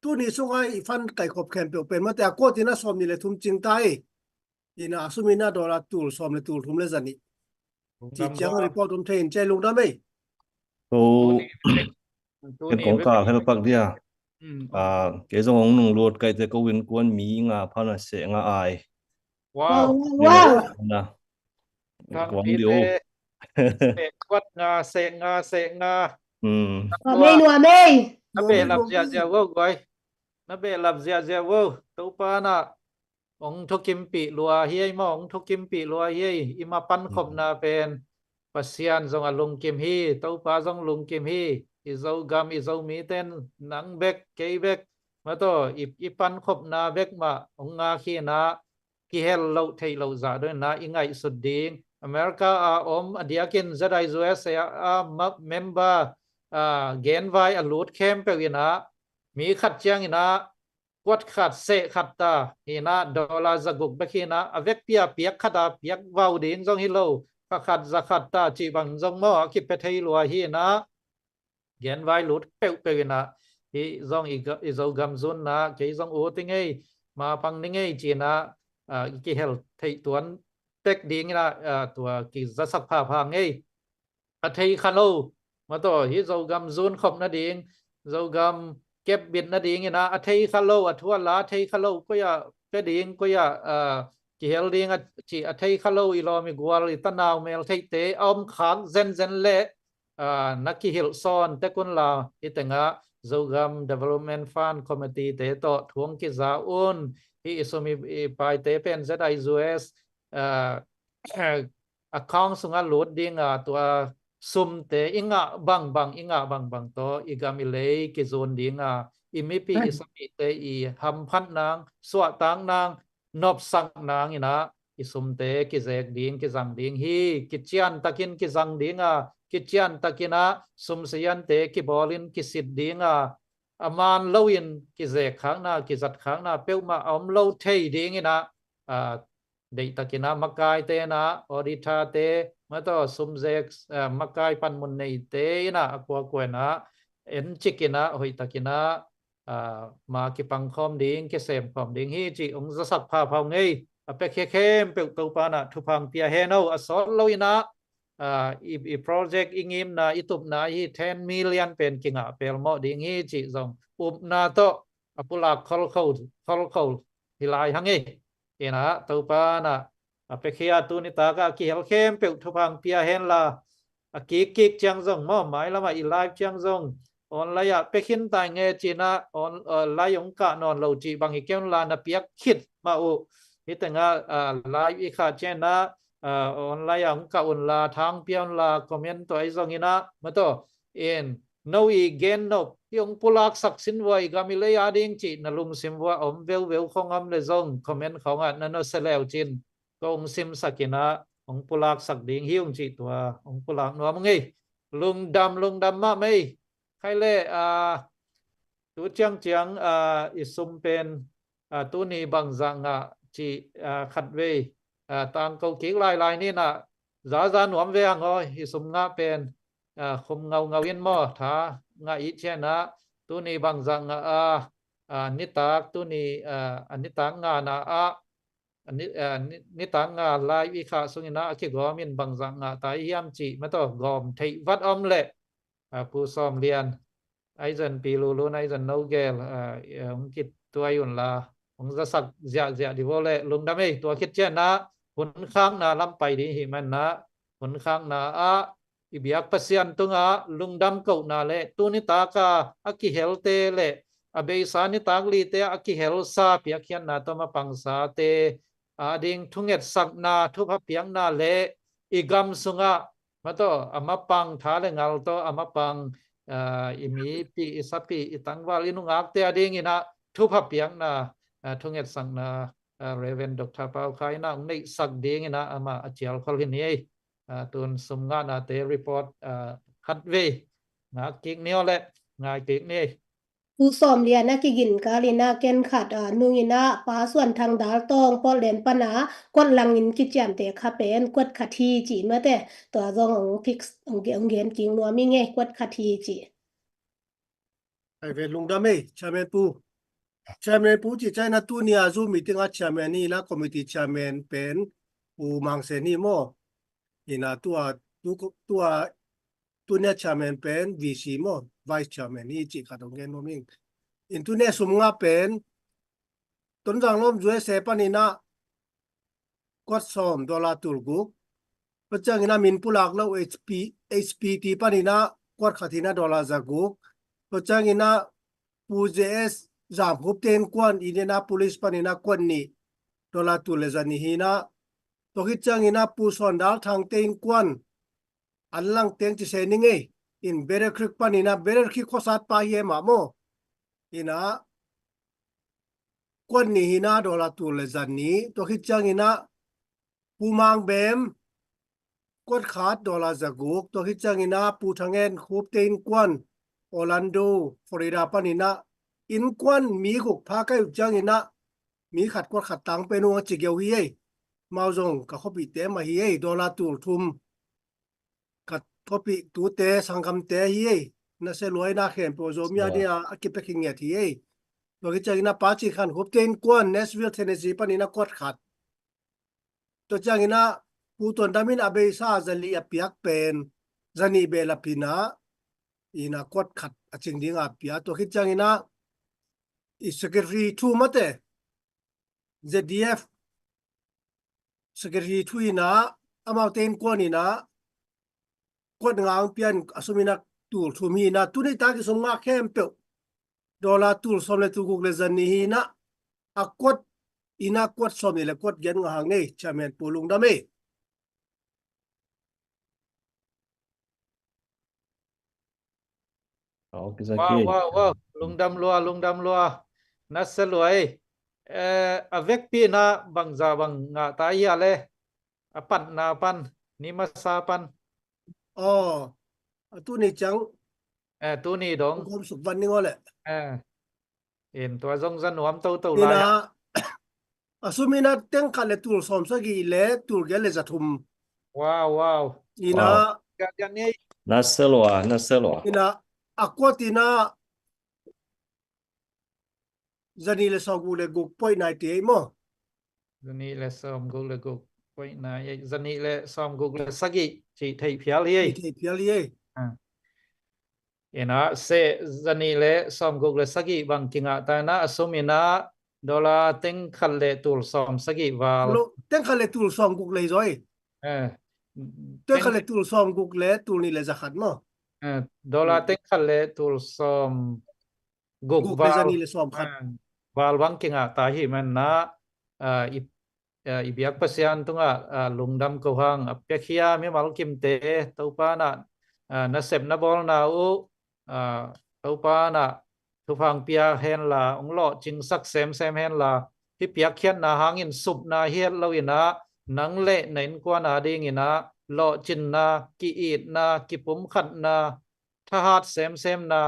ตัวนี้ส่งให้ฟันไก่ขบแขนเปลวเป็นมาแต่ก็ที่น่าสมนี่เลยทุ่มจริงตายอิน่ะสุมิน่าดอลาตูลสมเลยตูลทุ่มเลยจันนี่จีจังรีพอร์ตทุ่มเทนใจลงได้ไหม Cô ตัว cái นี้ con เว cá hay là bạc dia อืม cái dòng ông nung lột cái cái win quan mi ngà pha là sẽ ngà ai ว้าว ว้าว nè ทาง quán ปีเต điếu เสกวัดงาเสกงาเสกงา นัวเมนัวเม นับเบลับเจียเวอร์ไว้นับเบลับเจียเวอร์ตัวปานะองทุกิมปีลัวเฮียมองทุกิมปีลัวเฮียอิมาปันขบนาเป็นปัสยานจงอลุงกิมฮีตัวปาจงลุงกิมฮีอิเจ้ากามอิเจ้ามีเต้นนังเบกเกยเบกมาตัวอีปันขบนาเบกมาองงาขีนากิเฮลเราเทเราจ่าด้วยนะอิงไงสุดดิ้งอเมริกาอดียกินจะได้จูเอสเมมเบอร์เกณฑ์ไว้อลูดเข้มไปวินะมีขัดเจียงนะกวดขัดเสะขัดตาหินะดอลลาร์จะกุกไปขีนะอเวกเปียเปียกขัดเปียกวาวดินจงฮิโลขัดจะขัดตาจีบังจงมอคิดไปเทลัวหินะเกณฑ์ไว้ลูดเปวินะฮิจงอีจงกำซุนนะเกยจงโอติงไงมาพังนิงไงจีนะกิเฮลไทตัวนเต็กดิ้งนะตัวกิจะสักผ้าพังไงไทคันโลมาตัวฮิโซกัมซูนขบนาดิงโซกัมเก็บบิดนาดิงนะอัทยคัลโลอัทวลาอัทยคัลโลก็อย่าเป็ดิงก็อย่ากิเฮลดิงจีอัทยคัลโลอีลอมิกัวลิตนาวเมลเทเตอมขางเซนเละนักกิเฮลซอนแต่คนลาอิตงะโซกัม development fund committee เตโตทวงกิซาอุนฮิอิสมิไปเตเป็นเซดไอซูเอสaccount สุงาลูดดิงตัวซุมเตอิงะบังอิงะบังโตอีกามิเลกิโซนดิงอิมิปีอิสมิเตอีหัมพันนางสวตังนางนบสังนางอินะอิสุมเตกิเซกดิงกิจังดิงฮีกิจยันตะกินกิจังดิงกิจยันตะกินะซุมเสียนเตกิบอลินกิสิดดิงอามานโลวินกิเซกขังนากิจัดขังนาเปียวมาอมโลเทดิงอินะเดตะกินะมักกายเตนะออดิทาเตมาต่อซุมเซกมักกายปันมุนในเตนะอกัวกวยนะเอ็นจิกินะหอยตะกินะมากิปังคอมดิงกิเซมคอมดิงฮีจิองจะสักพาพาวไงอเปเคเข้มเปิลตัวปานะทุพังเปียเฮโนอสอลโลยนะอีโปรเจกต์อิงิมนะอิตุบนะฮี10 million เป็นกิงะเปลโมดิงฮีจิซองอุบนาโตอปุลาคอลฮิลายฮังเอ ina to pa na apekhia tu ni ta ka ki hel khem pe thupang pia hen la ki ki chang zong mo mai la ma i live chang zong on la ya pekhin tai nge china on la yong ka non lo chi bang hi kem la na piak khit ma u hi tanga live i kha chen na on la yang ka un la thang pian la comment to ai zong ina ma to in no i gen no yung pulak sak sin voi gamile ya ding chi na lung sim wa om vel vel khong am le zong comment khong at na no seleo chin ko ong sim sakina ong pulak sak ding hiung chi tua ong pulak no ngi lung dam ma mei khai le tu chang chang isum pen tu ni bang zang chi khát về tang câu ký lai lai ni na giá nuông về ngồi isum nga pen không ngầu yên mò thà nga ít chen na tu ni bang zang nita tu ni nita nga na nita nga lai vi kha sung na ki gom in bang zang tai hiam chi ma to gom thei vat om le pu som lian ai dần pi lu lu ai dần nâu gel ông kít tua yun la ông ra sắc dạ đi vô lệ lung đam ấy tua kít chen na hun khang na lam pai đi hi man na hun khang na ibiak pasian tunga lung dam kau na le tu ni ta ka aki helte le abe sa ni tang li te aki hel sa piak hian na to ma pang sa te ading thunget sak na thu pha piang na le igam sunga ma to ama pang tha le ngal to ama pang imi pi isapi itang wal inu ngak te ading ina thu pha piang na thunget sang na reven dr pau khai na nei sak ding ina ama achial khol hin ei tun sum nga na te report khat ve nga kik neo le nga kik ni ผู้สอมเรียนนักกินกาลินาเกนขัดนุงินะปาส่วนทางดาลตองปอเลนปนากดลังอินกิจยามเตะคาเป็นกดขัดทีจีเมื่อแต่ตัวจงของพิกองเกียนกิงนัวมีไงกดขัดทีจี ไอเวลุงดามีชาเมนปูจีใจนะตัวนี้ซูมีติงอาชาเมนนี่ละคอมมิตี้ชาเมนเป็นปูมังเซนี่โมอินะตัวนี้ชาเมนเป็นวีซีโมไวส์ชาเมนนี่จีขัดองเกนโนมิงอินตัวนี้สมงาเป็นต้นจังลมจวยเซปันินะกดซอมดอลลาร์ตุลกุกปัจจัยนะมินปุลักแล้ว HPT ปันินะกดขัดที่นะดอลลาร์จากกุกปัจจัยนะปูเจสจามฮุบเตนกวนอินเดียนาโพลิสปันินะกวนนี่ดอลลาร์ตุลเจานี่ฮีนะตัวคิดจังนะปูสอนดาลทางเตนกวนอันลังเตนจะเซนิงเออินเบเรคริกปันินะเบเรคริกข้อสัตย์ปาเยมาโมอินะกวนนี่ฮีนะดอลลาร์ตุลเจานี่ตัวคิดจังนะปูมังเบมกดขาดดอลลาร์จากกุกตัวคิดจังนะปูทางเงินฮุบเตนกวนออร์แลนโดฟลอริดาปานินะอินกวนมีกุกพาใกล้จังอินะมีขัดกวดขัดตังเป็นวงจิเกียวฮีเอมาจงกับข้อปิเตมาฮีเอดอลลาร์ตุลทุมกับข้อปิตูเตสังคำเตฮีเอน่าเสลวยน่าเข็มโปรโซมีอะไรอากิเปกิงเงทีเอตัวกิจกินะปาจิขันฮุบเตนกวนเนสวิลเทนเนซีปานินะกดขัดตัวจังอินะปูตนดามินอาเบซ่าจะลีอาเปียกเป็นจะนีเบลปินะอินะกดขัดจริงดิ้งอาเปียตัวคิดจังอินะอิสเกรีทูมาเต ZDF สเกรีทูอินะอามาเตนกวนอินะกดงางเปียนอสุมินะตูลทูมีนะตุนิตากิสมงาเข้มเปียวดอลลาร์ตูลสมเลตุกุกเลจันนีนะอากดอินะกดสมนี่และกดเย็นงางนี่ชาเมนปูลุงดามี Okay, wow lung dam lua na seloi avec pi na bang za bang nga ta ya le pan na pan ni ma sa pan tu ni chang tu ni dong kom suk van ni ngole in tua zong zan nuam tau tau ni la na asumina teng ka le tul som sa gi le tul ge le zathum wow ina ga ni Naselwa. ina akwatina zani le so gu le gu poi nai te mo zani le som gu le gu poi na zani le som gu le sagi chi thei phial hi te piali e ina se zani le som gu le sagi bang kinga ta na asumina ดอลลาร์เต็งขันเลตูลซอมสกิวาล lo teng khale tul som guk le zoi เออ เต็ง เต็ง khale tul som guk le tul ni le zakat mo ดอลลาร์เต็งขันเลตูลซอมกุก guk le วาล zani le som อ่า khat วาลวังกิงอ่ะตาหิมันนะอีอีเบียกเปเซียนตุงอ่ะลุงดำกูฮังเปียขี้ยามีมาลกิมเตตัวปานะนัสเซบนับบอลนาอูตัวปานะทุพังเปียเฮนลาองหล่อจิงสักเซมเฮนลาที่เปียกเขียนนาหางอินสุบนาเฮียเราอินะนังเละในนกว่านาดิงอินะหล่อจินนากีอีดนากีปุ่มขัดนาทหารเซมนา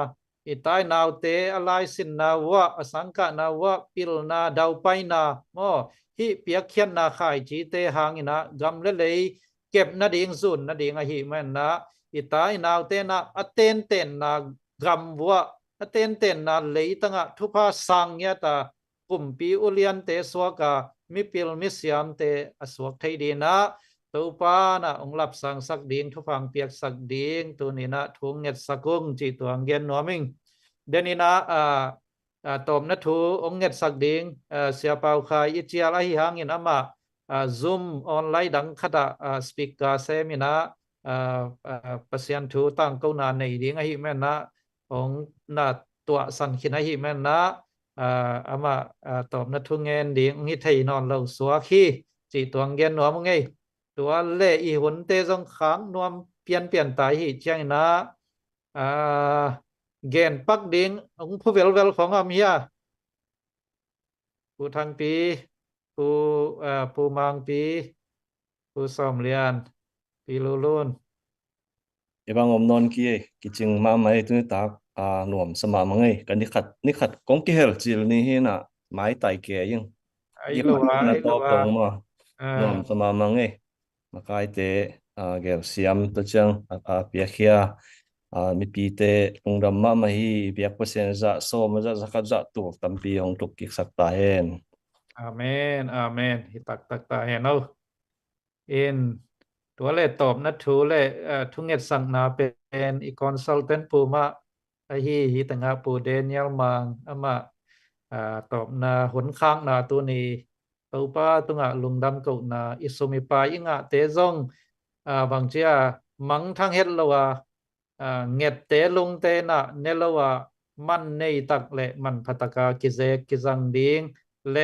อีตายนาวเตอะไรสินนาวะอสังกะนาวะปิลนาดาวไปนาโมฮิเปียกเขียนนาขายจีเตหางอินะกำเลยเก็บนาดิงซุนนาดิงอหิแม่นนะอีตายนาวเตนะอเตนเตนนากำวะอเตนเตนนาเลยตั้งทุพาสังยะตากุมปีอุเลียนเตสวกามิปิลมิสยามเตอสวกไทยดีนะตัวปานะองค์ลับสังสักดิงทุพังเปียกสักดิงตัวนี้นะทุงเง็ดสักุงจีตัวเงียนนัวมิงเดนี้นะตอมนัทูองเง็ดสักดิงเสียเปาคายอิจยาลหิหังอินอามาZoom ออนไลน์ดังขดาสปีกเกอร์เซมินะปัสยันทูตั้งกูนาในดิงอหิแม่นะองนาตัวสันขินอหิแม่นะอามาตอบนัทุเงินดิงฮิไทยนอนเราสวขีจีตัวเงียนนัวมึงไงตัวเล่อีหุนเตจงขังนวมเปลี่ยนตายหิเชียงนะเกณฑ์ปักดิงองผู้เวลของอามียผู้ทางปีผู้มังปีผู้สอมเลียนปีลูลุน ibang non ki ching ma mai tu tak nuam sama mangai kan ni khat kong ki hel chil ni hi na mai tai ke yin ไอ้ i ลูวา na ไอ้ to ลูวา tong ma อ่า nuam sama mangai makai te gel siam to chang pia khia mi pi te lungdam ma hi biak pasen za so ma za zakat za tu tampi hong tuk ki sak ta hen อาเมนอาเมนฮิตักตาเห็นเอาอินตัวเลตอบนัททูเลทุงเง็ดสังนาเป็นอีคอนซัลเทนปูมาไอฮิตังอาปูเดนยลมังอามาตอบนาหนข้างนาตัวนี้ตัวป้าตุงลุงดำกุนาอิสุมิปายิงเตจงบางเจ้ามังทั้งเฮ็ดละว่าเง็ดเตลุงเตนะเนละว่ามันในตักเลมันพัตกากิเซกิจังดิงเล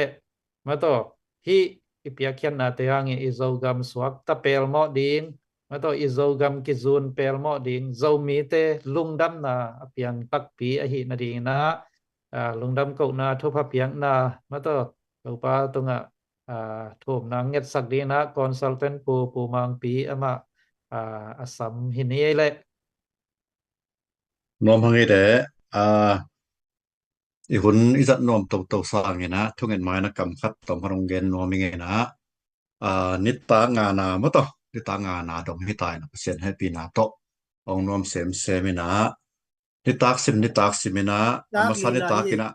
มาต่อฮิอิปยาเขียนนาเตหังอิโซกัมสวักตะเปลหมอดิงมาต่ออิโซกัมกิซูนเปลหมอดิงโซมีเตลุงดำนาเปียงตักปีอหินาดิงนะลุงดำกุนาทุพเปียงนามาต่อลูปาตุงถูกนางเง็ดสักดีนะคอนซัลเทนปูมังปีอามาอสัมหินีเลย นวมพังไงแต่อีหุ่นอีจัดนวมตกสร้างไงนะทุกเงินไม้นะกำคัดต่อมพรงเกนนวมมีไงนะนิตางานาเมื่อต่อนิตางานาดมให้ตายนะเสียนให้ปีนาโตองนวมเซมินะนิตากสิมินะมาสันนิตากินะ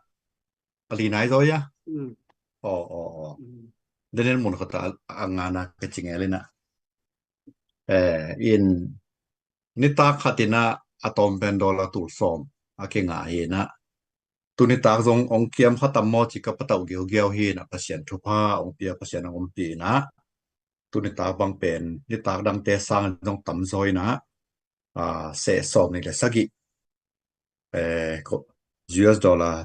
ลีนายตัวya อ๋อเดนมุนเขาตางานาเกจิงเอลินะอินนิตาขัตินะอะตอมเป็นดอลลาร์ตูลซอมอาเกงาเฮนะตุนิตากจงองเกียมขัตมอจิกับปะเตาเกียวเฮนะเปอร์เซ็นต์ทุพาองเปียเปอร์เซ็นต์องปีนะตุนิตากบางเป็นนิตากดังเตสังจงต่ำซอยนะเสซอมนี่แหละสักกี่ก็ US ดอลลาร์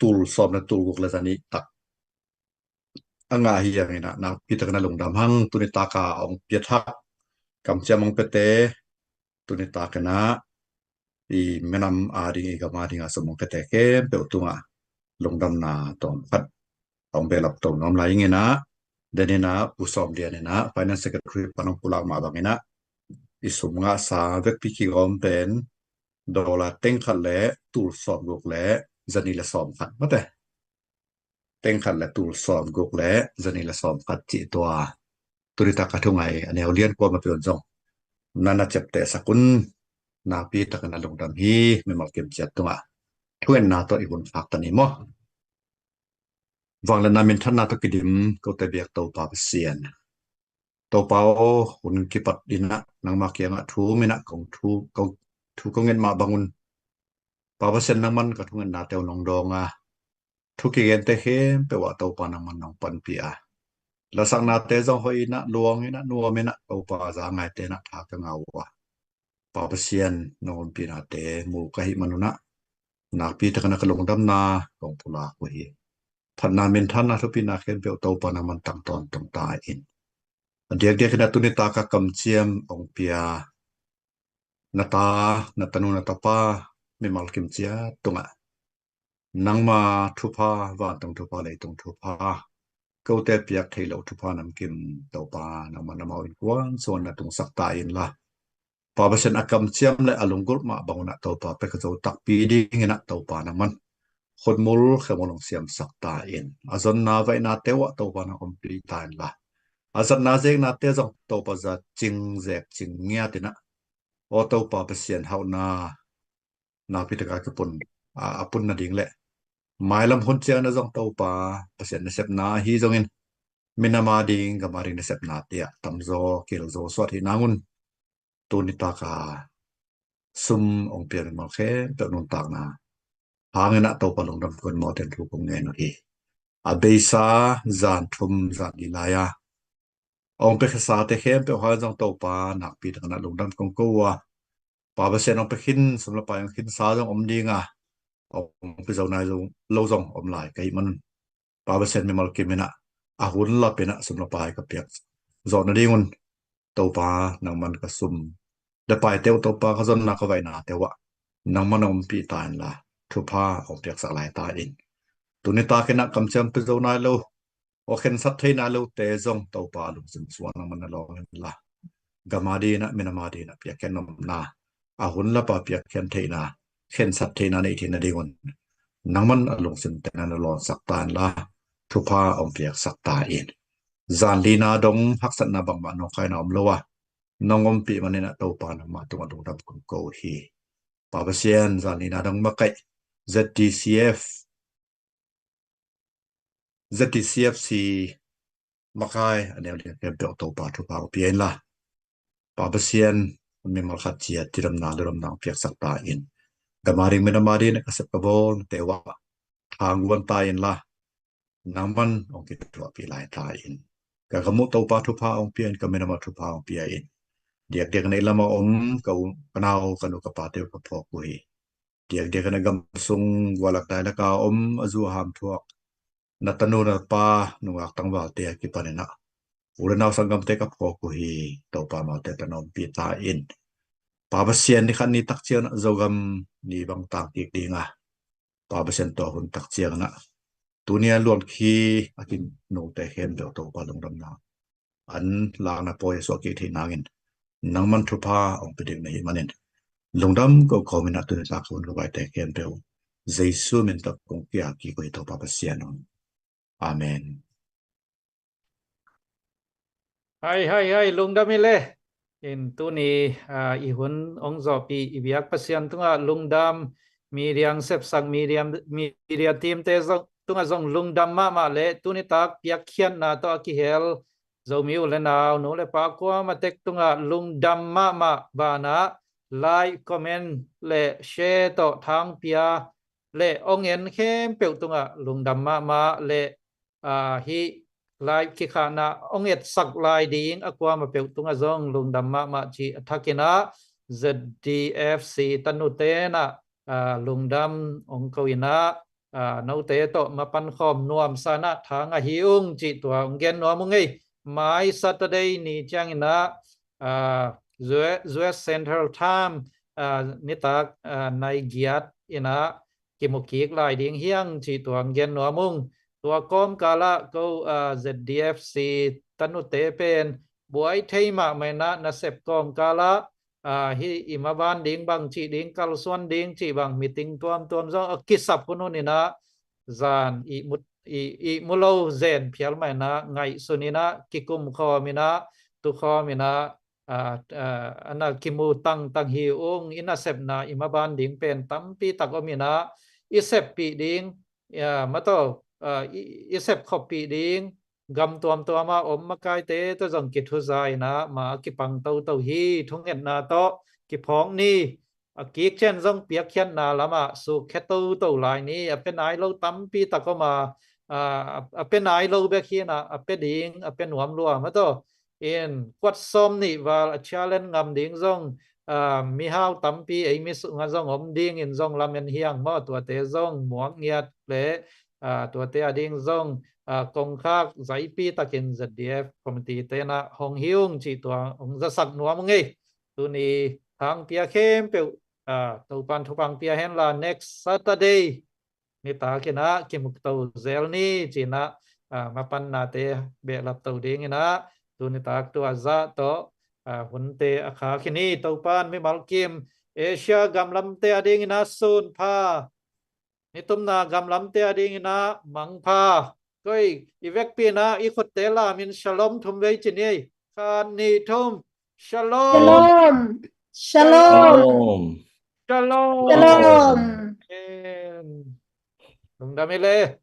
ตูลซอมนะตูลกุกละจันนี่ตักงาเฮียนี่นะพิจารณาลงดำหังตุนิตากาองเปียทักกำเจมองเปเตตุนิตากนะอีแม่นำอาดิกับมาดิงาสมองเปเตเกเปลตุงาลงดำนาตอนพัดต้องเบลับตรงน้ำไหลเงี้ยนะเดนนะผู้สอบเดียนนะ Finance Secretary ปนังปุลากมาบางนะอิสุมงาสาเวกพิกิกอมเป็นดอลลาร์เต็งขัดและตูลสอบกุกและจันนี่ละสอบขัดมาแต่เต็งขัดและตูลสอบกุกและจันนี่ละสอบขัดจีตัวตุริตากระทุ่งไงอันนี้เราเรียนกว่ามาเป็นจงนั่นน่ะเจ็บแต่สกุลนาปีตะกันลงดำฮีไม่มาเก็บเจ็ดตัวทวนนาตัวอีกคนฝากตันนี้มั้งวังละนามินทันนาตัวกิดิมก็แต่เบียกตัวปาเซียนตัวเปาหุ่นกิปัดดินนะนางมาเกียงทูมินะของทูก็เงินมาบังุนปาเซียนนางมันก็ทุกเงินนาเตวนองดอง ทุกเย็นเตะเข้มเปว่าตัวปานังมันนองปันปีอะแล้วสังนาเตะจงหอยนะลวงนะนัวเมนะตัวปาจางไงเตะนะทักเงาวะปาเปเซียนนอนปีนาเตะมูกะหิมนุนะนักปีตะกันนักลงดำนาลงปุลาคุยพันนาเมนทันนะทุกปีนาเข้มเปว่าตัวปานังมันตั้งตอนตรงตายอินเดียกเดียกนะตุนิตากะกำเจียมองเปียนาตานาตานุนาตาปาไม่มาลกิมเจียตรงอ่ะนังมาทุพาวานตรงทุพาเลยตรงทุพาก็แต่เปียกเทเลทุพานำกิมตัวปานำมันนำเอาอินกวนส่วนนะตรงสักตาอินละปาเปเซนอากำเจียมและอารมณ์กุลมาบังนะตัวปาไปกระโจตักปีดีเงินะตัวปานำมันคนมุลเขมลงเสียมสักตาอินอาจนนาไว้นาเตวะตัวปานำอมปีตายละอาจจะนาเจกนาเตจงตัวปาจะจิงเจกจิงเงียตินะโอตัวปาเปเซียนเฮานาพิตกากปุ่นปุ่นนาดิ่งแหละหมายลำพ้นเจ้านะจงตัวปาเปเซียนในเซปนาฮีจงอินมินามาดิ่งกับมาดิ่งในเซปนาเตียตำโซเกลโซสวัสดีนางุนตัวนิตากาซุมองเปียนมาแค่เปิดนนตากนาหางเงินตัวปาลงดำคนมอเตนรูปงเงินฮีอาเบซาจานทุมจานลีลายาองไปขสาเตเข้มไปหาจังตัวปาหนักปีตกันลงดำกงกัวปาเปเซียนองไปขินสำหรับไปองขินสาจังอมดีงาองไปเจ้านายลงโลจงอมหลายไก่มันปาเปเซียนไม่มากินไม่นะอาหุ่นละเป็นนะสำหรับไปกับเปียกจอดนาดีงุนตัวปานังมันกระซุ่มเดี๋ยวไปเตียวตัวปาเขาจนนักเขาไว้นาแต่ว่านังมันอมปีตายละทุพาออกเปียกสักหลายตายอินตัวนี้ตาแค่นักกำเชิญไปเจ้านายโลโอเคนสัตย์ให้นาโลเตจงตัวปาลุงสิมสวนนังมันลองละกามาดีนะมินามาดีนะเปียกแค่นมนาอาหุ่นละปาเปียกแค่เทนาเข็นสัตย์เทนาในที่นาดีงุนนังมันลงสิมแต่นันลองสักตานละทุพาอมเปียกสักตาอินจานลีนาดงฮักสันนาบังมานองใครนอมเลวะน้องอมปีมันเนี่ยตัวปานมาตัวดงดับกุโกฮีปาเปเซียนจานลีนาดงมาไก ZTCFC มาไกอันนี้เรียกเป็นตัวปาทุพาเปียนละปาเปเซียนมันมีมาขัดเจียที่ดำนาหรือดำนาเปียกสักตาอินกามาริงไม่ดำมาดีเนี่ยก็เสพกบอลแต่ว่าทางวันตายอินละน้ำมันองคิดตัวปีหลายตายอินกะขมุตัวปาทุพาองเปียนก็ไม่นำมาทุพาองเปียอินเด็กในละมากับกนาวกันุกปาเตียวกับพอกุยเด็กในกำซุงวาลักได้ละกาอจูหามพวกนัตนูนปาหนุ่งอักตังวาเตียกิปานินะอุรนาวสังกัมเตกับพอกุยตัวปามาเตปนอมปีตาอินปาเปเซียนนี่ขันนี่ตักเชียนโจกัมนี่บางตากอีกดีงะปาเปเซียนตัวหุ่นตักเชียงนะตัวเนี้ยล้วนคีอากินโนเตเห็นเดี๋ยวตัวปาลงดำนาอันลางนะปอยสวกิที่นางินนังมันทุพาองไปดึงในมันเองลงดำก็คอมินาตัวนี้ตักหุ่นก็ไปแต่เห็นเดี๋ยวเจสุมินตักคงเกียกิก็ตัวปาเปเซียนอาเมนHai lung dam ile in tu ni i hun ong zo pi i biak pasian tunga lung dam mi riang sep sang mi riam tim te zong tunga zong lung dam ma le tu ni tak piak khian na to ki hel zo mi u le naw no le pa kwa ma tek tunga lung dam ma ba na like comment le share to thang pia le ong en khem pe tunga lung dam ma le hiลายคิขานะองเอ็ดสักลายดิ้งอกว่ามาเปิดตุงอจงลุงดำมาจีทักินะ ZDFC ตันุเตนะลุงดำองกวินะนาเตโตมาปันคอมนวมสานะทางหิอุงจีตัวองเกนนวมุงไงไม้สัตเดย์นี่จังนะUS Central Time นิตากในเกียรตินะกิมุกิกลายดิ้งเฮียงจีตัวองเกนนวมุงตัวกอมกาละก็ZDFC ตันุเตเป็นบวยเทมาไม่นะเสพกอมกาละฮิอิมาบานดิ้งบางจีดิ้งกัลส่วนดิ้งจีบางมีติงตัวมจงกิสับคนนู้นนี่นะจานอิมุโลเซนเพียลไม่นะไงสุนีนะกิกุมคอมินะตุคอมินะอันนั้นกิมูตังฮิอุงอินาเสพนะอิมาบานดิ้งเป็นตั้มปีตักอมินะอิเสพปีดิ้งมาโตอิเสพขบปีดิ้งกำตัวมามาไกเตตัวจงกิทุใจนะมากิปังเตาฮีทุงเอ็นนาโตกิพ้องนี่ กีกเช่นซงเปียกเขียนนาละมาสุแคตูตัวลายนี้เป็นไอเราตั้มปีตะก็มาเป็นไอเราเบคีนะเป็นดิงเป็นหวมรัวมาตัวเอ็นกวดซ้อมนี่ว่าชาเลนงำดิงซงมีฮาวตั้มปีไอมิสุงซงอมดิงอินซงลำเนเฮียงมาตัวเตซงหมวกเงียดเละตัวเตอดิงซงกงคากใจปีตะกินจะเดียฟคอมมิตี้เตนะหงฮิวงจีตัวองจะสักหนัวมึงไงตัวนี้ทางเปียเข้มเปียวตัวปันทุปังเปียเห็นละ next Saturday นี่ตากินะกิมุกตัวเซลนี่จีนะมาปันนาเตเบลับตัวดิ้งนะตัวนี้ตาตัวจะตัวหุ่นเตอาขาคินี่ตัวปันไม่มาลกิมเอเชียกำลำเตอดิ้งนะซูนพานี่ตุ้มนากำลำเตอดิ้งนะมังพาก็อีเวกปีนะอีขดเตล่ามินชลอมทุมเวจินี่คานีทุมชลอม Shalom. Shalom. Shalom. Shalom. Shalom. Amen. Lung Damile.